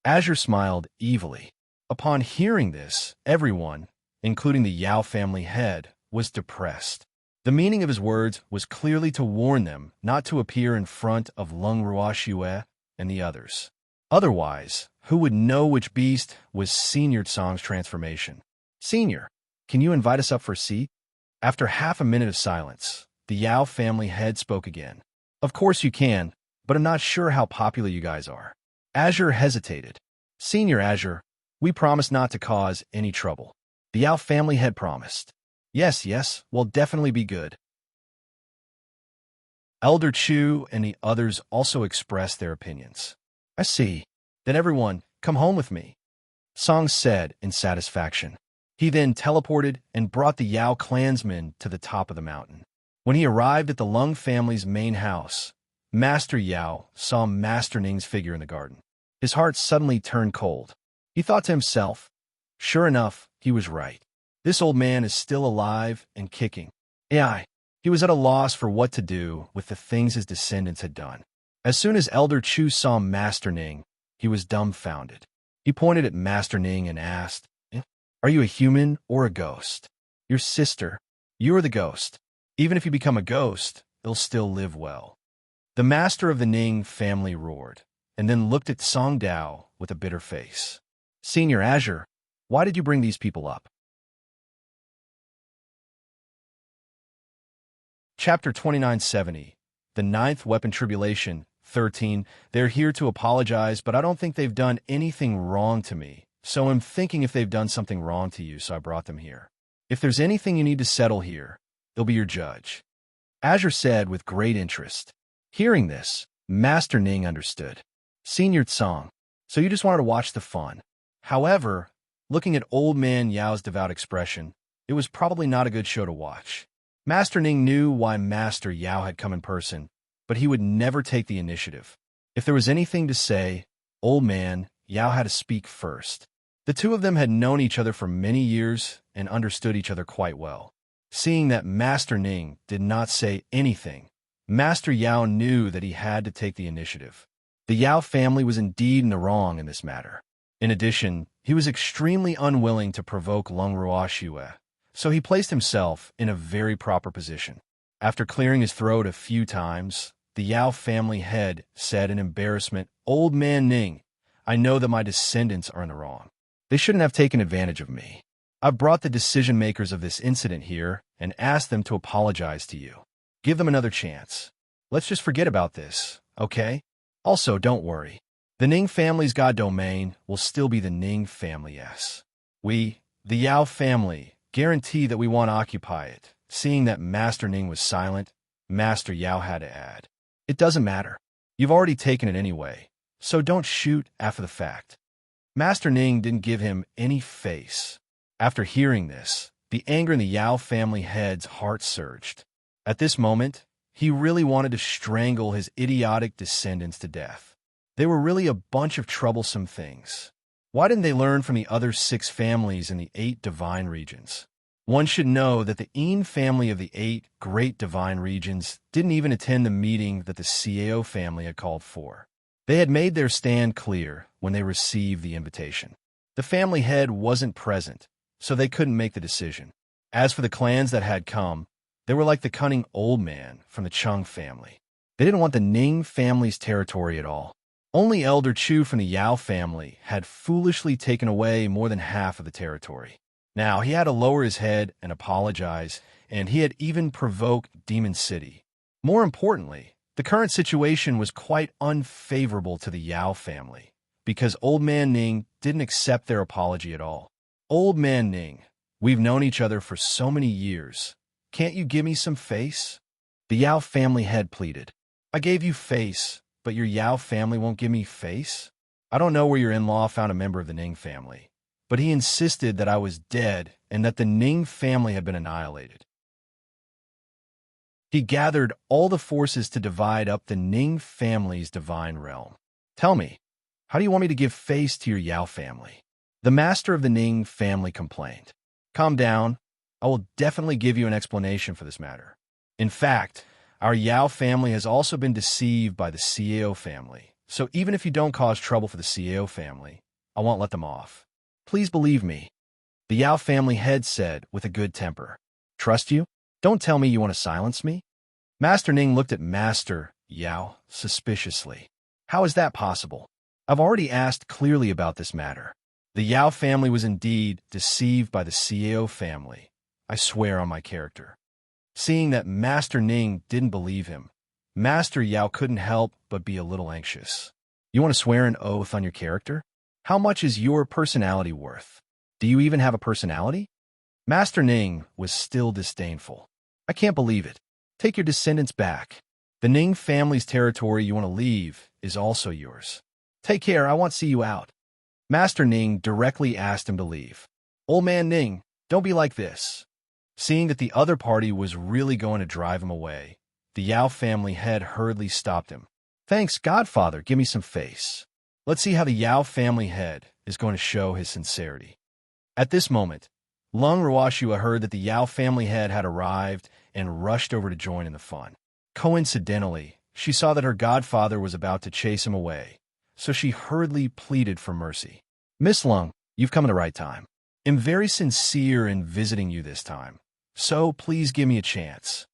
Azure smiled evilly. Upon hearing this, everyone, including the Yao family head, was depressed. The meaning of his words was clearly to warn them not to appear in front of Lung Ruoxue and the others. Otherwise, who would know which beast was Senior Tsang's transformation? "Senior, can you invite us up for a seat?" After half a minute of silence, the Yao family head spoke again. "Of course you can, but I'm not sure how popular you guys are." Azure hesitated. "Senior Azure, we promise not to cause any trouble." The Yao family head promised. Yes, we'll definitely be good." Elder Chu and the others also expressed their opinions. "I see. Then everyone, come home with me," Song said in satisfaction. He then teleported and brought the Yao clansmen to the top of the mountain. When he arrived at the Lung family's main house, Master Yao saw Master Ning's figure in the garden. His heart suddenly turned cold. He thought to himself, sure enough, he was right. This old man is still alive and kicking. He was at a loss for what to do with the things his descendants had done. As soon as Elder Chu saw Master Ning, he was dumbfounded. He pointed at Master Ning and asked, Are you a human or a ghost? Your sister. You are the ghost. Even if you become a ghost, it'll still live well. The master of the Ning family roared, and then looked at Song Dao with a bitter face. Senior Azure, why did you bring these people up? Chapter 2970, The Ninth Weapon Tribulation, 13. They're here to apologize, but I don't think they've done anything wrong to me. So I'm thinking if they've done something wrong to you, so I brought them here. If there's anything you need to settle here, it'll be your judge. Azure said with great interest. Hearing this, Master Ning understood. Senior Tsong, so you just wanted to watch the fun. However, looking at Old Man Yao's devout expression, it was probably not a good show to watch. Master Ning knew why Master Yao had come in person, but he would never take the initiative. If there was anything to say, Old Man Yao had to speak first. The two of them had known each other for many years and understood each other quite well. Seeing that Master Ning did not say anything, Master Yao knew that he had to take the initiative. The Yao family was indeed in the wrong in this matter. In addition, he was extremely unwilling to provoke Lung Ruoxue, so he placed himself in a very proper position. After clearing his throat a few times, the Yao family head said in embarrassment, Old Man Ning, I know that my descendants are in the wrong. They shouldn't have taken advantage of me. I've brought the decision-makers of this incident here and asked them to apologize to you. Give them another chance. Let's just forget about this, okay? Also, don't worry. The Ning family's God domain will still be the Ning family, yes. We, the Yao family, guarantee that we won't occupy it. Seeing that Master Ning was silent, Master Yao had to add. It doesn't matter. You've already taken it anyway, so don't shoot after the fact. Master Ning didn't give him any face. After hearing this, the anger in the Yao family head's heart surged. At this moment, he really wanted to strangle his idiotic descendants to death. They were really a bunch of troublesome things. Why didn't they learn from the other 6 families in the 8 divine regions? One should know that the En family of the 8 great divine regions didn't even attend the meeting that the Cao family had called for. They had made their stand clear when they received the invitation. The family head wasn't present, so they couldn't make the decision. As for the clans that had come, they were like the cunning old man from the Chung family. They didn't want the Ning family's territory at all. Only Elder Chu from the Yao family had foolishly taken away more than half of the territory. Now, he had to lower his head and apologize, and he had even provoked Demon City. More importantly, the current situation was quite unfavorable to the Yao family, because Old Man Ning didn't accept their apology at all. Old Man Ning, we've known each other for so many years. Can't you give me some face? The Yao family head pleaded. I gave you face, but your Yao family won't give me face? I don't know where your in-law found a member of the Ning family, but he insisted that I was dead and that the Ning family had been annihilated. He gathered all the forces to divide up the Ning family's divine realm. Tell me, how do you want me to give face to your Yao family? The master of the Ning family complained. Calm down. I will definitely give you an explanation for this matter. In fact, our Yao family has also been deceived by the Cao family, so even if you don't cause trouble for the Cao family, I won't let them off. Please believe me, the Yao family head said with a good temper. Trust you? Don't tell me you want to silence me? Master Ning looked at Master Yao suspiciously. How is that possible? I've already asked clearly about this matter. The Yao family was indeed deceived by the Cao family. I swear on my character. Seeing that Master Ning didn't believe him, Master Yao couldn't help but be a little anxious. You want to swear an oath on your character? How much is your personality worth? Do you even have a personality? Master Ning was still disdainful. I can't believe it. Take your descendants back. The Ning family's territory you want to leave is also yours. Take care, I won't see you out. Master Ning directly asked him to leave. Old Man Ning, don't be like this. Seeing that the other party was really going to drive him away, the Yao family head hurriedly stopped him. Thanks, Godfather, give me some face. Let's see how the Yao family head is going to show his sincerity. At this moment, Lung Ruoxue heard that the Yao family head had arrived and rushed over to join in the fun. Coincidentally, she saw that her godfather was about to chase him away, so she hurriedly pleaded for mercy. Miss Lung, you've come at the right time. am very sincere in visiting you this time, so please give me a chance.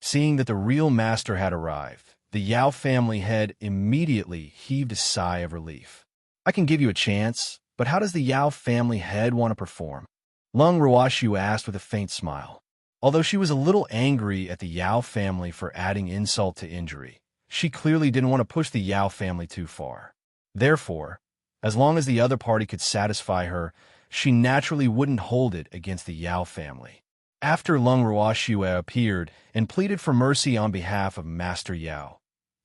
Seeing that the real master had arrived, the Yao family head immediately heaved a sigh of relief. I can give you a chance, but how does the Yao family head want to perform? Lung Ruoshu asked with a faint smile. Although she was a little angry at the Yao family for adding insult to injury, she clearly didn't want to push the Yao family too far. Therefore, as long as the other party could satisfy her, she naturally wouldn't hold it against the Yao family. After Lung Ruoshue appeared and pleaded for mercy on behalf of Master Yao,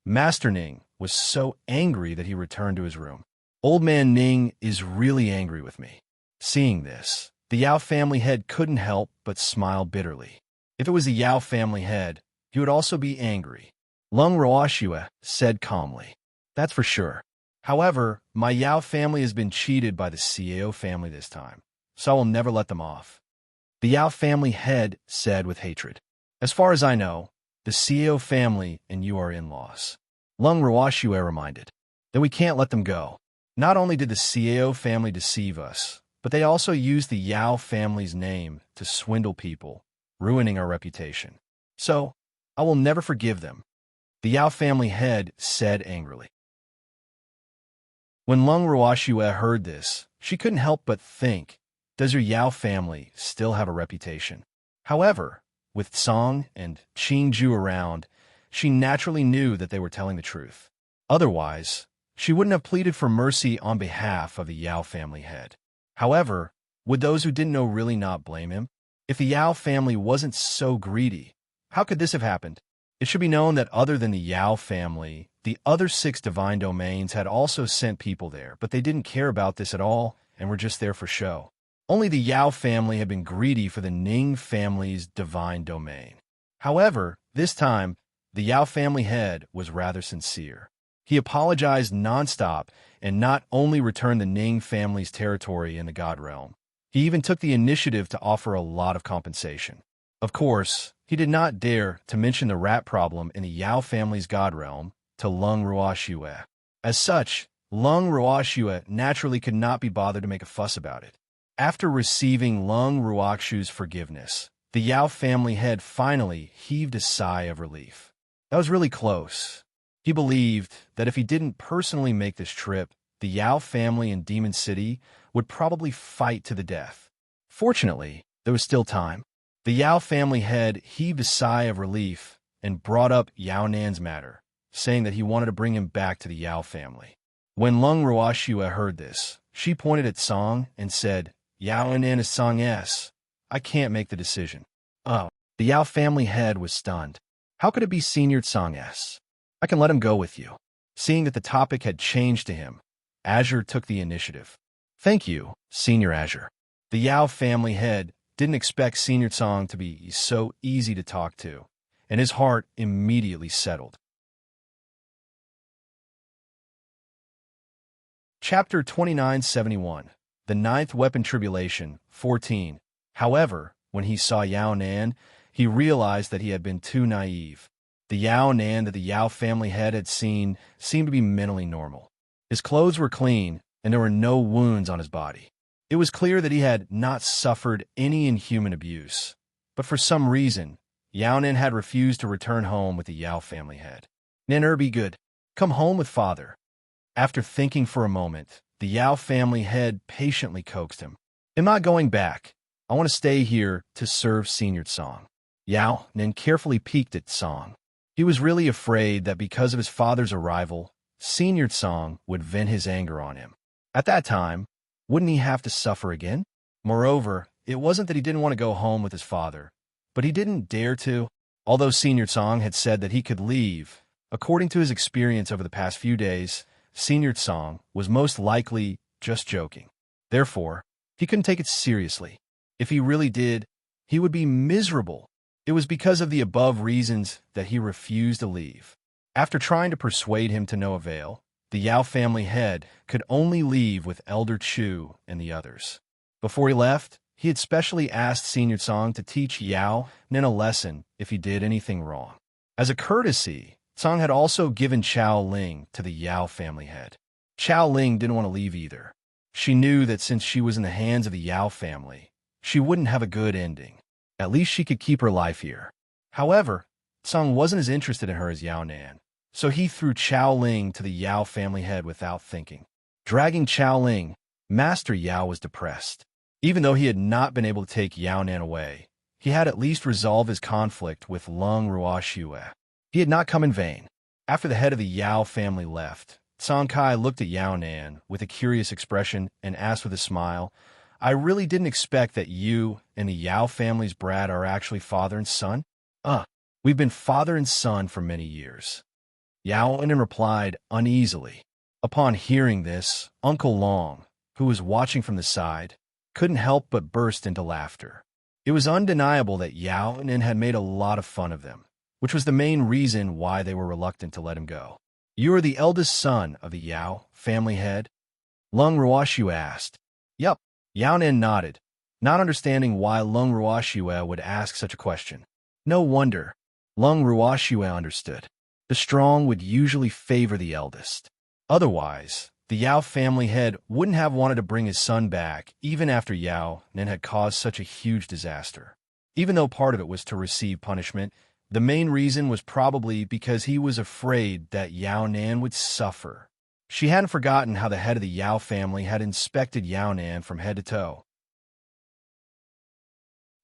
Master Ning was so angry that he returned to his room. Old man Ning is really angry with me. Seeing this, the Yao family head couldn't help but smile bitterly. If it was the Yao family head, he would also be angry. Lung Ruoshue said calmly. That's for sure. However, my Yao family has been cheated by the Xiao family this time, so I will never let them off. The Yao family head said with hatred. As far as I know, the Xiao family and you are in-laws. Lung Ruoshue reminded. Then we can't let them go. Not only did the Xiao family deceive us, but they also used the Yao family's name to swindle people, ruining our reputation. So, I will never forgive them. The Yao family head said angrily. When Lung Ruoshue heard this, she couldn't help but think, does your Yao family still have a reputation? However, with Song and Qingju around, she naturally knew that they were telling the truth. Otherwise, she wouldn't have pleaded for mercy on behalf of the Yao family head. However, would those who didn't know really not blame him? If the Yao family wasn't so greedy, how could this have happened? It should be known that other than the Yao family, the other 6 divine domains had also sent people there, but they didn't care about this at all and were just there for show. Only the Yao family had been greedy for the Ning family's divine domain. However, this time, the Yao family head was rather sincere. He apologized nonstop and not only returned the Ning family's territory in the God Realm, he even took the initiative to offer a lot of compensation. Of course, he did not dare to mention the rat problem in the Yao family's God Realm to Lung Ruoshue. As such, Lung Ruoshue naturally could not be bothered to make a fuss about it. After receiving Lung Ruoshue's forgiveness, the Yao family head finally heaved a sigh of relief. That was really close. He believed that if he didn't personally make this trip, the Yao family in Demon City would probably fight to the death. Fortunately, there was still time. The Yao family head heaved a sigh of relief and brought up Yao Nan's matter, saying that he wanted to bring him back to the Yao family. When Lung Ruoshue heard this, she pointed at Song and said, Yao Nan is Song S. I can't make the decision. Oh, the Yao family head was stunned. How could it be Senior Song S? I can let him go with you. Seeing that the topic had changed to him, Azure took the initiative. Thank you, Senior Azure. The Yao family head didn't expect Senior Song to be so easy to talk to, and his heart immediately settled. Chapter 2971, The Ninth Weapon Tribulation, 14. However, when he saw Yao Nan, he realized that he had been too naive. The Yao Nan that the Yao family head had seen seemed to be mentally normal. His clothes were clean, and there were no wounds on his body. It was clear that he had not suffered any inhuman abuse. But for some reason, Yao Nan had refused to return home with the Yao family head. Nan be good. Come home with father. After thinking for a moment, the Yao family head patiently coaxed him. I'm not going back. I want to stay here to serve Senior Song. Yao Nan carefully peeked at Song. He was really afraid that because of his father's arrival, Senior Song would vent his anger on him. At that time, wouldn't he have to suffer again? Moreover, it wasn't that he didn't want to go home with his father, but he didn't dare to. Although Senior Song had said that he could leave, according to his experience over the past few days, Senior Song was most likely just joking. Therefore, he couldn't take it seriously. If he really did, he would be miserable. It was because of the above reasons that he refused to leave. After trying to persuade him to no avail, the Yao family head could only leave with Elder Chu and the others. Before he left, he had specially asked Senior Song to teach Yao Nan a lesson if he did anything wrong. As a courtesy, Song had also given Chao Ling to the Yao family head. Chao Ling didn't want to leave either. She knew that since she was in the hands of the Yao family, she wouldn't have a good ending. At least she could keep her life here. However, Song wasn't as interested in her as Yao Nan, so he threw Chao Ling to the Yao family head without thinking. Dragging Chao Ling, Master Yao was depressed. Even though he had not been able to take Yao Nan away, he had at least resolved his conflict with Lung Ruoxue. He had not come in vain. After the head of the Yao family left, Song Kai looked at Yao Nan with a curious expression and asked with a smile, "I really didn't expect that you and the Yao family's brat are actually father and son?" We've been father and son for many years." Yao Nan replied uneasily. Upon hearing this, Uncle Long, who was watching from the side, couldn't help but burst into laughter. It was undeniable that Yao Nan had made a lot of fun of them, which was the main reason why they were reluctant to let him go. "You are the eldest son of the Yao family head?" Lung Ruoxue asked. "Yup." Yao Nan nodded, not understanding why Lung Ruoxue would ask such a question. No wonder. Lung Ruoxue understood. The strong would usually favor the eldest. Otherwise, the Yao family head wouldn't have wanted to bring his son back even after Yao Nan had caused such a huge disaster. Even though part of it was to receive punishment, the main reason was probably because he was afraid that Yao Nan would suffer. She hadn't forgotten how the head of the Yao family had inspected Yao Nan from head to toe.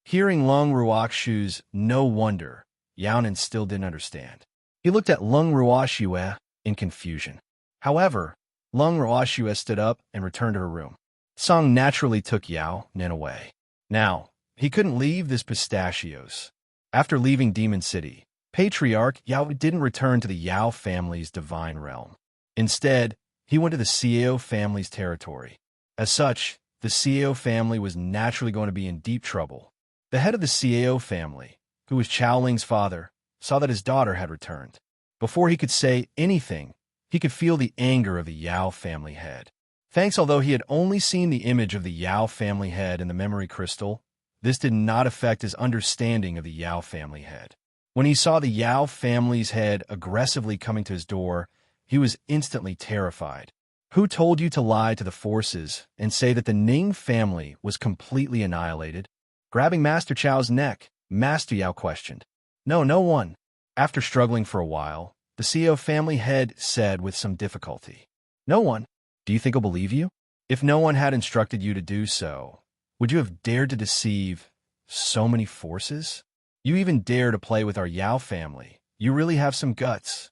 Hearing Lung Ruoxue's "no wonder," Yao Nan still didn't understand. He looked at Lung Ruoxue in confusion. However, Lung Ruoxue stood up and returned to her room. Song naturally took Yao Nan away. Now, he couldn't leave this pistachios. After leaving Demon City, Patriarch Yao didn't return to the Yao family's divine realm. Instead, he went to the Xiao family's territory. As such, the Xiao family was naturally going to be in deep trouble. The head of the Xiao family, who was Chao Ling's father, saw that his daughter had returned. Before he could say anything, he could feel the anger of the Yao family head. Thanks, although he had only seen the image of the Yao family head in the memory crystal, this did not affect his understanding of the Yao family head. When he saw the Yao family's head aggressively coming to his door, he was instantly terrified. "Who told you to lie to the forces and say that the Ning family was completely annihilated?" Grabbing Master Chao's neck, Master Yao questioned. "No, no one." After struggling for a while, the Xiao family head said with some difficulty, "No one. Do you think he'll believe you? If no one had instructed you to do so, would you have dared to deceive so many forces? You even dare to play with our Yao family. You really have some guts."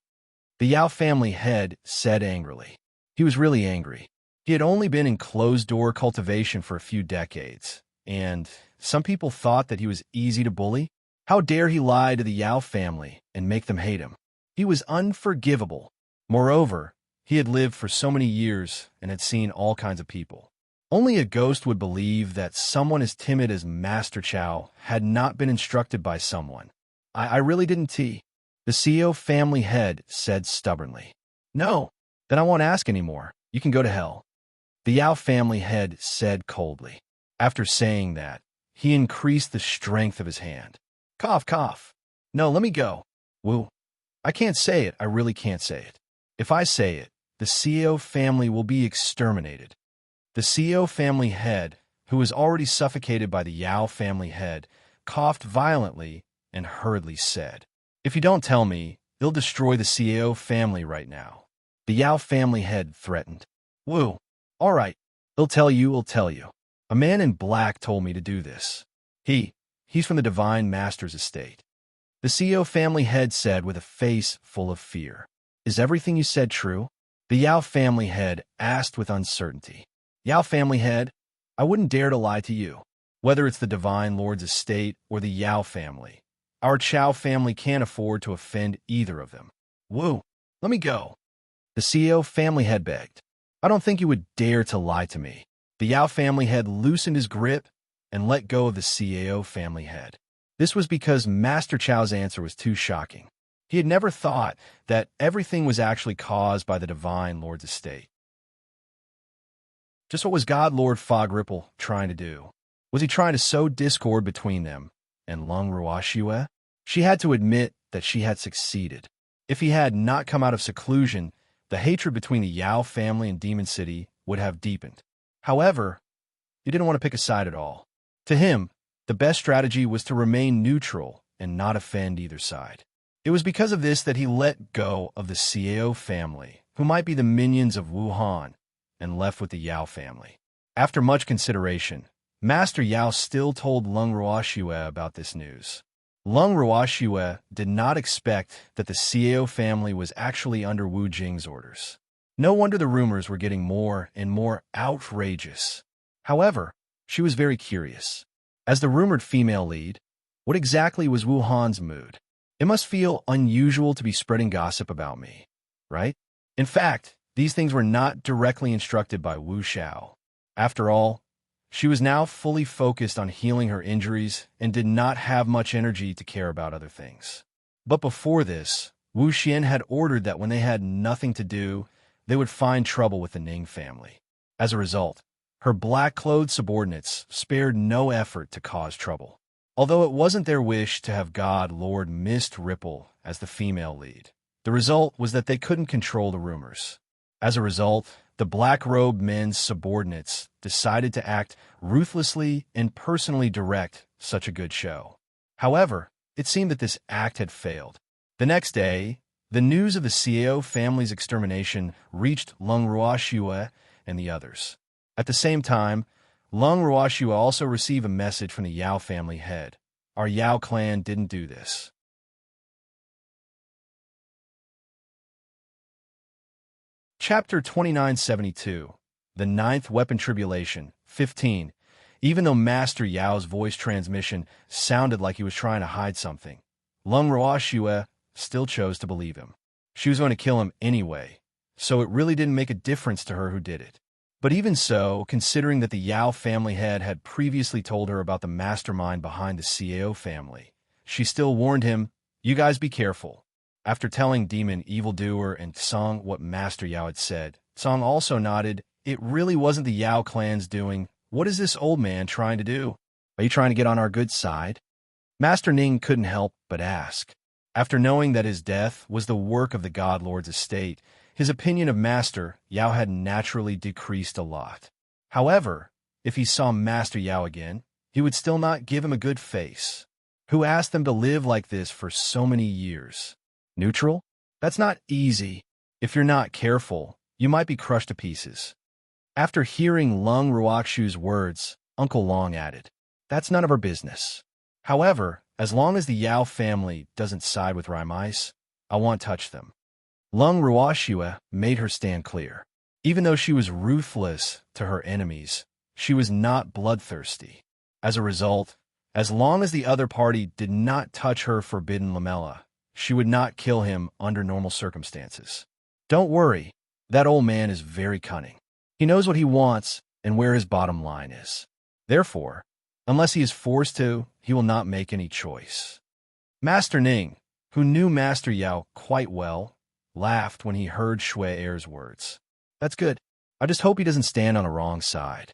The Yao family head said angrily. He was really angry. He had only been in closed-door cultivation for a few decades, and some people thought that he was easy to bully. How dare he lie to the Yao family and make them hate him? He was unforgivable. Moreover, he had lived for so many years and had seen all kinds of people. Only a ghost would believe that someone as timid as Master Chao had not been instructed by someone. I really didn't tea. The Xiao family head said stubbornly. "No, then I won't ask anymore. You can go to hell." The Yao family head said coldly. After saying that, he increased the strength of his hand. Cough, cough. "No, let me go. Woo. I can't say it. I really can't say it. If I say it, the Xiao family will be exterminated." The Xiao family head, who was already suffocated by the Yao family head, coughed violently and hurriedly said, "If you don't tell me, they'll destroy the Xiao family right now." The Yao family head threatened. "Woo. All right. I'll tell you. A man in black told me to do this. He's from the Divine Master's estate." The Xiao family head said with a face full of fear. "Is everything you said true?" The Yao family head asked with uncertainty. "Yao family head, I wouldn't dare to lie to you. Whether it's the Divine Lord's estate or the Yao family, our Chao family can't afford to offend either of them. Woo, let me go." The Xiao family head begged. "I don't think you would dare to lie to me." The Yao family head loosened his grip and let go of the Xiao family head. This was because Master Chao's answer was too shocking. He had never thought that everything was actually caused by the Divine Lord's estate. Just what was God Lord Fog Ripple trying to do? Was he trying to sow discord between them and Lung Ruoxue? She had to admit that she had succeeded. If he had not come out of seclusion, the hatred between the Yao family and Demon City would have deepened. However, he didn't want to pick a side at all. To him, the best strategy was to remain neutral and not offend either side. It was because of this that he let go of the Xiao family, who might be the minions of Wuhan, and left with the Yao family. After much consideration, Master Yao still told Leng Ruoxue about this news. Leng Ruoxue did not expect that the Xiao family was actually under Wu Jing's orders. No wonder the rumors were getting more and more outrageous. However, she was very curious. As the rumored female lead, what exactly was Wu Han's mood? It must feel unusual to be spreading gossip about me, right? In fact, these things were not directly instructed by Wu Xiao. After all, she was now fully focused on healing her injuries and did not have much energy to care about other things. But before this, Wu Xian had ordered that when they had nothing to do, they would find trouble with the Ning family. As a result, her black-clothed subordinates spared no effort to cause trouble. Although it wasn't their wish to have God Lord Mist Ripple as the female lead, the result was that they couldn't control the rumors. As a result, the black-robed men's subordinates decided to act ruthlessly and personally direct such a good show. However, it seemed that this act had failed. The next day, the news of the Xiao family's extermination reached Leng Ruoxue and the others. At the same time, Leng Ruoxue also received a message from the Yao family head. Our Yao clan didn't do this. Chapter 2972, The Ninth Weapon Tribulation, 15. Even though Master Yao's voice transmission sounded like he was trying to hide something, Leng Ruoxue still chose to believe him. She was going to kill him anyway, so it really didn't make a difference to her who did it. But even so, considering that the Yao family head had previously told her about the mastermind behind the Xiao family, she still warned him, "You guys be careful." After telling Demon Evildoer and Tsang what Master Yao had said, Tsang also nodded, "It really wasn't the Yao clan's doing. What is this old man trying to do? Are you trying to get on our good side?" Master Ning couldn't help but ask. After knowing that his death was the work of the God Lord's estate, his opinion of Master Yao had naturally decreased a lot. However, if he saw Master Yao again, he would still not give him a good face. Who asked them to live like this for so many years? Neutral? That's not easy. If you're not careful, you might be crushed to pieces. After hearing Leng Ruoxue's words, Uncle Long added, "That's none of our business. However, as long as the Yao family doesn't side with Raimais, I won't touch them." Leng Ruoxue made her stand clear. Even though she was ruthless to her enemies, she was not bloodthirsty. As a result, as long as the other party did not touch her forbidden lamella, she would not kill him under normal circumstances. Don't worry, that old man is very cunning. He knows what he wants and where his bottom line is. Therefore, unless he is forced to, he will not make any choice. Master Ning, who knew Master Yao quite well, laughed when he heard Shui Er's words. "That's good. I just hope he doesn't stand on a wrong side."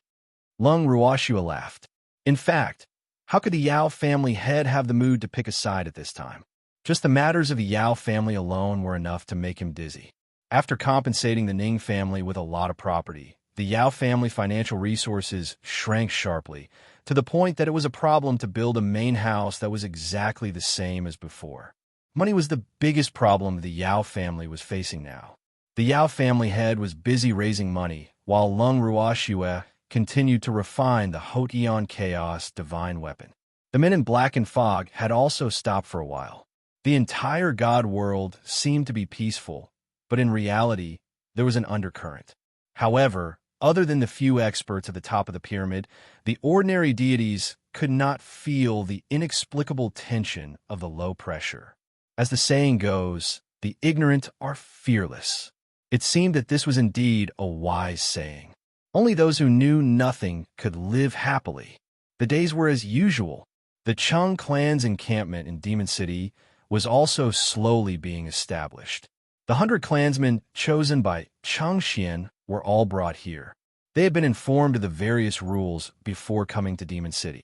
Leng Ruoxue laughed. In fact, how could the Yao family head have the mood to pick a side at this time? Just the matters of the Yao family alone were enough to make him dizzy. After compensating the Ning family with a lot of property, the Yao family financial resources shrank sharply, to the point that it was a problem to build a main house that was exactly the same as before. Money was the biggest problem the Yao family was facing now. The Yao family head was busy raising money, while Leng Ruoxue continued to refine the Haute Eon Chaos divine weapon. The men in black and fog had also stopped for a while. The entire God world seemed to be peaceful, but in reality, there was an undercurrent. However, other than the few experts at the top of the pyramid, the ordinary deities could not feel the inexplicable tension of the low pressure. As the saying goes, the ignorant are fearless. It seemed that this was indeed a wise saying. Only those who knew nothing could live happily. The days were as usual. The Chung clan's encampment in Demon City was also slowly being established. The 100 clansmen chosen by Changxian were all brought here. They had been informed of the various rules before coming to Demon City.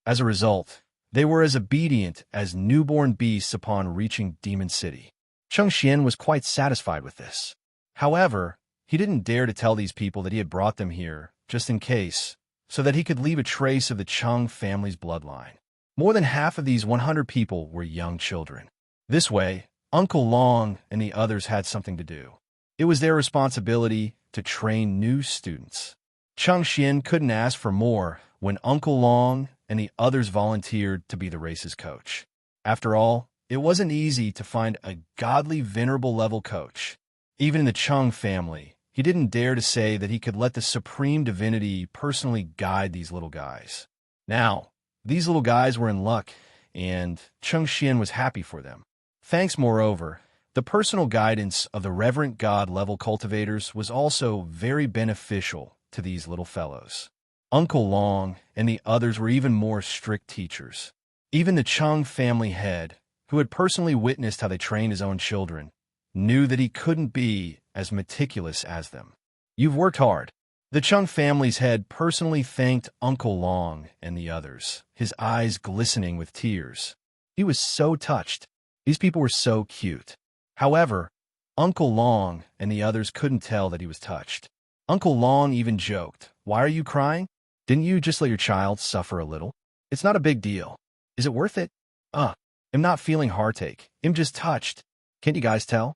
As a result, they were as obedient as newborn beasts upon reaching Demon City. Changxian was quite satisfied with this. However, He didn't dare to tell these people that he had brought them here, just in case, so that he could leave a trace of the Chung family's bloodline. More than half of these 100 people were young children. This way, Uncle Long and the others had something to do. It was their responsibility to train new students. Chung Xian couldn't ask for more when Uncle Long and the others volunteered to be the race's coach. After all, it wasn't easy to find a godly, venerable level coach. Even in the Chung family, he didn't dare to say that he could let the supreme divinity personally guide these little guys. Now, these little guys were in luck, and Chung Xian was happy for them. Thanks, moreover, the personal guidance of the reverent God-level cultivators was also very beneficial to these little fellows. Uncle Long and the others were even more strict teachers. Even the Chung family head, who had personally witnessed how they trained his own children, knew that he couldn't be as meticulous as them. "You've worked hard." The Chung family's head personally thanked Uncle Long and the others, his eyes glistening with tears. He was so touched. These people were so cute. However, Uncle Long and the others couldn't tell that he was touched. Uncle Long even joked, "Why are you crying? Didn't you just let your child suffer a little? It's not a big deal. Is it worth it? I'm not feeling heartache. I'm just touched. Can't you guys tell?"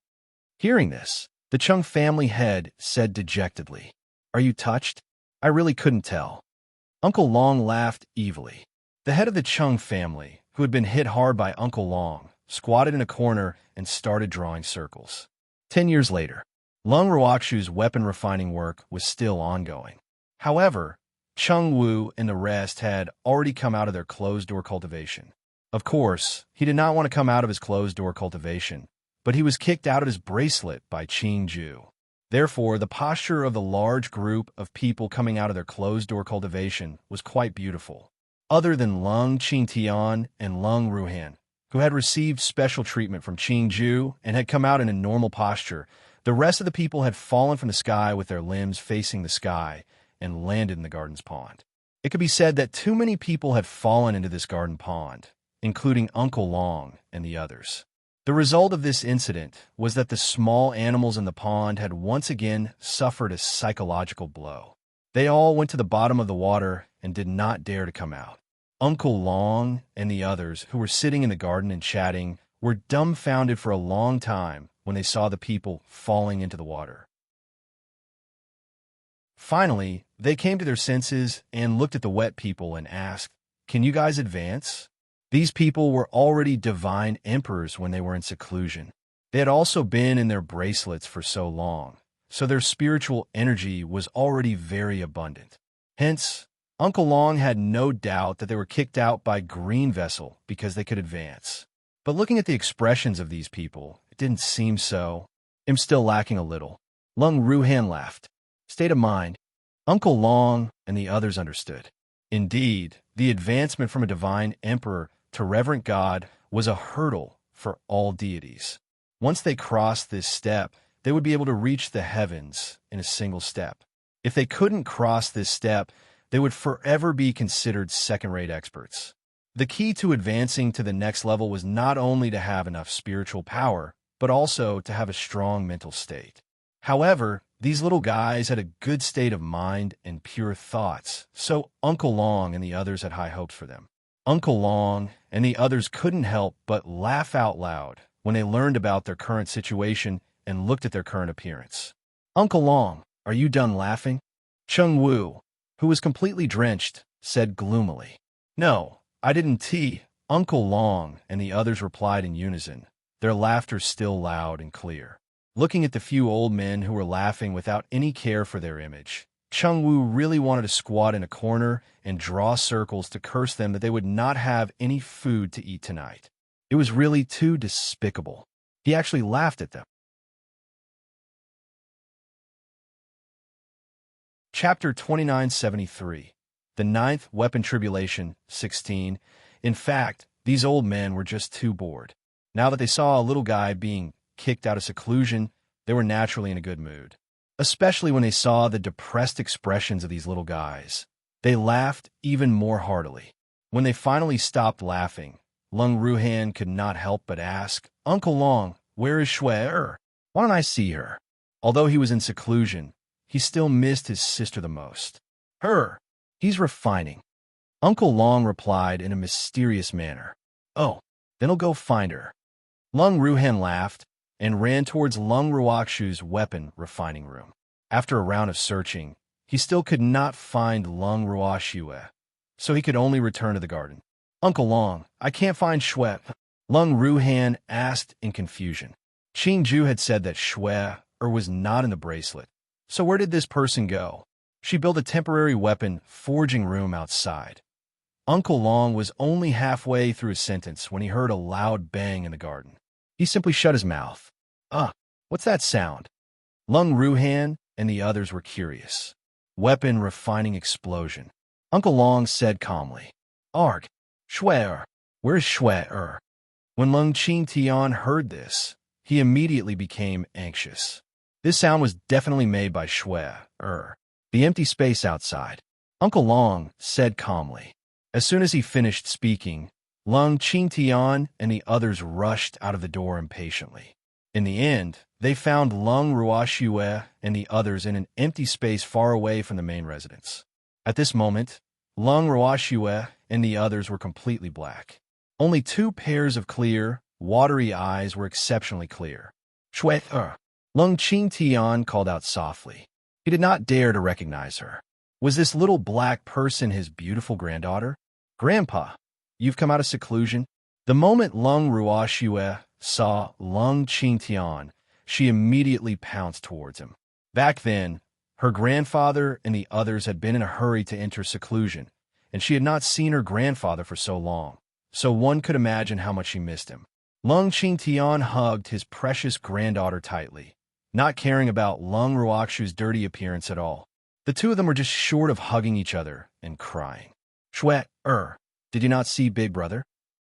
Hearing this, the Chung family head said dejectedly, "Are you touched? I really couldn't tell." Uncle Long laughed evilly. The head of the Chung family, who had been hit hard by Uncle Long, squatted in a corner and started drawing circles. 10 years later, Lung Ruoxu's weapon refining work was still ongoing. However, Chung Wu and the rest had already come out of their closed-door cultivation. Of course, he did not want to come out of his closed-door cultivation, but he was kicked out of his bracelet by Qing Ju. Therefore, the posture of the large group of people coming out of their closed-door cultivation was quite beautiful. Other than Lung Qingtian and Lung Ruhan, who had received special treatment from Qing Ju and had come out in a normal posture, the rest of the people had fallen from the sky with their limbs facing the sky and landed in the garden's pond. It could be said that too many people had fallen into this garden pond, including Uncle Long and the others. The result of this incident was that the small animals in the pond had once again suffered a psychological blow. They all went to the bottom of the water and did not dare to come out. Uncle Long and the others, who were sitting in the garden and chatting, were dumbfounded for a long time when they saw the people falling into the water. Finally, they came to their senses and looked at the wet people and asked, "Can you guys advance?" These people were already divine emperors when they were in seclusion. They had also been in their bracelets for so long, so their spiritual energy was already very abundant. Hence, Uncle Long had no doubt that they were kicked out by Green Vessel because they could advance. But looking at the expressions of these people, it didn't seem so. I'm still lacking a little. Lung Ruhan laughed. State of mind. Uncle Long and the others understood. Indeed, the advancement from a divine emperor to reverent God was a hurdle for all deities. Once they crossed this step, they would be able to reach the heavens in a single step. If they couldn't cross this step, they would forever be considered second-rate experts. The key to advancing to the next level was not only to have enough spiritual power, but also to have a strong mental state. However, these little guys had a good state of mind and pure thoughts, so Uncle Long and the others had high hopes for them. Uncle Long and the others couldn't help but laugh out loud when they learned about their current situation and looked at their current appearance. "Uncle Long, are you done laughing?" Chung Wu, who was completely drenched, said gloomily. "No, I didn't." Uncle Long and the others replied in unison, their laughter still loud and clear. Looking at the few old men who were laughing without any care for their image, Chung Wu really wanted to squat in a corner and draw circles to curse them that they would not have any food to eat tonight. It was really too despicable. He actually laughed at them. Chapter 2973. The Ninth Weapon Tribulation, 16. In fact, these old men were just too bored. Now that they saw a little guy being kicked out of seclusion, they were naturally in a good mood. Especially when they saw the depressed expressions of these little guys. They laughed even more heartily. When they finally stopped laughing, Lung Ruhan could not help but ask, "Uncle Long, where is Shui Er? Why don't I see her?" Although he was in seclusion, he still missed his sister the most. Her. He's refining. Uncle Long replied in a mysterious manner. Oh, then I'll go find her. Lung Ruhan laughed and ran towards Lung Ruoxu's weapon refining room. After a round of searching, he still could not find Lung Ruoxue, so he could only return to the garden. Uncle Long, I can't find Shue. Lung Ruhan asked in confusion. Qing Ju had said that Shue was not in the bracelet. So where did this person go? She built a temporary weapon forging room outside. Uncle Long was only halfway through his sentence when he heard a loud bang in the garden. He simply shut his mouth. What's that sound? Lung Ruhan and the others were curious. Weapon refining explosion. Uncle Long said calmly, Arg, Shue, where's Shue? When Lung Qing Tian heard this, he immediately became anxious. This sound was definitely made by Shue, the empty space outside. Uncle Long said calmly. As soon as he finished speaking, Lung Qingtian and the others rushed out of the door impatiently. In the end, they found Lung Ruoxue and the others in an empty space far away from the main residence. At this moment, Lung Ruoxue and the others were completely black. Only 2 pairs of clear, watery eyes were exceptionally clear. Shue, Lung Qingtian called out softly. He did not dare to recognize her. Was this little black person his beautiful granddaughter? Grandpa, you've come out of seclusion? The moment Lung Ruoxue saw Lung Qingtian, she immediately pounced towards him. Back then, her grandfather and the others had been in a hurry to enter seclusion, and she had not seen her grandfather for so long, so one could imagine how much she missed him. Lung Qingtian hugged his precious granddaughter tightly, not caring about Lung Ruoxu's dirty appearance at all. The two of them were just short of hugging each other and crying. Shue, did you not see Big Brother?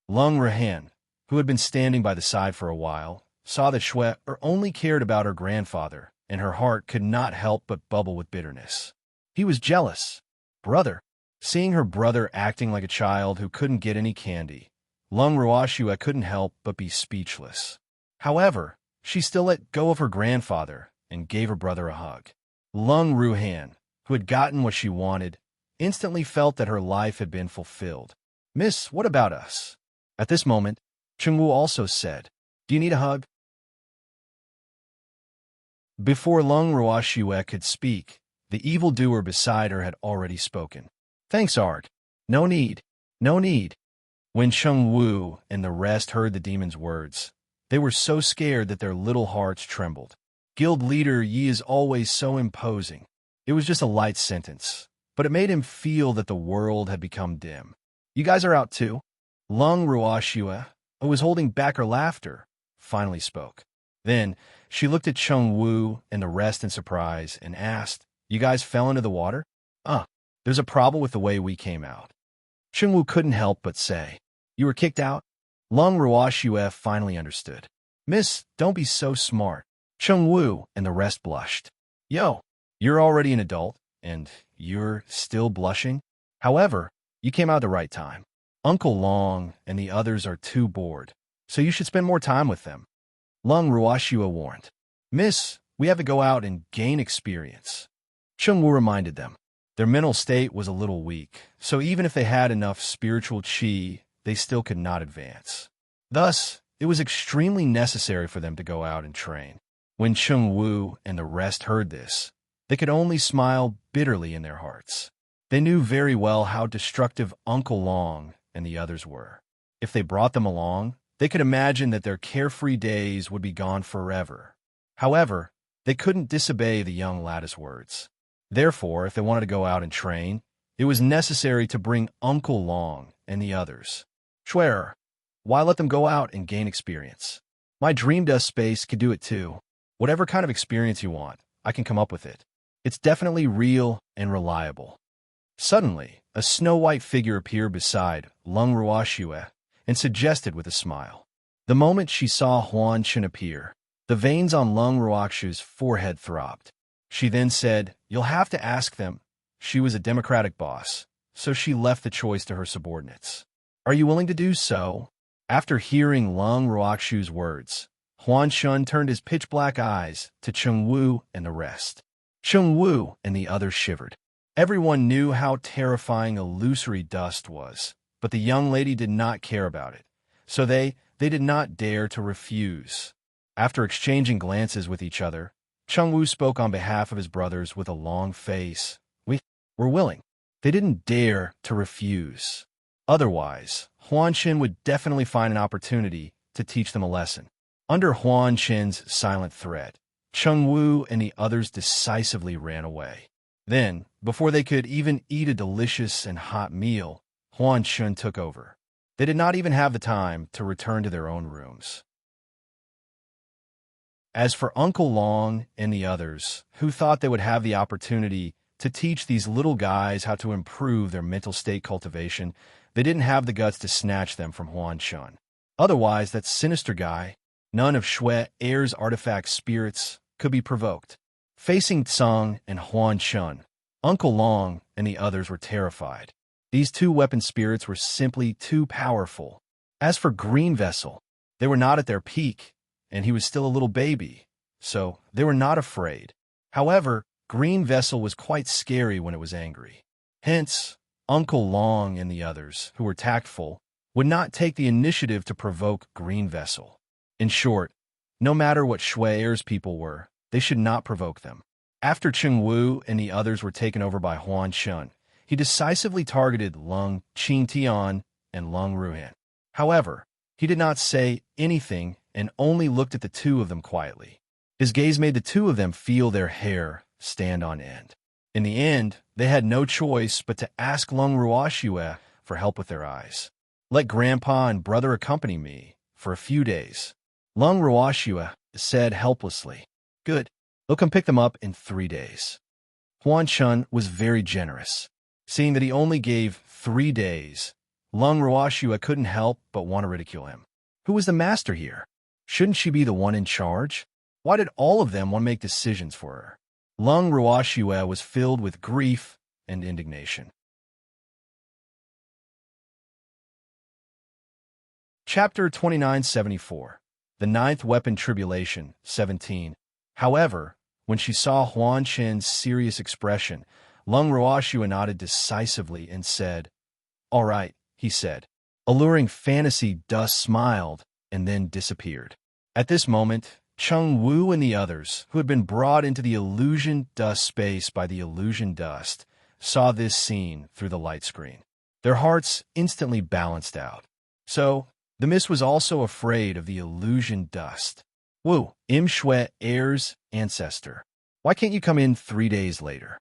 Lung Ruhan, who had been standing by the side for a while, saw that Shue only cared about her grandfather, and her heart could not help but bubble with bitterness. He was jealous. Brother. Seeing her brother acting like a child who couldn't get any candy, Lung Ruoxue couldn't help but be speechless. However, she still let go of her grandfather and gave her brother a hug. Lung Ruhan, who had gotten what she wanted, instantly felt that her life had been fulfilled. Miss, what about us? At this moment, Chengwu also said, Do you need a hug? Before Lung Ruoxue could speak, the evildoer beside her had already spoken. Thanks, Arg. No need. No need. When Chengwu and the rest heard the demon's words, they were so scared that their little hearts trembled. Guild leader Yi is always so imposing. It was just a light sentence, but it made him feel that the world had become dim. You guys are out too? Lung Ruoxue, who was holding back her laughter, finally spoke. Then she looked at Chengwu and the rest in surprise and asked, You guys fell into the water? There's a problem with the way we came out. Chengwu couldn't help but say, You were kicked out? Lung Ruoxue finally understood. Miss, don't be so smart. Chengwu and the rest blushed. Yo, you're already an adult, and you're still blushing? However, you came out at the right time. Uncle Long and the others are too bored, so you should spend more time with them. Lung Ruoxue warned. Miss, we have to go out and gain experience. Chengwu reminded them. Their mental state was a little weak, so even if they had enough spiritual qi, they still could not advance. Thus, it was extremely necessary for them to go out and train. When Chengwu and the rest heard this, they could only smile bitterly in their hearts. They knew very well how destructive Uncle Long and the others were. If they brought them along, they could imagine that their carefree days would be gone forever. However, they couldn't disobey the young lattice words. Therefore, if they wanted to go out and train, it was necessary to bring Uncle Long and the others. Schwerer, why let them go out and gain experience? My dream dust space could do it too. Whatever kind of experience you want, I can come up with it. It's definitely real and reliable. Suddenly, a snow-white figure appeared beside Lung Ruoxue and suggested with a smile. The moment she saw Huan Chen appear, the veins on Lung Ruoxue's forehead throbbed. She then said, You'll have to ask them. She was a democratic boss, so she left the choice to her subordinates. Are you willing to do so? After hearing Lung Ruoxue's words, Huan Shun turned his pitch-black eyes to Cheng Wu and the rest. Cheng Wu and the others shivered. Everyone knew how terrifying illusory dust was, but the young lady did not care about it, so they did not dare to refuse. After exchanging glances with each other, Cheng Wu spoke on behalf of his brothers with a long face. We're willing. They didn't dare to refuse. Otherwise, Huan Qin would definitely find an opportunity to teach them a lesson. Under Huan Qin's silent threat, Cheng Wu and the others decisively ran away. Then, before they could even eat a delicious and hot meal, Huan Qin took over. They did not even have the time to return to their own rooms. As for Uncle Long and the others, who thought they would have the opportunity to teach these little guys how to improve their mental state cultivation, they didn't have the guts to snatch them from Huan Qin. Otherwise, that sinister guy, none of Shui Heir's artifact spirits, could be provoked. Facing Tseng and Huan Qin, Uncle Long and the others were terrified. These two weapon spirits were simply too powerful. As for Green Vessel, they were not at their peak, and he was still a little baby, so they were not afraid. However, Green Vessel was quite scary when it was angry. Hence, Uncle Long and the others, who were tactful, would not take the initiative to provoke Green Vessel. In short, no matter what Shui Heir's people were, they should not provoke them. After Cheng Wu and the others were taken over by Huan Qin, he decisively targeted Lung Qingtian and Lung Ruhan. However, he did not say anything and only looked at the two of them quietly. His gaze made the two of them feel their hair stand on end. In the end, they had no choice but to ask Lung Ruoxue for help with their eyes. Let Grandpa and brother accompany me for a few days, Lung Ruoxue said helplessly. Good. They'll come pick them up in 3 days. Huan Qin was very generous. Seeing that he only gave 3 days, Lung Ruoxue couldn't help but want to ridicule him. Who was the master here? Shouldn't she be the one in charge? Why did all of them want to make decisions for her? Lung Ruoxue was filled with grief and indignation. Chapter 2974. The Ninth Weapon Tribulation, 17. However, when she saw Huan Qin's serious expression, Lung Ruoxue nodded decisively and said, All right, he said. Alluring fantasy dust smiled and then disappeared. At this moment, Cheng Wu and the others, who had been brought into the illusion dust space by the illusion dust, saw this scene through the light screen. Their hearts instantly balanced out. So, the mist was also afraid of the illusion dust. Wu, Shui Heir's ancestor. Why can't you come in 3 days later?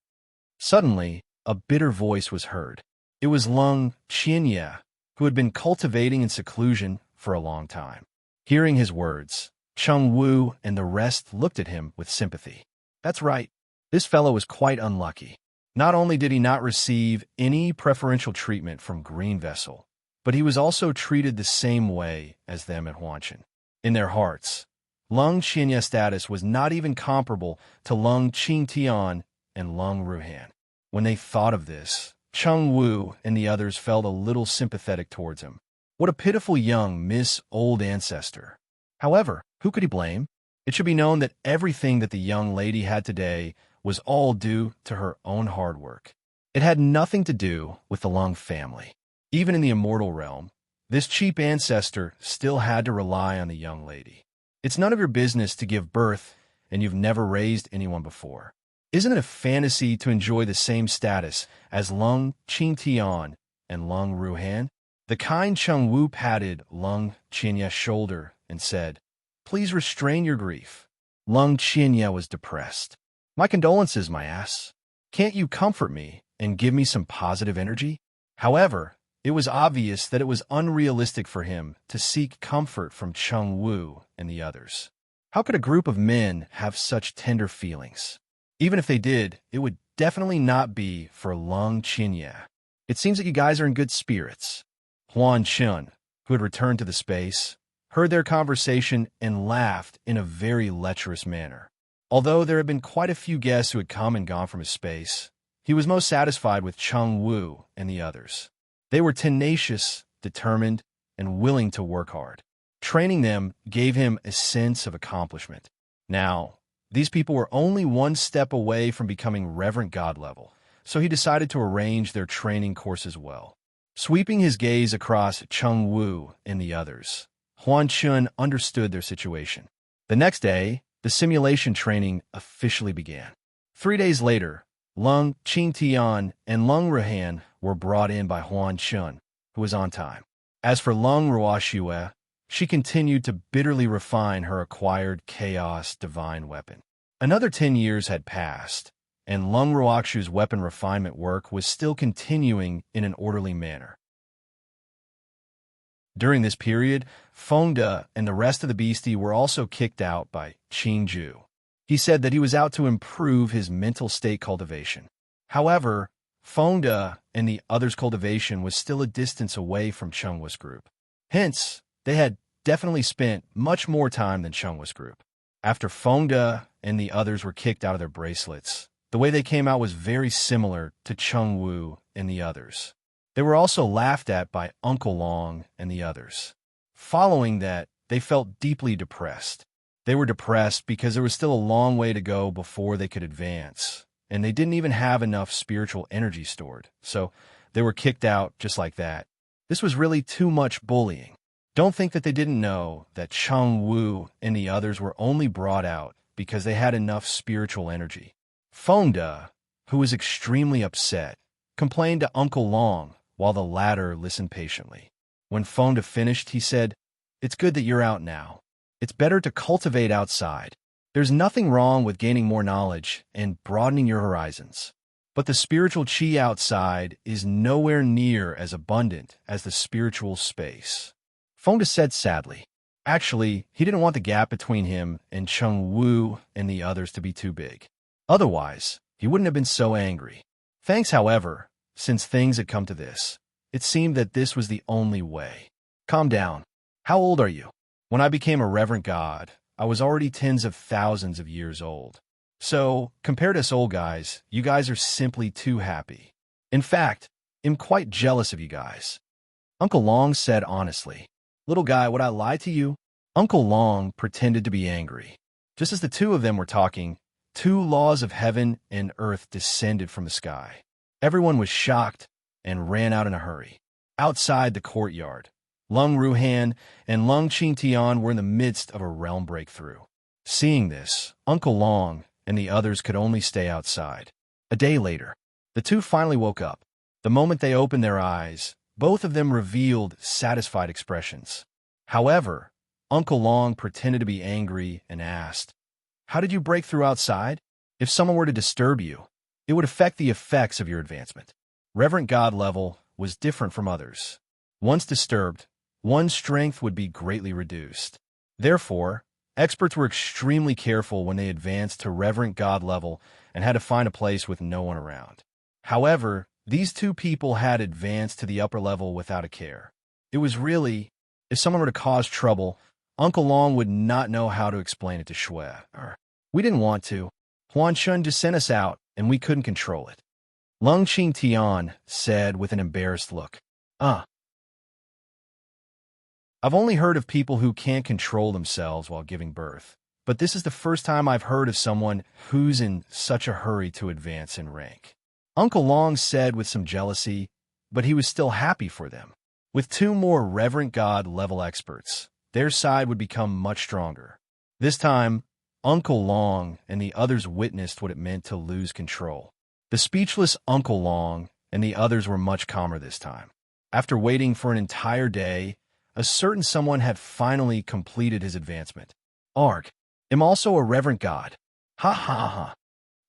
Suddenly, a bitter voice was heard. It was Lung Qianye, who had been cultivating in seclusion for a long time. Hearing his words, Cheng Wu and the rest looked at him with sympathy. That's right. This fellow was quite unlucky. Not only did he not receive any preferential treatment from Green Vessel, but he was also treated the same way as them at Huan Qin. In their hearts, Lung Qianye's status was not even comparable to Lung Qingtian and Lung Ruhan. When they thought of this, Cheng Wu and the others felt a little sympathetic towards him. What a pitiful young old ancestor. However, who could he blame? It should be known that everything that the young lady had today was all due to her own hard work. It had nothing to do with the Lung family. Even in the immortal realm, this cheap ancestor still had to rely on the young lady. It's none of your business to give birth and you've never raised anyone before. Isn't it a fantasy to enjoy the same status as Lung Qingtian and Lung Ruhan? The kind Cheng Wu patted Lung Qianye's shoulder and said, Please restrain your grief. Lung Qianye was depressed. My condolences, my ass. Can't you comfort me and give me some positive energy? However, it was obvious that it was unrealistic for him to seek comfort from Cheng Wu and the others. How could a group of men have such tender feelings? Even if they did, it would definitely not be for Lung Qianye. It seems that you guys are in good spirits. Huan Qin, who had returned to the space, heard their conversation and laughed in a very lecherous manner. Although there had been quite a few guests who had come and gone from his space, he was most satisfied with Cheng Wu and the others. They were tenacious, determined, and willing to work hard. Training them gave him a sense of accomplishment. Now, these people were only one step away from becoming Reverend God level, so he decided to arrange their training courses well. Sweeping his gaze across Cheng Wu and the others, Huan Chun understood their situation. The next day, the simulation training officially began. 3 days later, Lung Qingtian and Lung Ruhan were brought in by Huan Chun, who was on time. As for Lung Ruoxue, she continued to bitterly refine her acquired chaos divine weapon. Another 10 years had passed, and Lung Ruoxue's weapon refinement work was still continuing in an orderly manner. During this period, Fengde and the rest of the beastie were also kicked out by Qingju. He said that he was out to improve his mental state cultivation. However, Fengde and the others' cultivation was still a distance away from Chengwa's group. Hence, they had definitely spent much more time than Chengwa's group. After Fengde and the others were kicked out of their bracelets, the way they came out was very similar to Cheng Wu and the others. They were also laughed at by Uncle Long and the others. Following that, they felt deeply depressed. They were depressed because there was still a long way to go before they could advance, and they didn't even have enough spiritual energy stored, so they were kicked out just like that. This was really too much bullying. Don't think that they didn't know that Cheng Wu and the others were only brought out because they had enough spiritual energy. Fengde, who was extremely upset, complained to Uncle Long while the latter listened patiently. When Fengde finished, he said, "It's good that you're out now. It's better to cultivate outside. There's nothing wrong with gaining more knowledge and broadening your horizons. But the spiritual chi outside is nowhere near as abundant as the spiritual space." Fengde said sadly. Actually, he didn't want the gap between him and Cheng Wu and the others to be too big. Otherwise, he wouldn't have been so angry. Thanks, however, since things had come to this, it seemed that this was the only way. Calm down. How old are you? When I became a reverend god, I was already tens of thousands of years old. So, compared to us old guys, you guys are simply too happy. In fact, I'm quite jealous of you guys. Uncle Long said honestly. Little guy, would I lie to you? Uncle Long pretended to be angry. Just as the two of them were talking, 2 laws of heaven and earth descended from the sky. Everyone was shocked and ran out in a hurry. Outside the courtyard, Lung Ruhan and Lung Qingtian were in the midst of a realm breakthrough. Seeing this, Uncle Long and the others could only stay outside. A day later, the two finally woke up. The moment they opened their eyes, both of them revealed satisfied expressions. However, Uncle Long pretended to be angry and asked, "How did you break through outside? If someone were to disturb you, it would affect the effects of your advancement." Reverend God level was different from others. Once disturbed, one's strength would be greatly reduced. Therefore, experts were extremely careful when they advanced to Reverend God level and had to find a place with no one around. However, these two people had advanced to the upper level without a care. It was really, if someone were to cause trouble, Uncle Long would not know how to explain it to Shui. We didn't want to. Huan Chun just sent us out, and we couldn't control it. Lung Qingtian said with an embarrassed look. I've only heard of people who can't control themselves while giving birth, but this is the first time I've heard of someone who's in such a hurry to advance in rank. Uncle Long said with some jealousy, but he was still happy for them. With 2 more Reverend God level experts, their side would become much stronger. This time, Uncle Long and the others witnessed what it meant to lose control. The speechless Uncle Long and the others were much calmer this time. After waiting for an entire day, a certain someone had finally completed his advancement. "Arg, am also a Reverend God. Ha ha ha."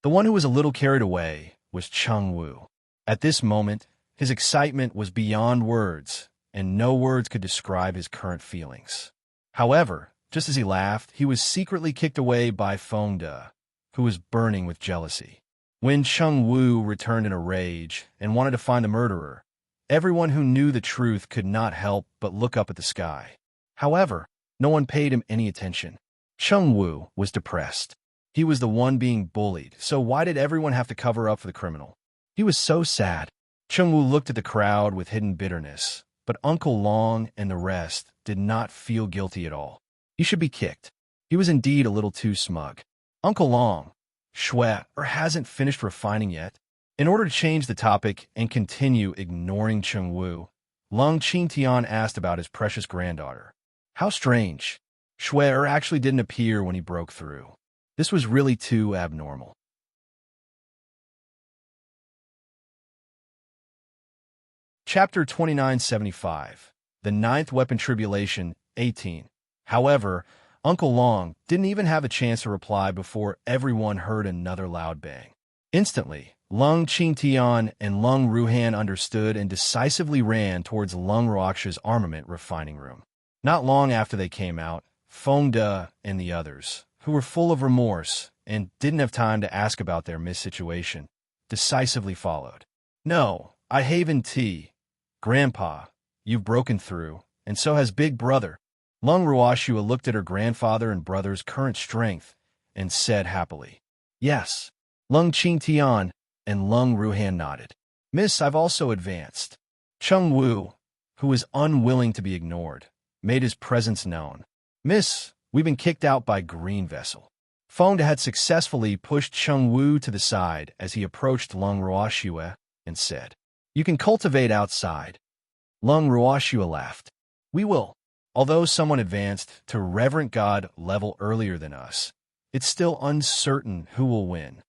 The one who was a little carried away was Cheng Wu. At this moment, his excitement was beyond words, and no words could describe his current feelings. However, just as he laughed, he was secretly kicked away by Fengde, who was burning with jealousy. When Cheng Wu returned in a rage and wanted to find the murderer, everyone who knew the truth could not help but look up at the sky. However, no one paid him any attention. Cheng Wu was depressed. He was the one being bullied, so why did everyone have to cover up for the criminal? He was so sad. Cheng Wu looked at the crowd with hidden bitterness, but Uncle Long and the rest did not feel guilty at all. He should be kicked. He was indeed a little too smug. Uncle Long, hasn't finished refining yet. In order to change the topic and continue ignoring Chung Wu, Lung Qingtian asked about his precious granddaughter. How strange. Shui actually didn't appear when he broke through. This was really too abnormal. Chapter 2975, The Ninth Weapon Tribulation, 18. However, Uncle Long didn't even have a chance to reply before everyone heard another loud bang. Instantly, Lung Qingtian and Lung Ruhan understood and decisively ran towards Lung Ruoxu's armament refining room. Not long after they came out, Feng De and the others, who were full of remorse and didn't have time to ask about their missed situation, decisively followed. No, I haven tea. Grandpa, you've broken through, and so has Big Brother. Lung Ruoxu looked at her grandfather and brother's current strength and said happily, Yes. Lung Qingtian and Lung Ruhan nodded. Miss, I've also advanced. Chung Wu, who was unwilling to be ignored, made his presence known. Miss, we've been kicked out by Green Vessel. Feng De had successfully pushed Chung Wu to the side as he approached Lung Ruoxu and said, You can cultivate outside. Lung Ruoxu laughed. We will. Although someone advanced to Reverend God level earlier than us, it's still uncertain who will win.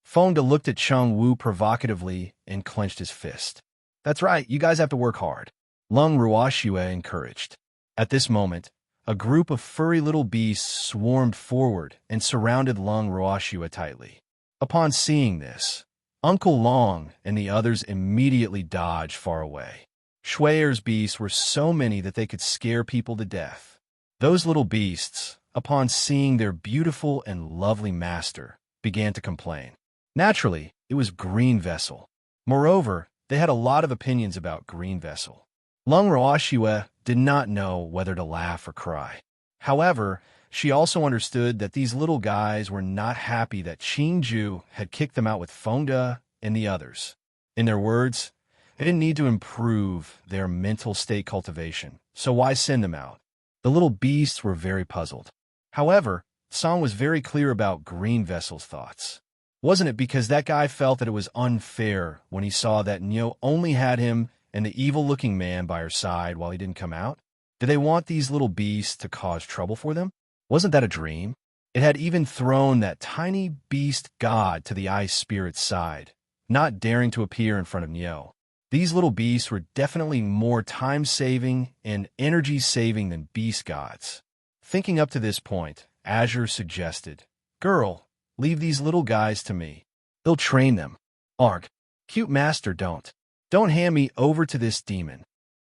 Feng De looked at Chung Wu provocatively and clenched his fist. That's right, you guys have to work hard. Lung Ruoxu encouraged. At this moment, a group of furry little beasts swarmed forward and surrounded Lung Ruoxu tightly. Upon seeing this, Uncle Long and the others immediately dodged far away. Shui'er's beasts were so many that they could scare people to death. Those little beasts, upon seeing their beautiful and lovely master, began to complain. Naturally, it was Green Vessel. Moreover, they had a lot of opinions about Green Vessel. Lung Ruoxu did not know whether to laugh or cry. However, she also understood that these little guys were not happy that Qingju had kicked them out with Feng De and the others. In their words, they didn't need to improve their mental state cultivation, so why send them out? The little beasts were very puzzled. However, Song was very clear about Green Vessel's thoughts. Wasn't it because that guy felt that it was unfair when he saw that Nyo only had him and the evil-looking man by her side while he didn't come out? Did they want these little beasts to cause trouble for them? Wasn't that a dream? It had even thrown that tiny beast god to the ice spirit's side, not daring to appear in front of Nyo. These little beasts were definitely more time-saving and energy-saving than beast gods. Thinking up to this point, Azure suggested, Girl, leave these little guys to me. They'll train them. Arg. Cute master, don't hand me over to this demon.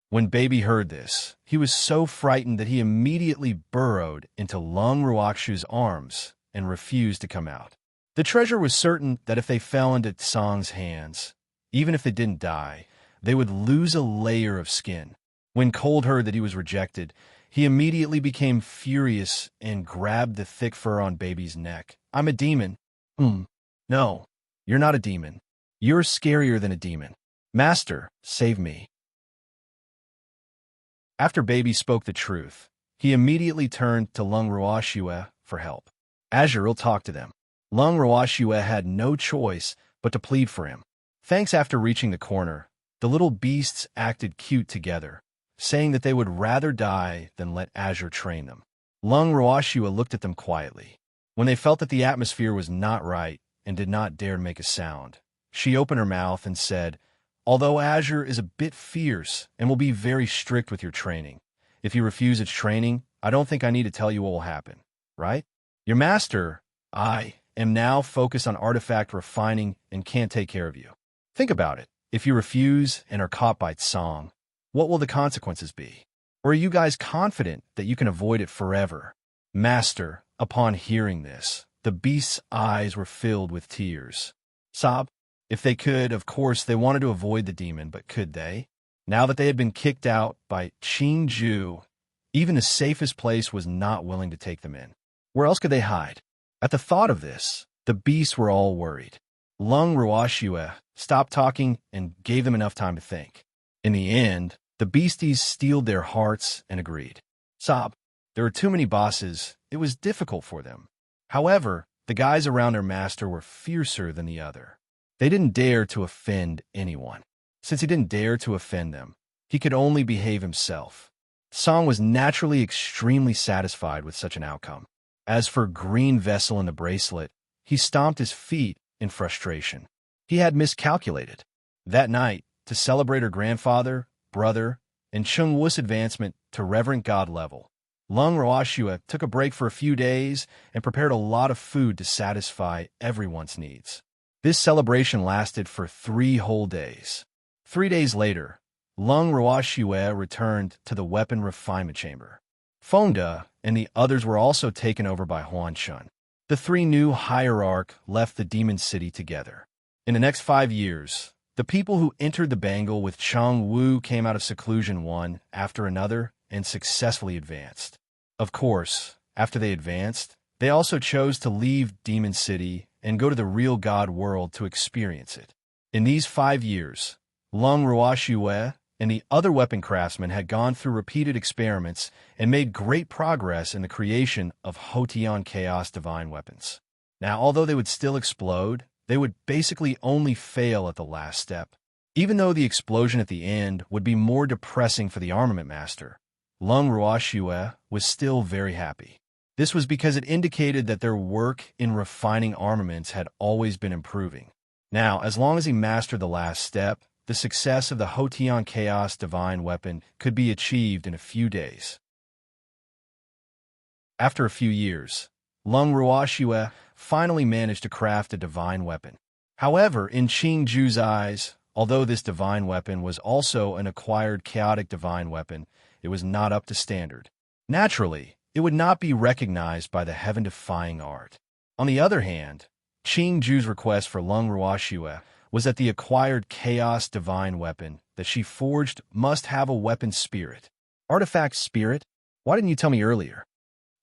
When Baby heard this, he was so frightened that he immediately burrowed into Lung Ruoxu's arms and refused to come out. The treasure was certain that if they fell into Song's hands, even if they didn't die, they would lose a layer of skin. When Cold heard that he was rejected, he immediately became furious and grabbed the thick fur on Baby's neck. I'm a demon. No, you're not a demon. You're scarier than a demon. Master, save me. After Baby spoke the truth, he immediately turned to Lung Ruoxu for help. Azure will talk to them. Lung Ruoxu had no choice but to plead for him. Thanks. After reaching the corner, the little beasts acted cute together, saying that they would rather die than let Azure train them. Lung Ruoxu looked at them quietly. When they felt that the atmosphere was not right and did not dare make a sound, she opened her mouth and said, Although Azure is a bit fierce and will be very strict with your training, if you refuse its training, I don't think I need to tell you what will happen, right? Your master, I am now focused on artifact refining and can't take care of you. Think about it. If you refuse and are caught by Tsong, what will the consequences be? Or are you guys confident that you can avoid it forever? Master, upon hearing this, the beast's eyes were filled with tears. Sob, if they could, of course, they wanted to avoid the demon, but could they? Now that they had been kicked out by Qingju, even the safest place was not willing to take them in. Where else could they hide? At the thought of this, the beasts were all worried. Lung Ruoxu stopped talking and gave them enough time to think. In the end, The beasties steeled their hearts and agreed. Sob. There were too many bosses. It was difficult for them. However, the guys around their master were fiercer than the other. They didn't dare to offend anyone. Since he didn't dare to offend them, he could only behave himself. Song was naturally extremely satisfied with such an outcome. As for Green Vessel and the bracelet, he stomped his feet in frustration. He had miscalculated. That night, to celebrate her grandfather, brother, and Chung Wu's advancement to Reverend God level, Lung Roashua took a break for a few days and prepared a lot of food to satisfy everyone's needs. This celebration lasted for 3 whole days. 3 days later, Lung Roashua returned to the weapon refinement chamber. Fonda and the others were also taken over by Huan Chun. The 3 new hierarch left the demon city together. In the next 5 years, the people who entered the Bangle with Chung Wu came out of seclusion one after another and successfully advanced. Of course, after they advanced, they also chose to leave Demon City and go to the real God world to experience it. In these 5 years, Lung Roashua and the other weapon craftsmen had gone through repeated experiments and made great progress in the creation of Hotian Chaos Divine weapons. Now, although they would still explode, they would basically only fail at the last step. Even though the explosion at the end would be more depressing for the armament master, Lung Roashua was still very happy. This was because it indicated that their work in refining armaments had always been improving. Now, as long as he mastered the last step, the success of the Hotian Chaos Divine weapon could be achieved in a few days. After a few years, Lung Roashua finally managed to craft a divine weapon. However, in Qing Ju's eyes, although this divine weapon was also an acquired chaotic divine weapon, it was not up to standard. Naturally, it would not be recognized by the heaven-defying art. On the other hand, Qing Ju's request for Lung Roashua was that the acquired chaos divine weapon that she forged must have a weapon spirit. Artifact spirit? Why didn't you tell me earlier?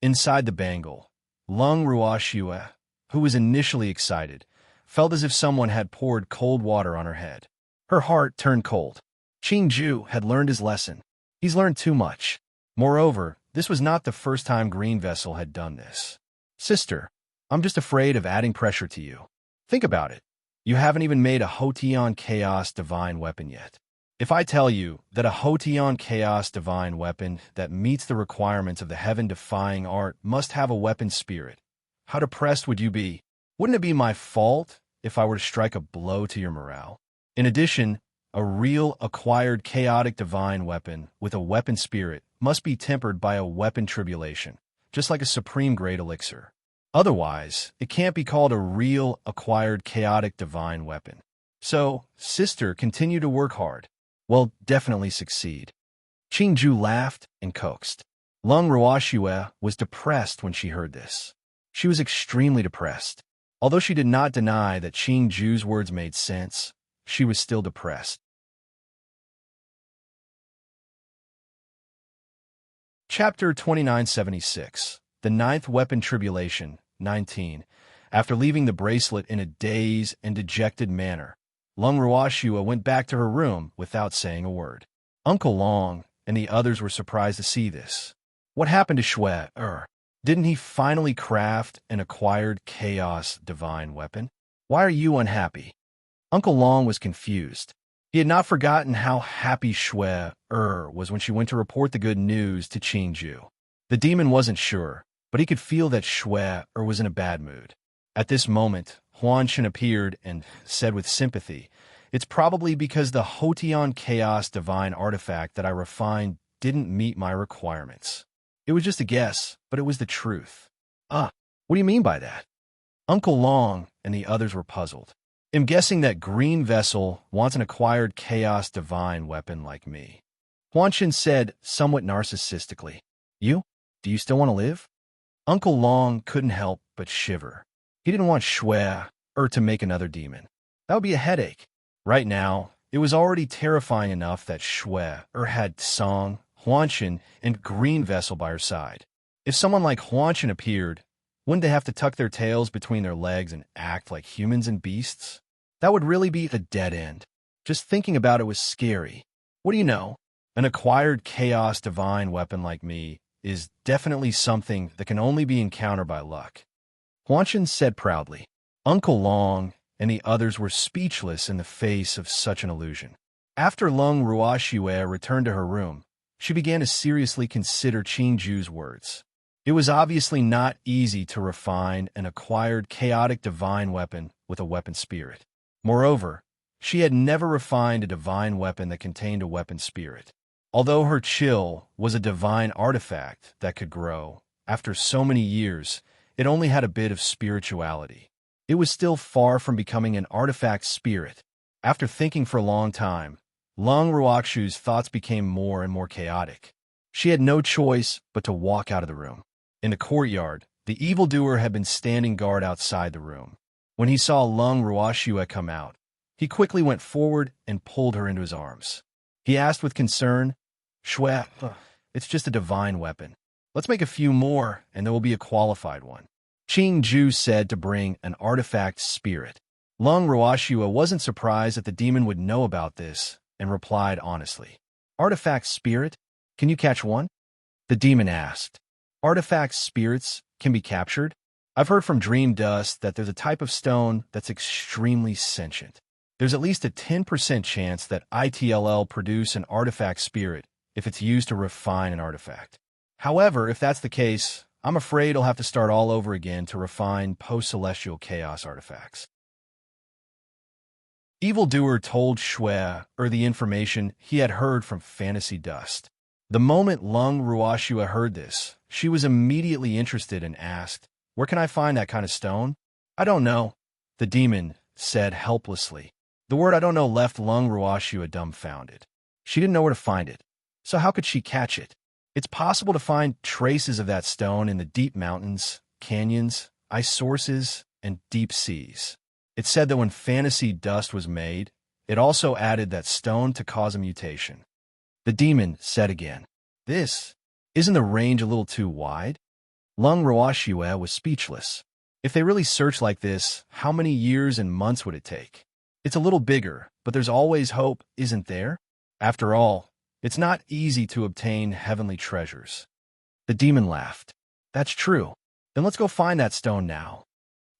Inside the Bangle, Lung Roashua, who was initially excited, felt as if someone had poured cold water on her head. Her heart turned cold. Qing Ju had learned his lesson. He's learned too much. Moreover, this was not the first time Green Vessel had done this. Sister, I'm just afraid of adding pressure to you. Think about it. You haven't even made a Hotian Chaos Divine weapon yet. If I tell you that a Hotian Chaos Divine weapon that meets the requirements of the heaven-defying art must have a weapon spirit, how depressed would you be? Wouldn't it be my fault if I were to strike a blow to your morale? In addition, a real acquired chaotic divine weapon with a weapon spirit must be tempered by a weapon tribulation, just like a supreme grade elixir. Otherwise, it can't be called a real acquired chaotic divine weapon. So, sister, continue to work hard. Well, definitely succeed. Qing Ju laughed and coaxed. Lung Roashua was depressed when she heard this. She was extremely depressed. Although she did not deny that Qing Ju's words made sense, she was still depressed. Chapter 2976, The Ninth Weapon Tribulation, 19. After leaving the bracelet in a dazed and dejected manner, Lung Roashua went back to her room without saying a word. Uncle Long and the others were surprised to see this. What happened to Shui? Didn't he finally craft an acquired chaos divine weapon? Why are you unhappy? Uncle Long was confused. He had not forgotten how happy Shui was when she went to report the good news to Qing Ju. The demon wasn't sure, but he could feel that Shui was in a bad mood. At this moment, Huan Chen appeared and said with sympathy, "It's probably because the Hotian Chaos Divine artifact that I refined didn't meet my requirements. It was just a guess, but it was the truth." What do you mean by that? Uncle Long and the others were puzzled. "I'm guessing that Green Vessel wants an acquired Chaos Divine weapon like me," Huan Chen said somewhat narcissistically. Do you still want to live?" Uncle Long couldn't help but shiver. He didn't want Shui to make another demon. That would be a headache. Right now, it was already terrifying enough that Shui had Song, Huan Chen, and Green Vessel by her side. If someone like Huan Chen appeared, wouldn't they have to tuck their tails between their legs and act like humans and beasts? That would really be a dead end. Just thinking about it was scary. What do you know? An acquired chaos divine weapon like me is definitely something that can only be encountered by luck, Huanshan said proudly. Uncle Long and the others were speechless in the face of such an illusion. After Lung Ruoxue returned to her room, she began to seriously consider Qing Ju's words. It was obviously not easy to refine an acquired chaotic divine weapon with a weapon spirit. Moreover, she had never refined a divine weapon that contained a weapon spirit. Although her chill was a divine artifact that could grow, after so many years, it only had a bit of spirituality. It was still far from becoming an artifact spirit. After thinking for a long time, Lung Ruoxu's thoughts became more and more chaotic. She had no choice but to walk out of the room. In the courtyard, the evildoer had been standing guard outside the room. When he saw Lung Ruoxue come out, he quickly went forward and pulled her into his arms. He asked with concern, "Shue, it's just a divine weapon. Let's make a few more, and there will be a qualified one." Qing Ju said to bring an artifact spirit. Lung Ruoxue wasn't surprised that the demon would know about this, and replied honestly. "Artifact spirit? Can you catch one?" The demon asked. "Artifact spirits can be captured? I've heard from Dream Dust that there's a type of stone that's extremely sentient. There's at least a 10% chance that ITLL produce an artifact spirit if it's used to refine an artifact. However, if that's the case, I'm afraid I'll have to start all over again to refine post-celestial chaos artifacts." Evildoer told Shue the information he had heard from Fantasy Dust. The moment Lung Ruoxue heard this, she was immediately interested and asked, "Where can I find that kind of stone?" "I don't know," the demon said helplessly. The word "I don't know" left Lung Ruoxue dumbfounded. She didn't know where to find it, so how could she catch it? It's possible to find traces of that stone in the deep mountains, canyons, ice sources, and deep seas. It said that when Fantasy Dust was made, it also added that stone to cause a mutation. The demon said again, "Isn't the range a little too wide?" Lung Ruoxue was speechless. If they really searched like this, how many years and months would it take? It's a little bigger, but there's always hope, isn't there? After all, it's not easy to obtain heavenly treasures. The demon laughed. "That's true. Then let's go find that stone now."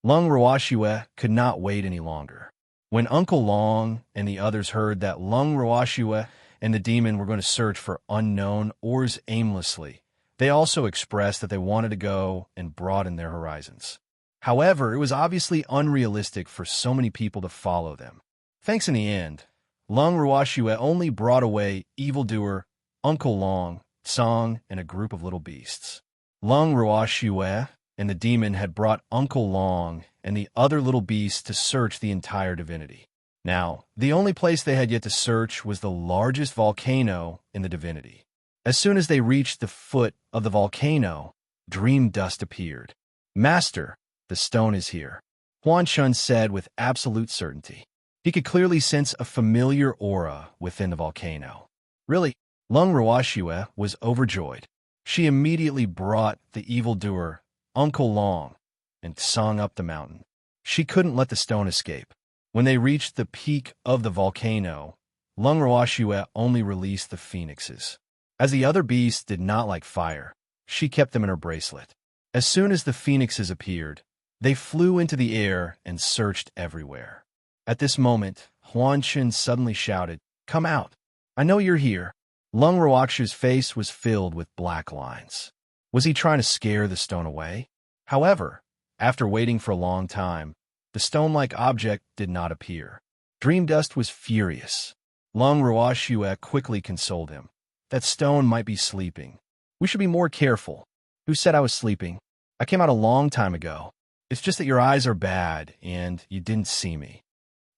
Lung Ruoxue could not wait any longer. When Uncle Long and the others heard that Lung Ruoxue and the demon were going to search for unknown ores aimlessly, they also expressed that they wanted to go and broaden their horizons. However, it was obviously unrealistic for so many people to follow them. Thanks in the end, Lung Ruoxue only brought away Evildoer, Uncle Long, Song, and a group of little beasts. Lung Ruoxue and the demon had brought Uncle Long and the other little beasts to search the entire divinity. Now, the only place they had yet to search was the largest volcano in the divinity. As soon as they reached the foot of the volcano, Dream Dust appeared. "Master, the stone is here," Huanshan said with absolute certainty. He could clearly sense a familiar aura within the volcano. "Really?" Lung Ruoxue was overjoyed. She immediately brought the evildoer, Uncle Long, and sung up the mountain. She couldn't let the stone escape. When they reached the peak of the volcano, Lung Ruoxue only released the phoenixes. As the other beasts did not like fire, she kept them in her bracelet. As soon as the phoenixes appeared, they flew into the air and searched everywhere. At this moment, Huanshan suddenly shouted, "Come out! I know you're here." Lung Ruoxue's face was filled with black lines. Was he trying to scare the stone away? However, after waiting for a long time, the stone-like object did not appear. Dream Dust was furious. Lung Ruoxue quickly consoled him. "That stone might be sleeping. We should be more careful." "Who said I was sleeping? I came out a long time ago. It's just that your eyes are bad and you didn't see me."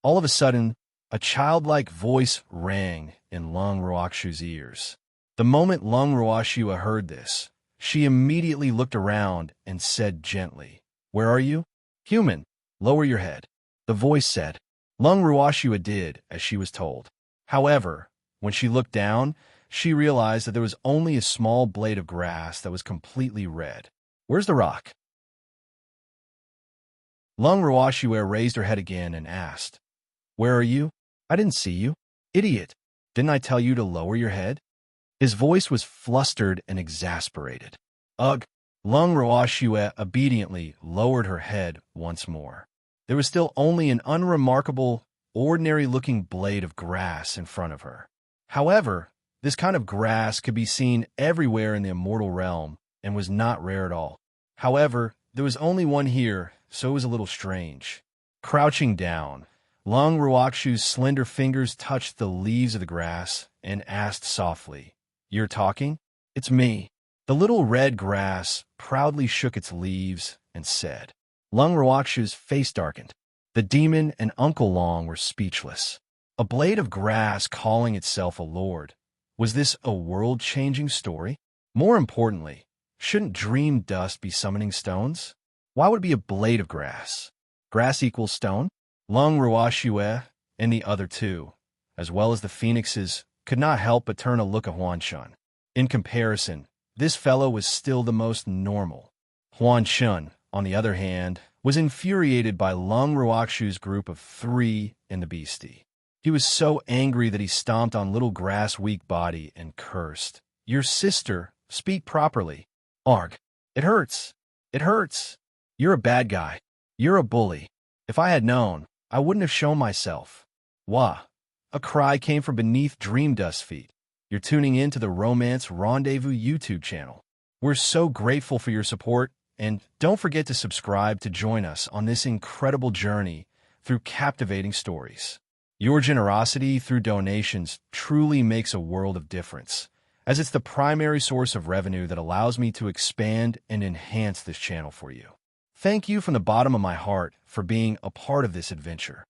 All of a sudden, a childlike voice rang in Lung Ruoxue's ears. The moment Lung Ruoxue heard this, she immediately looked around and said gently, "Where are you?" "Human, lower your head," the voice said. Lung Ruoxue did as she was told. However, when she looked down, she realized that there was only a small blade of grass that was completely red. "Where's the rock?" Lung Ruoxue raised her head again and asked, "Where are you? I didn't see you." "Idiot! Didn't I tell you to lower your head?" His voice was flustered and exasperated. Ugh! Lung Roashue obediently lowered her head once more. There was still only an unremarkable, ordinary-looking blade of grass in front of her. However, this kind of grass could be seen everywhere in the immortal realm and was not rare at all. However, there was only one here, so it was a little strange. Crouching down, Lung Ruakshu's slender fingers touched the leaves of the grass and asked softly, "You're talking?" "It's me." The little red grass proudly shook its leaves and said. Lung Ruakshu's face darkened. The demon and Uncle Long were speechless. A blade of grass calling itself a lord. Was this a world-changing story? More importantly, shouldn't dream dust be summoning stones? Why would it be a blade of grass? Grass equals stone? Lung Ruashue and the other two, as well as the phoenixes, could not help but turn a look at Huan Shun. In comparison, this fellow was still the most normal. Huan Shun, on the other hand, was infuriated by Lung Ruakshu's group of 3 in the beastie. He was so angry that he stomped on little grass weak body and cursed. "Your sister, speak properly." "Arg, it hurts. It hurts. You're a bad guy. You're a bully. If I had known, I wouldn't have shown myself." Wah! A cry came from beneath Dream Dust's feet. You're tuning in to the Romance Rendezvous YouTube channel. We're so grateful for your support, and don't forget to subscribe to join us on this incredible journey through captivating stories. Your generosity through donations truly makes a world of difference, as it's the primary source of revenue that allows me to expand and enhance this channel for you. Thank you from the bottom of my heart for being a part of this adventure.